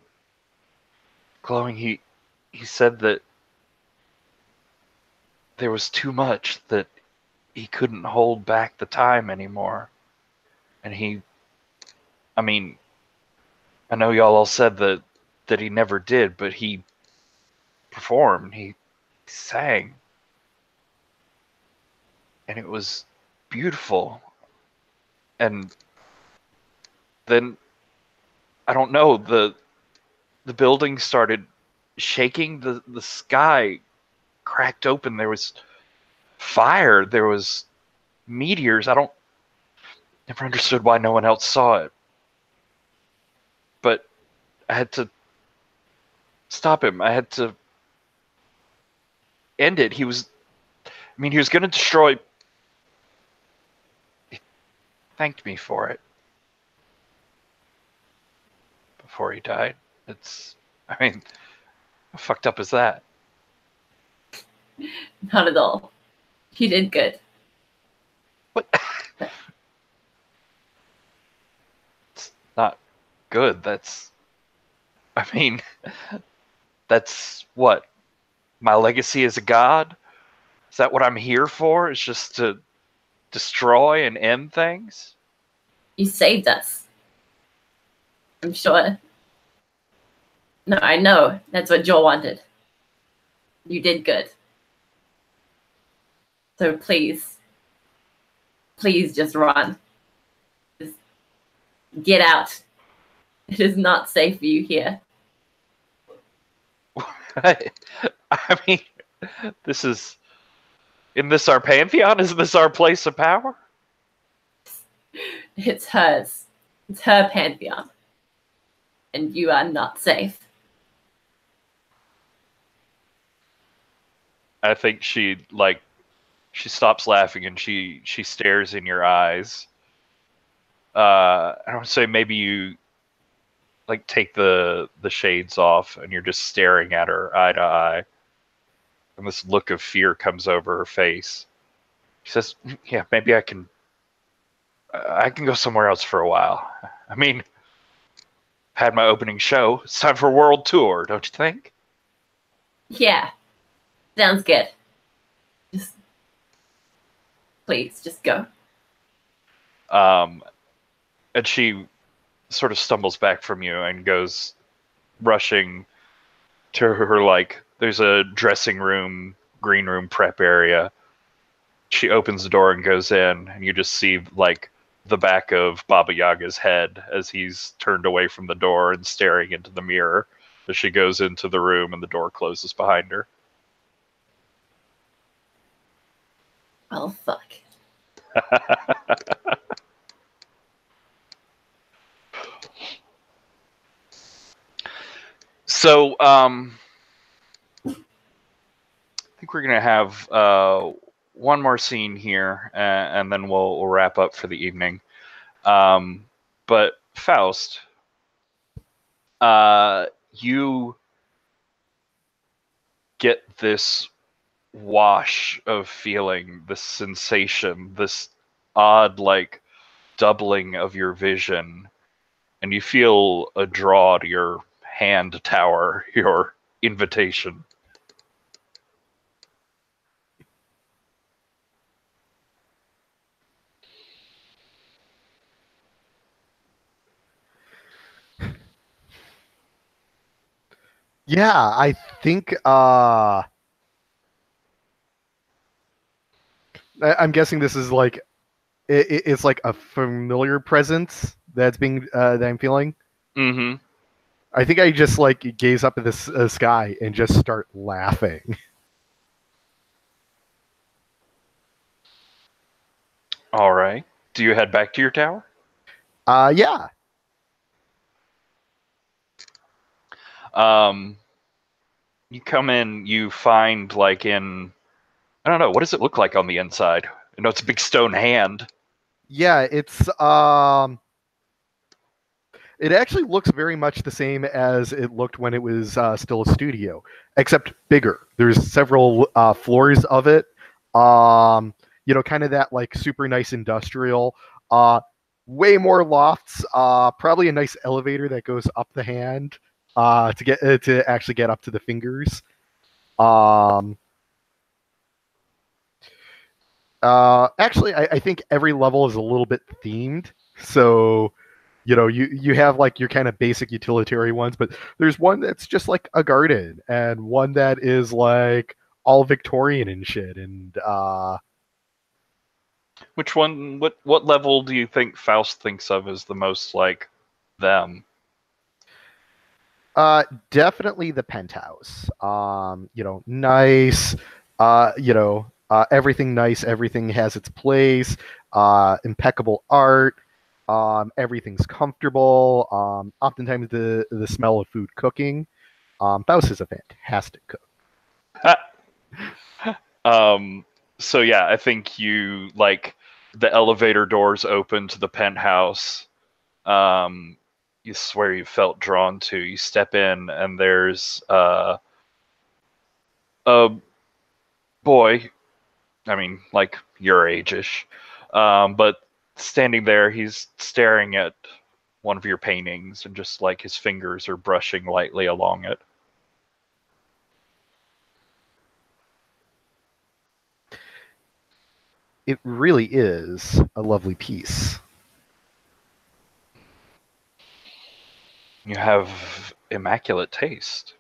He said that there was too much, that he couldn't hold back the time anymore. And I mean, I know y'all all said that he never did, but he performed, he sang. And it was beautiful. And then, I don't know, the building started shaking, the sky cracked open, there was fire, there was meteors. Never understood why no one else saw it. But I had to stop him. I had to end it. He was going to destroy. He thanked me for it before he died. How fucked up is that? Not at all. He did good. What? Good. I mean, that's what? My legacy as a god? Is that what I'm here for? Is just to destroy and end things? You saved us. I'm sure. No, I know. That's what Joel wanted. You did good. So please just run. Just get out. It is not safe for you here. I mean, isn't this our pantheon? Isn't this our place of power? It's hers. It's her pantheon. And you are not safe. I think she stops laughing and she stares in your eyes. I don't say maybe you take the shades off and you're just staring at her eye to eye. And this look of fear comes over her face. She says, "Yeah, maybe I can go somewhere else for a while. I mean, had my opening show. It's time for a world tour, don't you think?" Yeah. Sounds good. Please, just go. And she sort of stumbles back from you and goes rushing to her, there's a dressing room, green room prep area. She opens the door and goes in, and you just see, the back of Baba Yaga's head as he's turned away from the door and staring into the mirror as she goes into the room and the door closes behind her. Oh, fuck. So, I think we're going to have one more scene here, and then we'll wrap up for the evening. But Faust, you get this wash of feeling, this sensation, this odd, doubling of your vision, and you feel a draw to your hand tower, your invitation. Yeah, I think I'm guessing this is it's like a familiar presence that I'm feeling. Mm-hmm. I think I just gaze up at this sky and just start laughing. All right. Do you head back to your tower? Yeah. You come in, you find I don't know, what does it look like on the inside? I know it's a big stone hand. Yeah, it's it actually looks very much the same as it looked when it was still a studio, except bigger. There's several floors of it. Kind of that super nice industrial. Way more lofts. Probably a nice elevator that goes up the hand to get to actually get up to the fingers. Actually, I think every level is a little bit themed. So, you have your kind of basic utilitarian ones, but there's one that's just like a garden, and one that is all Victorian and shit. And which one? What level do you think Faust thinks of as the most like them? Definitely the penthouse. Nice. Everything nice. Everything has its place. Impeccable art. Everything's comfortable. Oftentimes the smell of food cooking. Faust is a fantastic cook. So yeah, I think you the elevator doors open to the penthouse. You swear you felt drawn to. You step in and there's a boy. I mean, your age-ish, but standing there, he's staring at one of your paintings, and just like his fingers are brushing lightly along it. It really is a lovely piece. You have immaculate taste.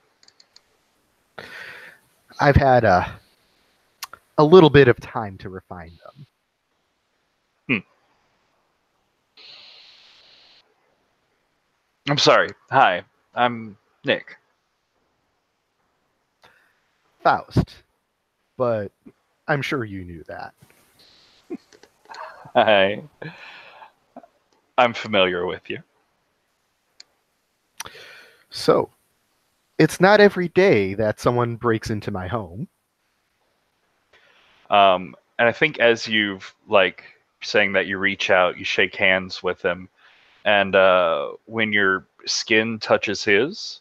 I've had a little bit of time to refine them. I'm sorry. Hi, I'm Nick. Faust, but I'm sure you knew that. Hi. I'm familiar with you. So, it's not every day that someone breaks into my home. And I think as you've like saying that, you reach out, you shake hands with him, and when your skin touches his,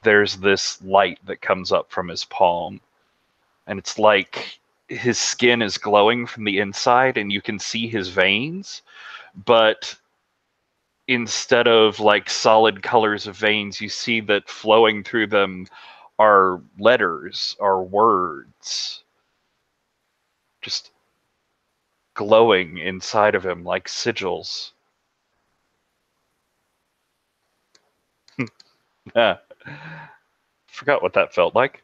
there's this light that comes up from his palm, and it's like his skin is glowing from the inside, and you can see his veins, but instead of like solid colors of veins, you see that flowing through them are letters, are words, just glowing inside of him like sigils. Forgot what that felt like.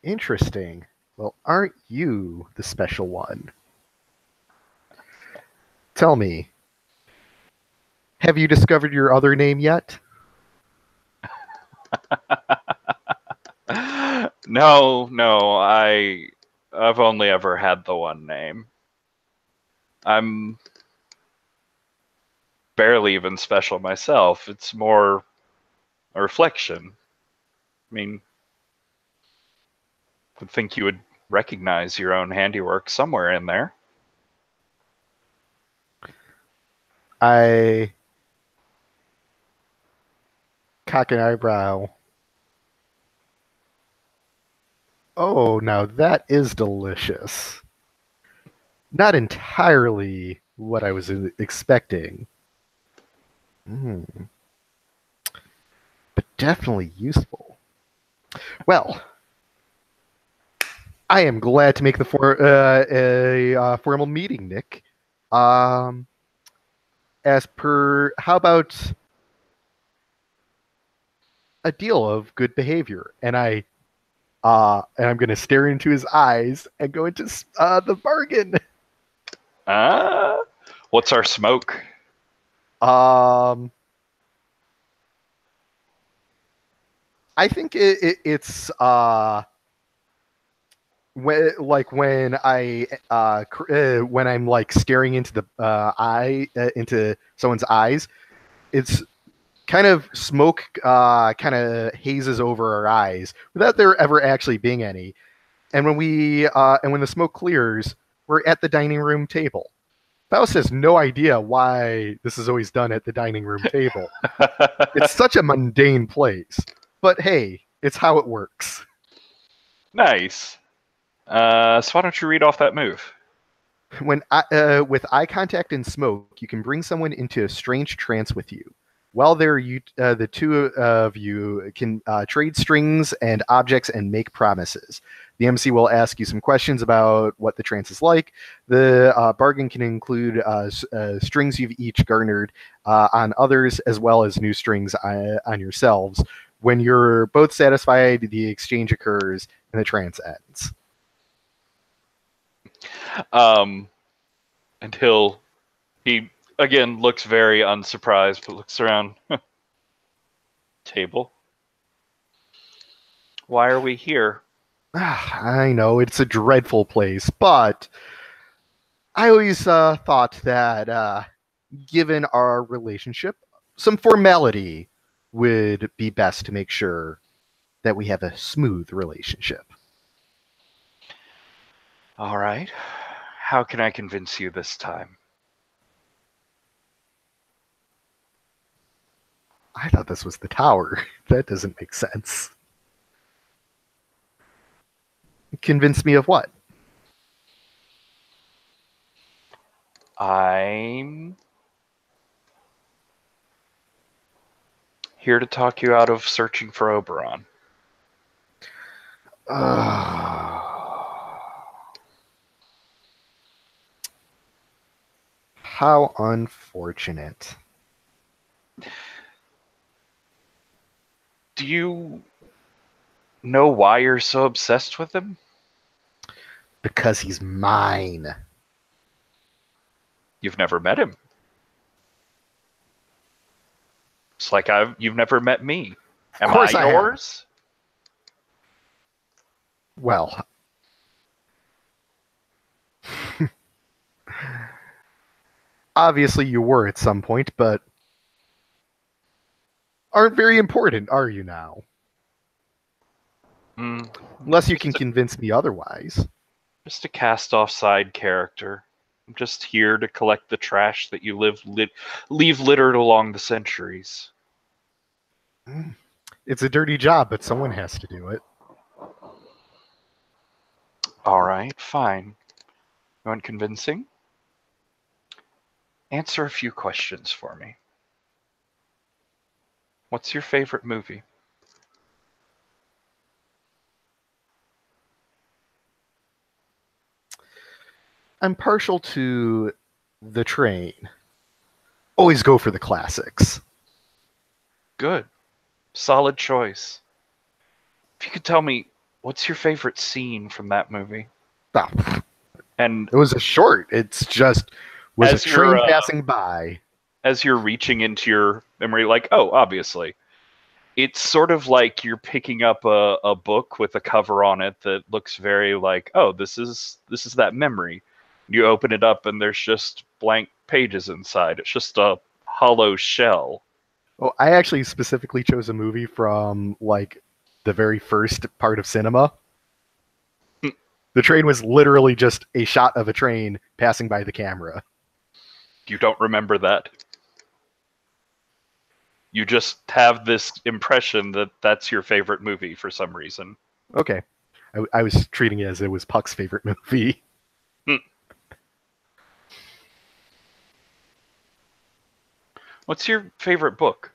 Interesting. Well, aren't you the special one? Tell me, have you discovered your other name yet? No, I've only ever had the one name. I'm barely even special myself. It's more a reflection. I mean, I would think you would recognize your own handiwork somewhere in there. I cock an eyebrow. Oh, now that is delicious. Not entirely what I was expecting. But definitely useful. Well, I am glad to make the formal meeting, Nick. As per, how about a deal of good behavior? And I'm going to stare into his eyes and go into the bargain. What's our smoke? I think it's when I'm like staring into the into someone's eyes, it's kind of smoke kind of hazes over our eyes without there ever actually being any. And when when the smoke clears, we're at the dining room table. Faust has no idea why this is always done at the dining room table. It's such a mundane place. But hey, it's how it works. Nice. So why don't you read off that move? When with eye contact and smoke, you can bring someone into a strange trance with you. While there, the two of you can trade strings and objects and make promises. The MC will ask you some questions about what the trance is like. The bargain can include strings you've each garnered on others, as well as new strings on yourselves. When you're both satisfied, the exchange occurs and the trance ends. Until he again looks very unsurprised, but looks around. Table. Why are we here? I know it's a dreadful place, but I always thought that given our relationship, some formality would be best to make sure that we have a smooth relationship. All right. How can I convince you this time? I thought this was the tower. That doesn't make sense. Convince me of what? I'm Here to talk you out of searching for Oberon. How unfortunate. Do you know why you're so obsessed with him? Because he's mine. You've never met him. It's like you've never met me. Am Of course I I have. yours? Well, obviously you were at some point, but aren't very important, are you now? Unless you can convince me otherwise. Just a cast-off side character. I'm just here to collect the trash that you leave littered along the centuries. It's a dirty job, but someone has to do it. All right, fine. You want convincing? Answer a few questions for me. What's your favorite movie? I'm partial to The Train. Always go for the classics. Good. Solid choice. If you could tell me, what's your favorite scene from that movie? Oh, And it was a short. It's just was a As train you're, passing by. as you're reaching into your memory, like, oh, obviously. It's sort of like you're picking up a book with a cover on it that looks very like, oh, this is that memory. You open it up and there's just blank pages inside. It's just a hollow shell. Oh, I actually specifically chose a movie from like the very first part of cinema. The train was literally just a shot of a train passing by the camera. You don't remember that. You just have this impression that that's your favorite movie for some reason. Okay. I was treating it as it was Puck's favorite movie. What's your favorite book?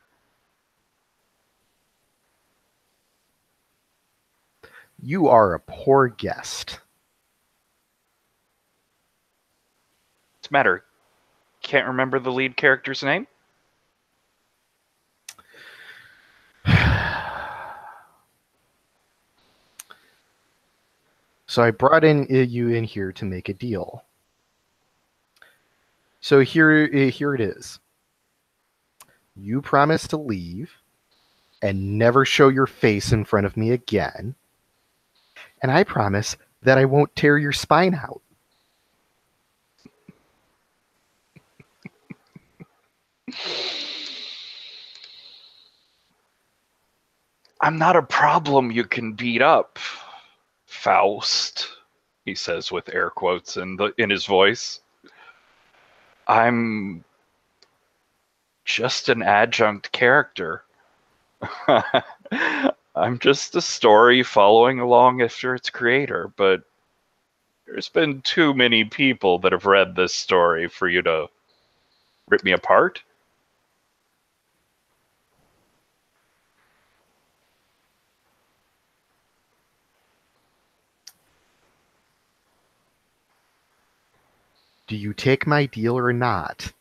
You are a poor guest. What's the matter? Can't remember the lead character's name? So I brought you in here to make a deal. So here it is. You promise to leave and never show your face in front of me again. And I promise that I won't tear your spine out. I'm not a problem you can beat up, Faust, he says with air quotes in his voice. I'm just an adjunct character. I'm just a story following along after its creator, but there's been too many people that have read this story for you to rip me apart. Do you take my deal or not?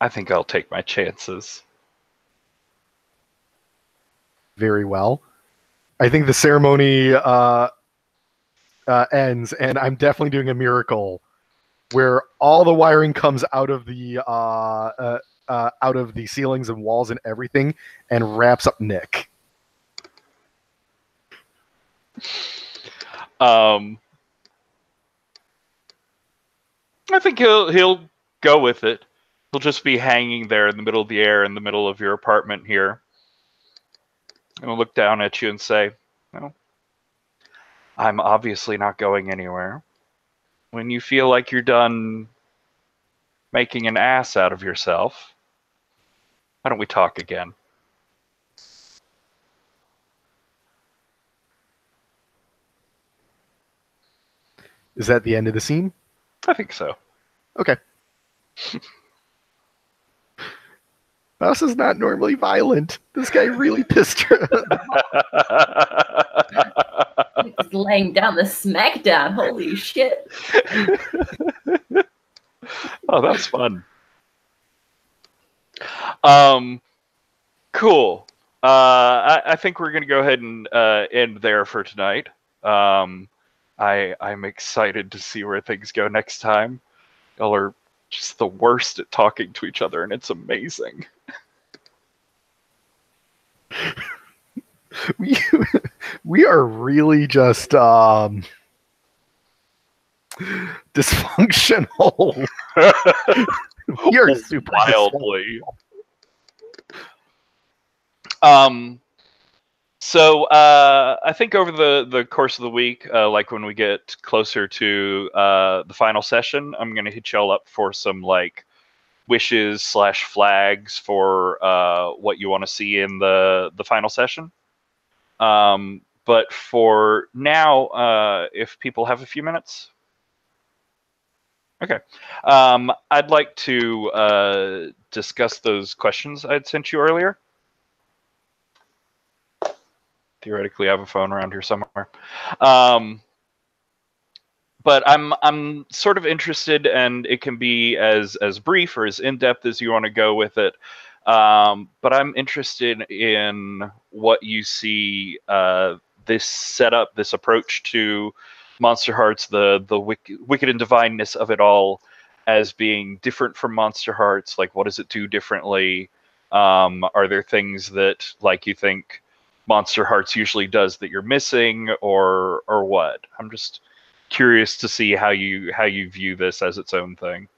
I think I'll take my chances. Very well. I think the ceremony ends, and I'm definitely doing a miracle where all the wiring comes out of the ceilings and walls and everything, and wraps up Nick. I think he'll go with it. He'll just be hanging there in the middle of the air in the middle of your apartment here. And he'll look down at you and say, well, I'm obviously not going anywhere. When you feel like you're done making an ass out of yourself, why don't we talk again? Is that the end of the scene? I think so. Okay. Faust is not normally violent. This guy really pissed her. He's laying down the smackdown. Holy shit. Oh, that's fun. Cool. I think we're gonna go ahead and end there for tonight. I'm excited to see where things go next time. Y'all are just the worst at talking to each other, and it's amazing. We are really just dysfunctional. We are super wildly. So I think over the course of the week, like when we get closer to the final session, I'm gonna hit y'all up for some like wishes / flags for what you want to see in the final session. But for now, if people have a few minutes. Okay. I'd like to discuss those questions I'd sent you earlier. Theoretically, I have a phone around here somewhere. But I'm sort of interested, and it can be as brief or as in-depth as you want to go with it. But I'm interested in what you see this setup, this approach to Monsterhearts, the wicked and divineness of it all, as being different from Monsterhearts. Like, what does it do differently? Are there things that, like, you think Monsterhearts usually does that you're missing, or what? I'm just curious to see how you view this as its own thing.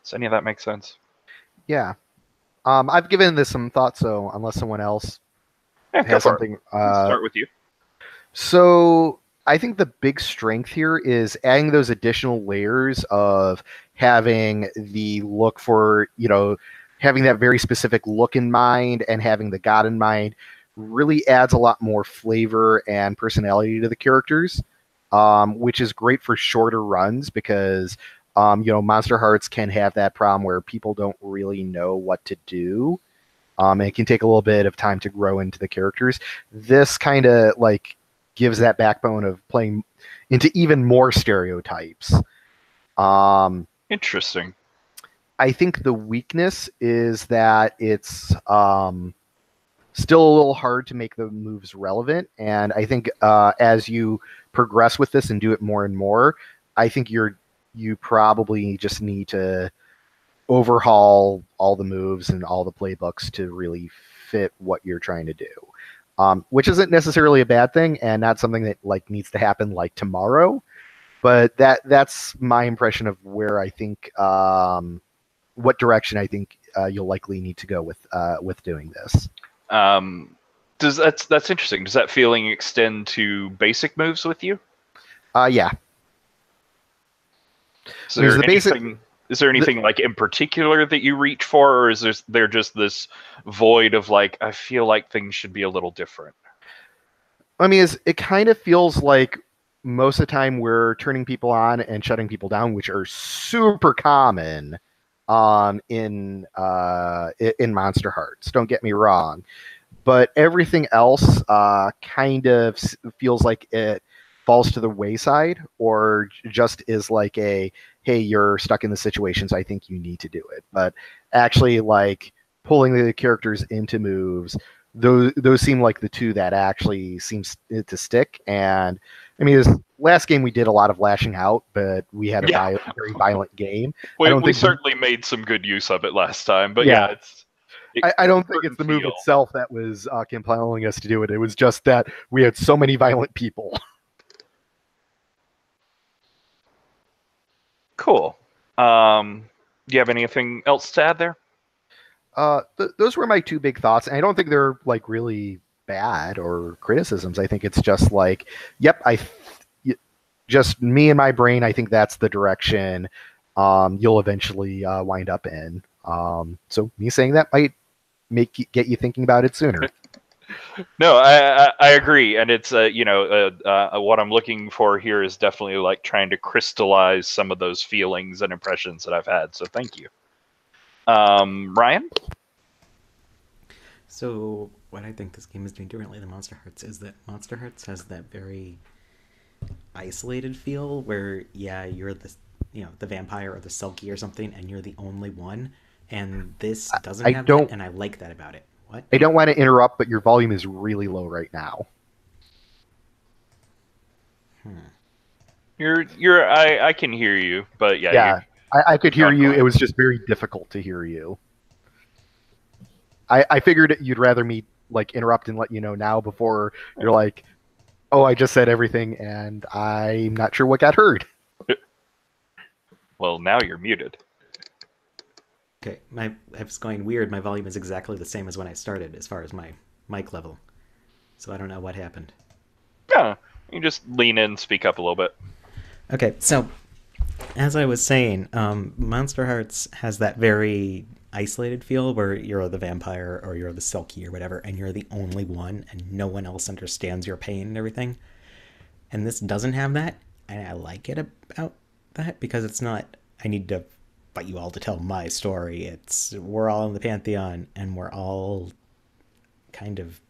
Does any of that make sense? Yeah. I've given this some thought, so unless someone else has something, start with you. So I think the big strength here is adding those additional layers of having the look for, having that very specific look in mind and having the god in mind really adds a lot more flavor and personality to the characters, which is great for shorter runs because Monsterhearts can have that problem where people don't really know what to do. And it can take a little bit of time to grow into the characters. This kind of like gives that backbone of playing into even more stereotypes. Interesting. I think the weakness is that it's still a little hard to make the moves relevant. And I think as you progress with this and do it more and more, I think you probably just need to overhaul all the moves and all the playbooks to really fit what you're trying to do, which isn't necessarily a bad thing and not something that like needs to happen like tomorrow. But that's my impression of where I think what direction I think you'll likely need to go with doing this. That's interesting. Does that feeling extend to basic moves with you? Yeah. So is there anything like in particular that you reach for, or is there just this void of like, I feel like things should be a little different? I mean, it kind of feels like most of the time we're turning people on and shutting people down, which are super common in Monsterhearts. Don't get me wrong, but everything else kind of feels like it falls to the wayside, or just is like a, hey, you're stuck in the situation, so I think you need to do it. But actually, like pulling the characters into moves, those seem like the two that actually seems to stick. And I mean, this last game we did a lot of lashing out, but we had a very violent game. We certainly made some good use of it last time, but yeah, I don't think it's the move itself that was compelling us to do it. It was just that we had so many violent people. Cool. Do you have anything else to add there? Those were my two big thoughts, and I don't think they're like really bad or criticisms. I think it's just like, yep, just me and my brain. I think that's the direction you'll eventually wind up in. So me saying that might get you thinking about it sooner. No, I agree, and it's what I'm looking for here is definitely like trying to crystallize some of those feelings and impressions that I've had. So thank you, Ryan. So what I think this game is doing differently than Monsterhearts is that Monsterhearts has that very isolated feel where, yeah, you're the, the vampire or the Selkie or something, and you're the only one. And this doesn't I have don't- that, and I like that about it. What? I don't want to interrupt, but your volume is really low right now. I can hear you, but yeah. Yeah, I could hear you. quiet. It was just very difficult to hear you. I figured you'd rather me like interrupt and let you know now before you're like, oh, I just said everything and I'm not sure what got heard. Well, now you're muted. Okay, I was going weird. My volume is exactly the same as when I started as far as my mic level. So I don't know what happened. Yeah, you just lean in, speak up a little bit. Okay, so as I was saying, Monsterhearts has that very isolated feel where you're the vampire or you're the Selkie or whatever, and you're the only one, and no one else understands your pain and everything. And this doesn't have that, and I like it about that because it's not, I need to fight you all to tell my story. It's, we're all in the Pantheon, and we're all kind of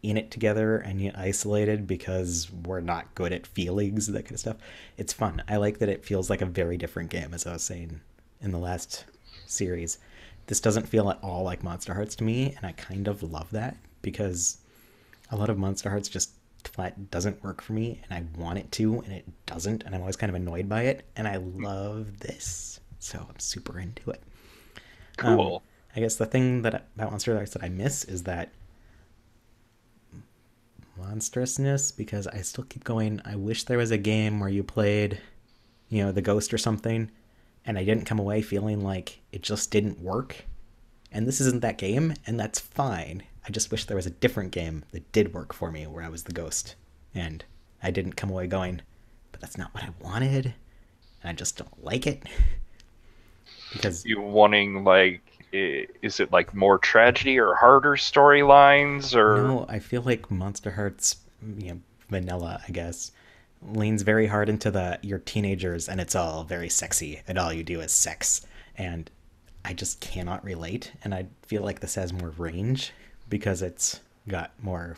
in it together and yet isolated because we're not good at feelings and that kind of stuff. It's fun. I like that it feels like a very different game, as I was saying in the last series. This doesn't feel at all like Monsterhearts to me, and I kind of love that because a lot of Monsterhearts just flat doesn't work for me, and I want it to, and it doesn't, and I'm always kind of annoyed by it, and I love this, so I'm super into it. Cool. I guess the thing about Monsterhearts that I miss is that monstrousness, because I still keep going, I wish there was a game where you played, the ghost or something, and I didn't come away feeling like it just didn't work. And this isn't that game, and that's fine. I just wish there was a different game that did work for me where I was the ghost. And I didn't come away going, but that's not what I wanted, and I just don't like it. Because you wanting, like, is it like more tragedy or harder storylines, or no, I feel like Monsterhearts, vanilla, I guess, leans very hard into you're teenagers and it's all very sexy and all you do is sex, and I just cannot relate. And I feel like this has more range because it's got more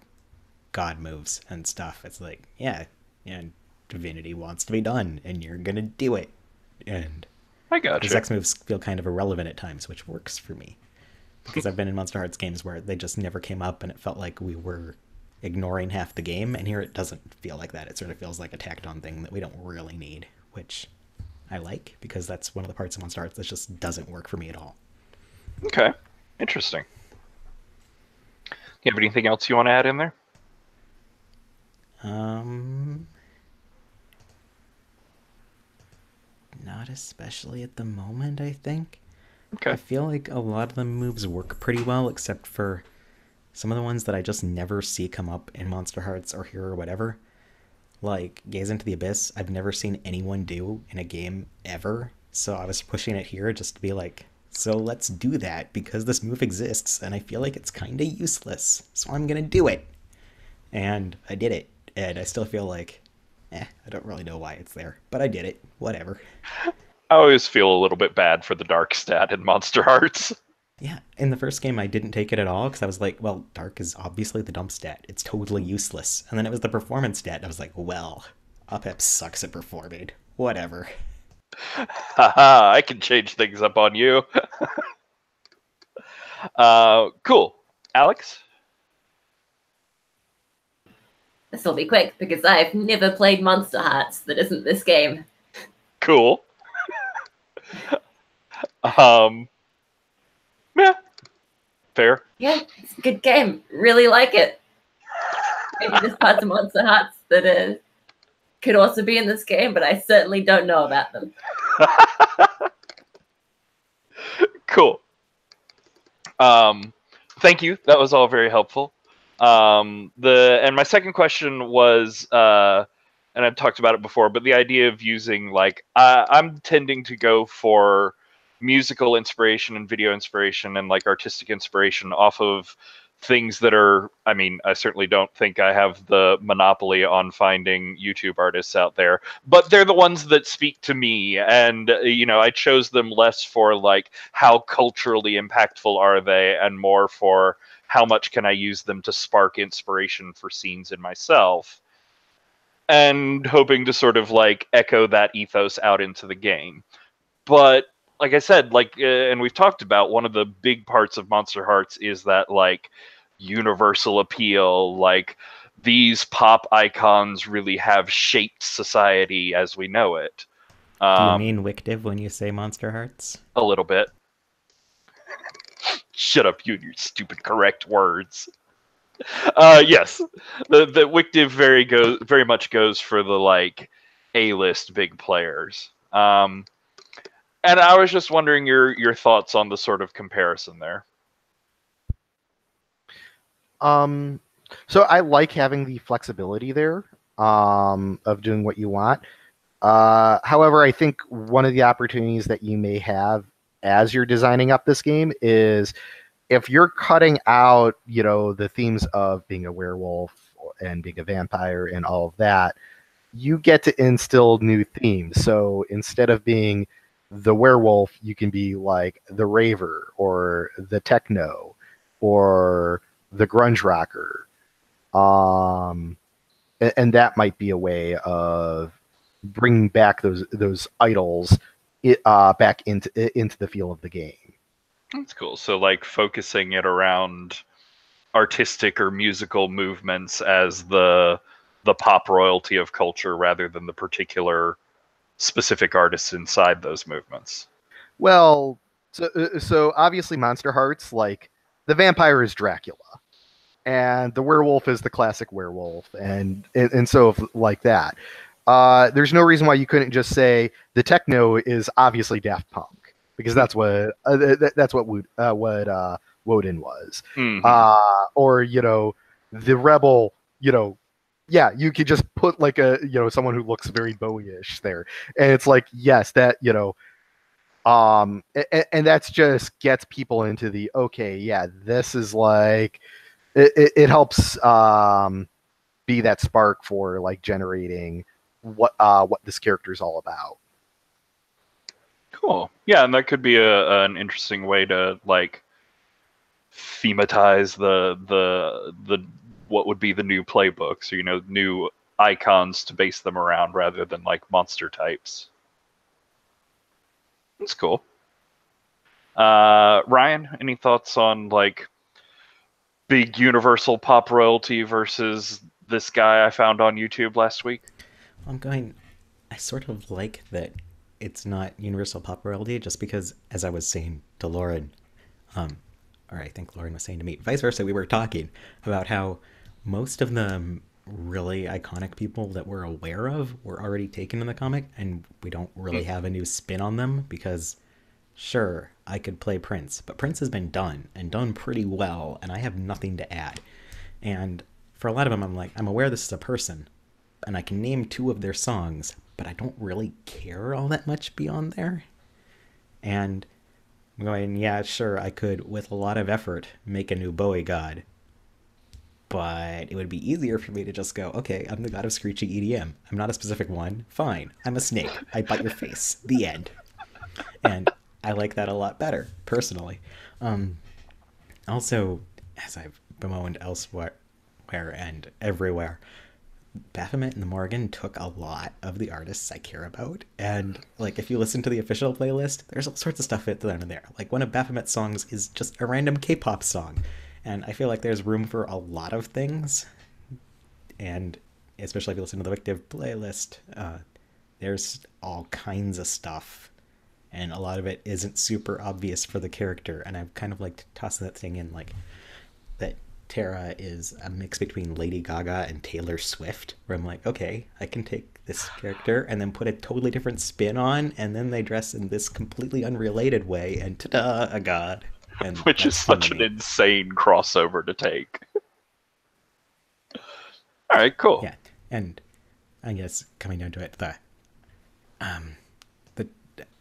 god moves and stuff. It's like, yeah, divinity wants to be done and you're gonna do it, and I got the you. sex moves feel kind of irrelevant at times, which works for me because I've been in Monsterhearts games where they just never came up and it felt like we were ignoring half the game, and here it doesn't feel like that. It sort of feels like a tacked on thing that we don't really need, which I like because that's one of the parts of Monsterhearts that just doesn't work for me at all. Okay, interesting. You have anything else you want to add in there? Not especially at the moment, I think. Okay. I feel like a lot of the moves work pretty well, except for some of the ones that I just never see come up in Monsterhearts or here or whatever. Like, Gaze into the Abyss, I've never seen anyone do in a game ever. So I was pushing it here just to be like, so let's do that because this move exists and I feel like it's kind of useless. So I'm going to do it. And I did it. And I still feel like, I don't really know why it's there, but I did it. Whatever. I always feel a little bit bad for the dark stat in Monsterhearts. Yeah, in the first game I didn't take it at all because I was like, well, dark is obviously the dump stat. It's totally useless. And then it was the performance stat, and I was like, well, Opep sucks at performing. Whatever. Haha, I can change things up on you. Cool. Alex? This will be quick because I've never played Monsterhearts that isn't this game. Cool. Yeah. Fair. Yeah, it's a good game. Really like it. Maybe there's parts of Monsterhearts that could also be in this game, but I certainly don't know about them. Cool. Thank you. That was all very helpful. And my second question was, and I've talked about it before, but the idea of using, like, I'm tending to go for musical inspiration and video inspiration and, like, artistic inspiration off of things that are, I mean, I certainly don't think I have the monopoly on finding YouTube artists out there, but they're the ones that speak to me. And, I chose them less for like how culturally impactful are they and more for how much can I use them to spark inspiration for scenes in myself, and hoping to sort of like echo that ethos out into the game. But like I said, and we've talked about, one of the big parts of Monsterhearts is that like universal appeal. Like these pop icons really have shaped society as we know it. Do you mean wicked when you say Monsterhearts? A little bit. Shut up, you and your stupid correct words. Yes, the wicked very much goes for the like A-list big players. And I was just wondering your thoughts on the sort of comparison there. So I like having the flexibility there, of doing what you want. However, I think one of the opportunities that you may have as you're designing up this game is if you're cutting out, the themes of being a werewolf and being a vampire and all of that, you get to instill new themes. So instead of being the werewolf, you can be like the raver or the techno or the grunge rocker. And that might be a way of bringing back those idols back into the feel of the game. That's cool. So like focusing it around artistic or musical movements as the pop royalty of culture rather than the particular specific artists inside those movements. Well, so obviously Monsterhearts, like the vampire is Dracula, and the werewolf is the classic werewolf, and so like that. There's no reason why you couldn't just say the techno is obviously Daft Punk, because that's what Woden was. Mm-hmm. Or the rebel, yeah, you could just put like a someone who looks very Bowie-ish there, and it's like, yes, that and that's just gets people into the, okay, yeah, this is like it helps be that spark for like generating what this character is all about. Cool. Yeah, and that could be an interesting way to like thematize the what would be the new playbooks, or new icons to base them around rather than like monster types. That's cool. Ryan, any thoughts on like big universal pop royalty versus this guy I found on YouTube last week? I sort of like that it's not universal pop royalty, just because, as I was saying to Lauren, or I think Lauren was saying to me, vice versa, we were talking about how most of the really iconic people that we're aware of were already taken in the comic, and we don't really have a new spin on them, because sure, I could play Prince, but Prince has been done, and done pretty well, and I have nothing to add. And for a lot of them, I'm like, I'm aware this is a person, and I can name 2 of their songs, but I don't really care all that much beyond there. And I'm going, yeah, sure, I could, with a lot of effort, make a new Bowie god. But it would be easier for me to just go, okay, I'm the god of screechy EDM. I'm not a specific one. Fine. I'm a snake. I bite your face. The end. And I like that a lot better, personally. Also, as I've bemoaned elsewhere and everywhere, Baphomet and the Morgan took a lot of the artists I care about, and like if you listen to the official playlist, there's all sorts of stuff in there. Like one of Baphomet's songs is just a random K-pop song, and I feel like there's room for a lot of things. And especially if you listen to the Wicked playlist, there's all kinds of stuff, and a lot of it isn't super obvious for the character. And I've kind of like tossing that thing in, like that Tara is a mix between Lady Gaga and Taylor Swift, where I'm like, okay, I can take this character and then put a totally different spin on, and then they dress in this completely unrelated way, and ta-da, a god. And which is such an insane crossover to take. All right, cool. Yeah, and I guess coming down to it, the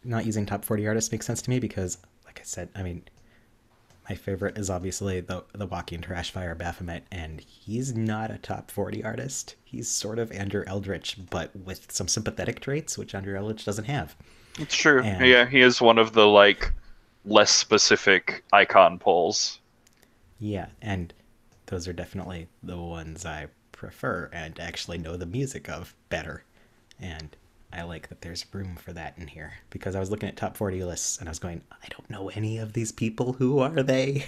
not using top 40 artists makes sense to me because, like I said, I mean, My favorite is obviously the Walking Trash Fire Baphomet, and he's not a top 40 artist. He's sort of Andrew Eldritch, but with some sympathetic traits, which Andrew Eldritch doesn't have. It's true. And, yeah, he is one of the like less specific icon pulls. Yeah, and those are definitely the ones I prefer and actually know the music of better. And I like that there's room for that in here, because I was looking at top 40 lists and I was going, I don't know any of these people. Who are they?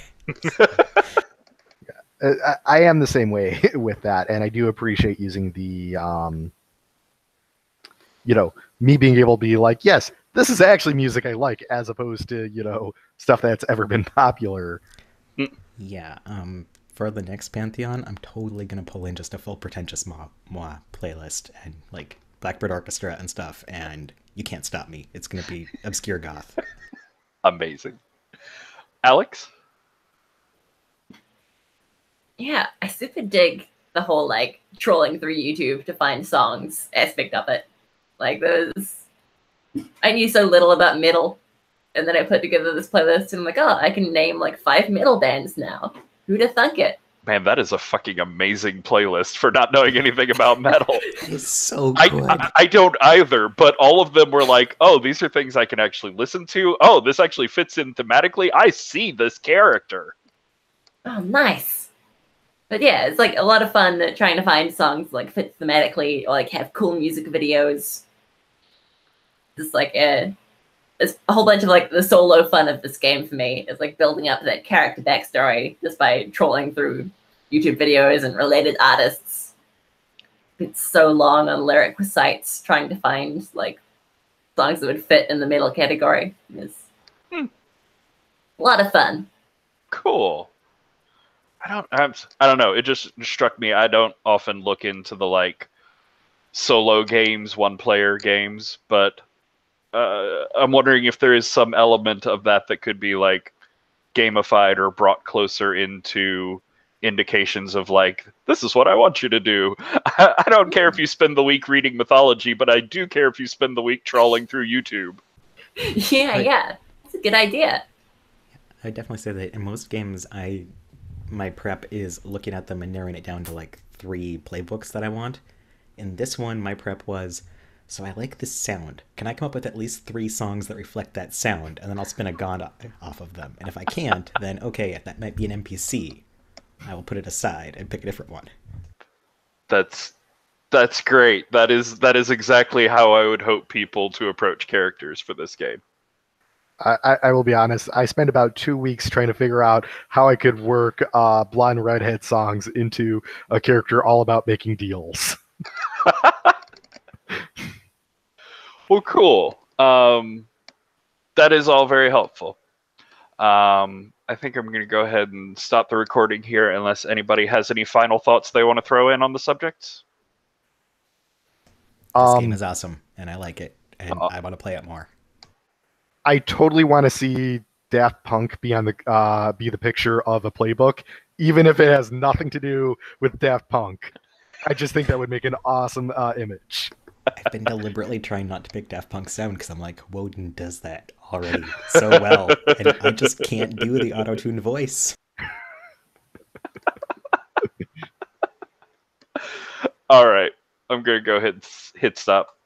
I am the same way with that, and I do appreciate using the, me being able to be like, yes, this is actually music I like, as opposed to, stuff that's ever been popular. Yeah, for the next Pantheon, I'm totally going to pull in just a full Pretentious Moi playlist and, like, Blackbird Orchestra and stuff, and you can't stop me. It's going to be obscure goth. Amazing. Alex? Yeah, I super dig the whole, like, trolling through YouTube to find songs aspect of it. Like, I knew so little about metal, and then I put together this playlist, and I'm like, oh, I can name, like, 5 metal bands now. Who'd have thunk it? Man, that is a fucking amazing playlist for not knowing anything about metal. It's so good. I don't either, but all of them were like, oh, these are things I can actually listen to. Oh, this actually fits in thematically. I see this character. Oh, nice. But yeah, it's like a lot of fun trying to find songs like fit thematically or like have cool music videos. Just like it's a whole bunch of like the solo fun of this game for me. It's like building up that character backstory just by trolling through YouTube videos and related artists. It's so long on lyric sites trying to find like songs that would fit in the metal category. It's a lot of fun. Cool. I don't know. It just struck me. I don't often look into the like solo games, one-player games, but I'm wondering if there is some element of that could be like gamified or brought closer into indications of like, this is what I want you to do. I don't care if you spend the week reading mythology, but I do care if you spend the week trawling through YouTube. Yeah. It's a good idea. I definitely say that in most games, my prep is looking at them and narrowing it down to like 3 playbooks that I want. In this one, my prep was, so I like this sound. Can I come up with at least 3 songs that reflect that sound? And then I'll spin a god off of them. And if I can't, then okay, that might be an NPC. I will put it aside and pick a different one. That's great. That is exactly how I would hope people to approach characters for this game. I will be honest. I spent about 2 weeks trying to figure out how I could work Blonde Redhead songs into a character all about making deals. Well, cool. That is all very helpful. I think I'm going to go ahead and stop the recording here unless anybody has any final thoughts they want to throw in on the subject. This game is awesome, and I like it, and I want to play it more. I totally want to see Daft Punk be on the picture of a playbook, even if it has nothing to do with Daft Punk. I just think that would make an awesome image. I've been deliberately trying not to pick Daft Punk's sound because I'm like, Woden does that already so well, and I just can't do the auto-tuned voice. All right, I'm going to go ahead and hit stop.